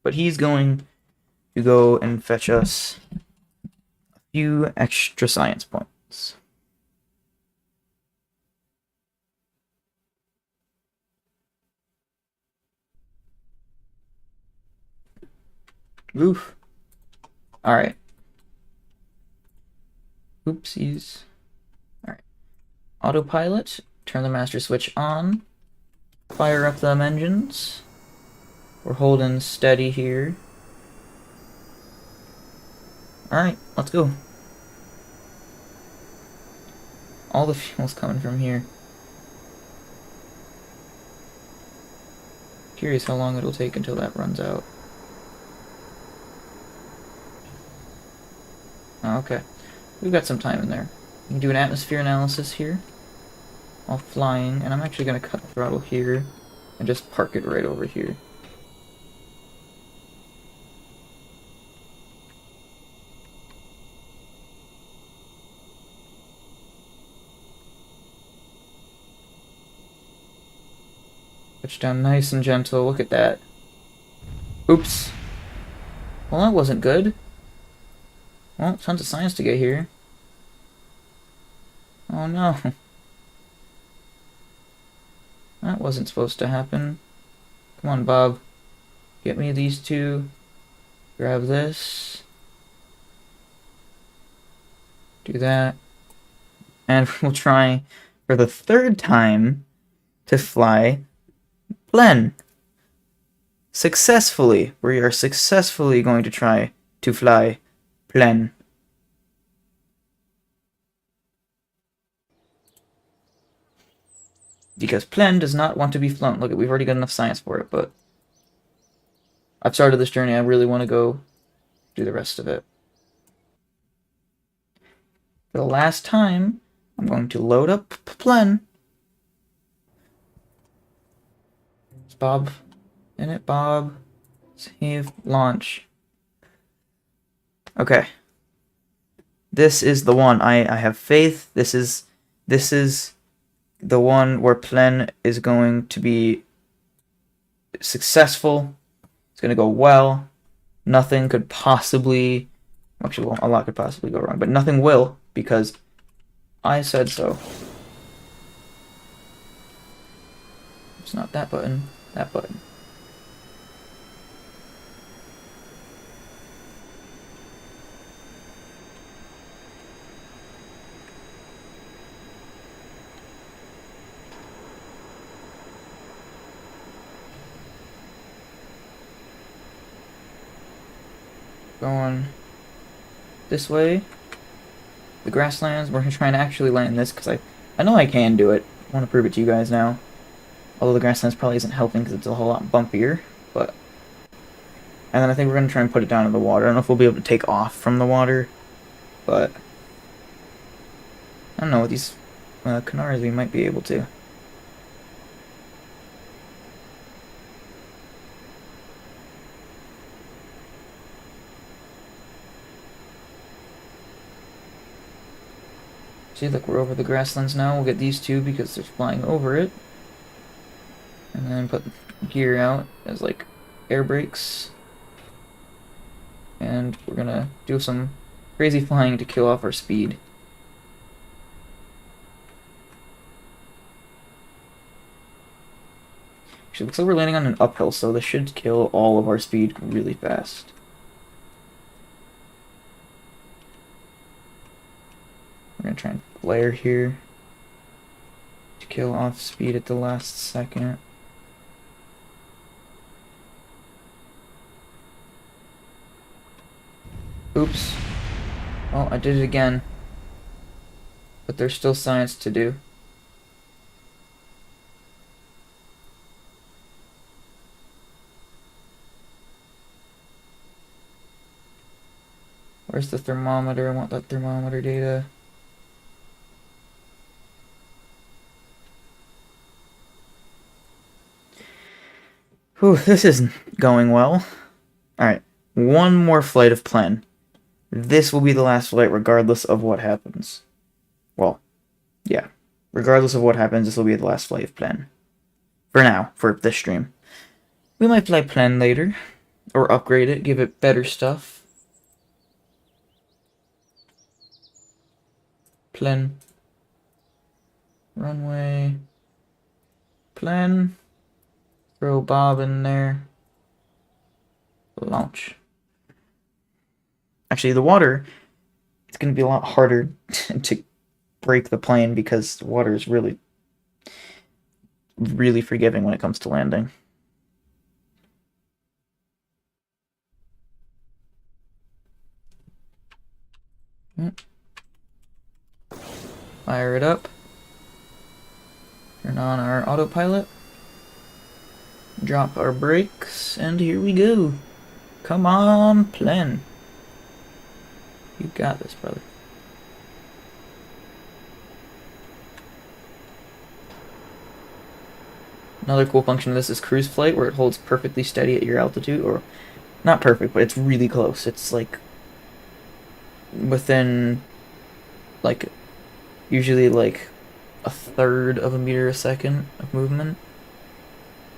But he's going to go and fetch us a few extra science points. Oof. Alright. Oopsies. Alright. Autopilot. Turn the master switch on. Fire up them engines. We're holding steady here. Alright, let's go. All the fuel's coming from here. Curious how long it'll take until that runs out. Oh, okay. We've got some time in there. We can do an atmosphere analysis here while flying, and I'm actually going to cut the throttle here and just park it right over here. Touch down nice and gentle. Look at that. Oops. Well, that wasn't good. Well, tons of science to get here. Oh no. That wasn't supposed to happen. Come on, Bob. Get me these two. Grab this. Do that. And we'll try for the third time to fly Plen. Successfully. We are successfully going to try to fly Plen. Because Plen does not want to be flown. Look, we've already got enough science for it, but I've started this journey. I really want to go do the rest of it. For the last time, I'm going to load up Plen. Is Bob in it? Bob. Save. Launch. Okay. This is the one. I have faith. This is the one where Plen is going to be successful. It's going to go well. Nothing could possibly... Actually, well, a lot could possibly go wrong, but nothing will, because I said so. It's not that button. That button. Going this way. The grasslands. We're trying to actually land this because I know I can do it. I want to prove it to you guys now. Although the grasslands probably isn't helping because it's a whole lot bumpier. But and then I think we're going to try and put it down in the water. I don't know if we'll be able to take off from the water. But I don't know. With these Canars we might be able to. See, look, we're over the grasslands now. We'll get these two because they're flying over it. And then put gear out as, like, air brakes. And we're gonna do some crazy flying to kill off our speed. Actually, looks like we're landing on an uphill, so this should kill all of our speed really fast. We're gonna try and flare here to kill off speed at the last second. Oops. Well, I did it again. But there's still science to do. Where's the thermometer? I want that thermometer data. Whew, this isn't going well. Alright, one more flight of Plan. This will be the last flight regardless of what happens. Well, yeah. Regardless of what happens, this will be the last flight of Plan. For now, for this stream. We might fly Plan later. Or upgrade it, give it better stuff. Plan. Runway. Plan. Throw Bob in there. Launch. Actually, the water, it's going to be a lot harder to break the plane because the water is really, really forgiving when it comes to landing. Fire it up. Turn on our autopilot. Drop our brakes, and here we go. Come on, Plan. You got this, brother. Another cool function of this is cruise flight, where it holds perfectly steady at your altitude, or not perfect, but it's really close. It's like within, like, usually like a third of a meter a second of movement.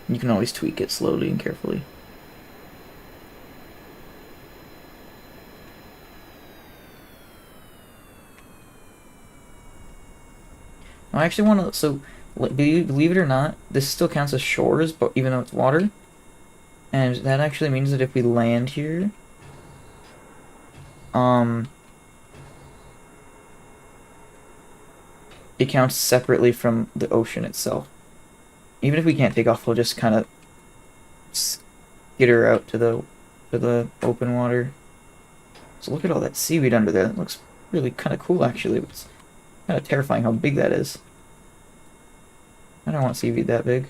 You can always tweak it slowly and carefully. I actually want to, so, believe it or not, this still counts as shores, but even though it's water. And that actually means that if we land here, it counts separately from the ocean itself. Even if we can't take off, we'll just kind of skitter out to the open water. So look at all that seaweed under there. That looks really kind of cool, actually. It's kind of terrifying how big that is. I don't want seaweed that big.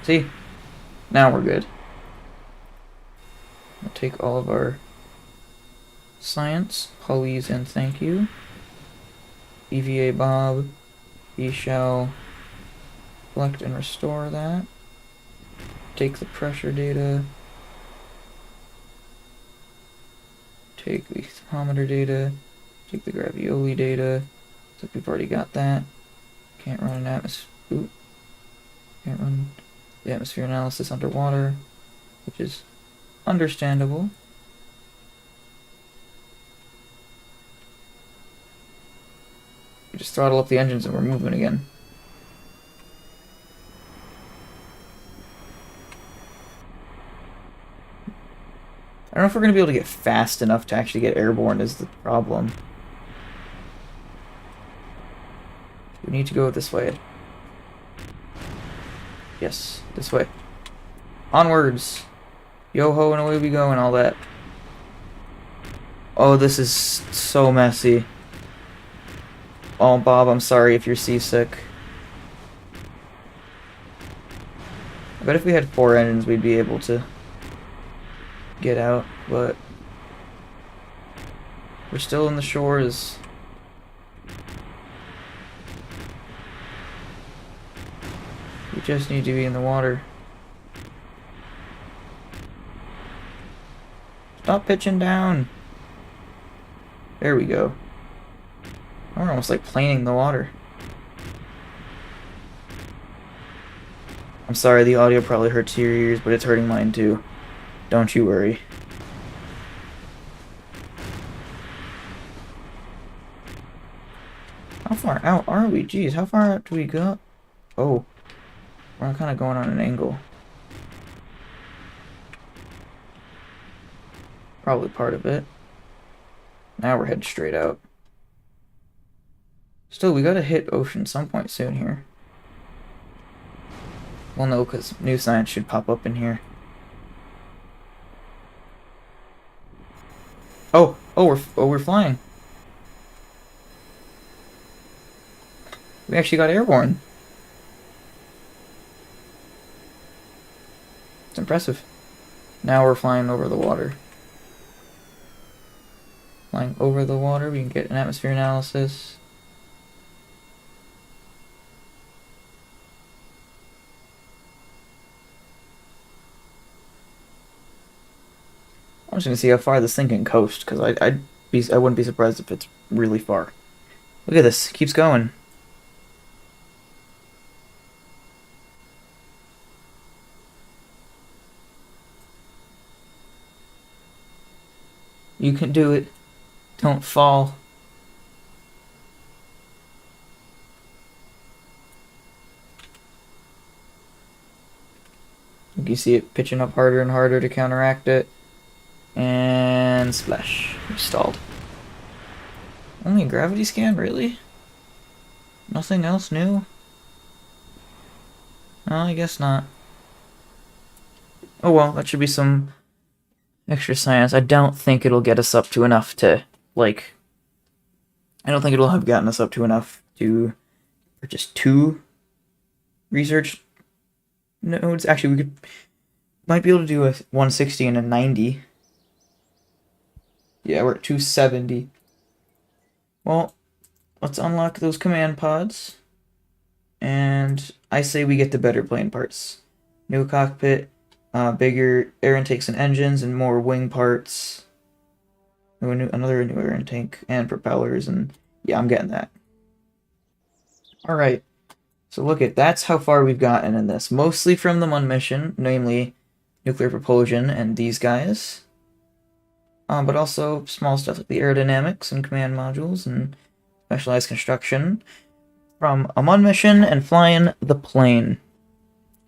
See? Now we're good. We'll take all of our science, please and thank you. EVA Bob. We shall collect and restore that. Take the pressure data. Take the thermometer data. Take the gravioli data. So we've already got that. Can't run an atmosphere. Ooh. Can't run the atmosphere analysis underwater, which is understandable. We just throttle up the engines and we're moving again. I don't know if we're going to be able to get fast enough to actually get airborne is the problem. We need to go this way. Yes, this way. Onwards! Yo-ho and away we go and all that. Oh, this is so messy. Oh, Bob, I'm sorry if you're seasick. I bet if we had 4 engines, we'd be able to get out, but we're still in the shores. We just need to be in the water. Stop pitching down. There we go. We're almost like planing the water. I'm sorry, the audio probably hurts your ears, but it's hurting mine too. Don't you worry. How far out are we? Jeez, how far out do we go? Oh, we're kind of going on an angle. Probably part of it. Now we're heading straight out. Still, we gotta hit ocean some point soon here. Well, no, because new science should pop up in here. Oh, we're flying. We actually got airborne. It's impressive. Now we're flying over the water. Flying over the water, we can get an atmosphere analysis. I'm just gonna see how far this thing can coast, because I wouldn't be surprised if it's really far. Look at this, it keeps going. You can do it. Don't fall. You see it pitching up harder and harder to counteract it. And splash. We stalled. Only a gravity scan, really? Nothing else new? No, I guess not. Oh well, that should be some extra science. I don't think it'll get us up to enough to, like... I don't think it'll have gotten us up to enough to purchase 2 research nodes. Actually, we might be able to do a 160 and a 90. Yeah, we're at 270. Well, let's unlock those command pods. And I say we get the better plane parts. New cockpit, bigger air intakes and engines, and more wing parts. Another new air intake, and propellers, and yeah, I'm getting that. Alright, so look at, that's how far we've gotten in this. Mostly from the Mun mission, namely nuclear propulsion and these guys. But also small stuff like the aerodynamics and command modules and specialized construction from a Mun mission and flying the plane.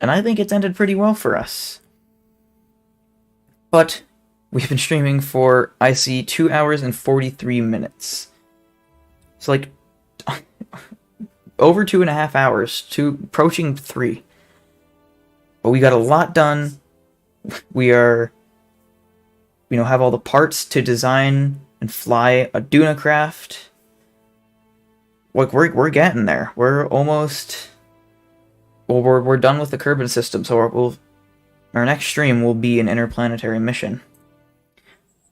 And I think it's ended pretty well for us. But we've been streaming for, I see, 2 hours and 43 minutes. It's like over 2.5 hours, approaching 3. But we got a lot done. We are, have all the parts to design and fly a Duna craft. Like, we're getting there. We're almost... Well, we're done with the Kerbal system, so our next stream will be an interplanetary mission.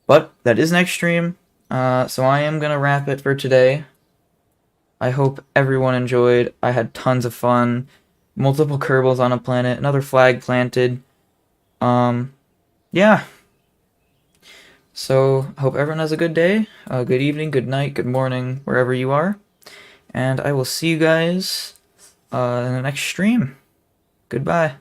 But that is next stream, so I am going to wrap it for today. I hope everyone enjoyed. I had tons of fun. Multiple Kerbals on a planet, another flag planted. Yeah. So, hope everyone has a good day, good evening, good night, good morning, wherever you are. And I will see you guys in the next stream. Goodbye.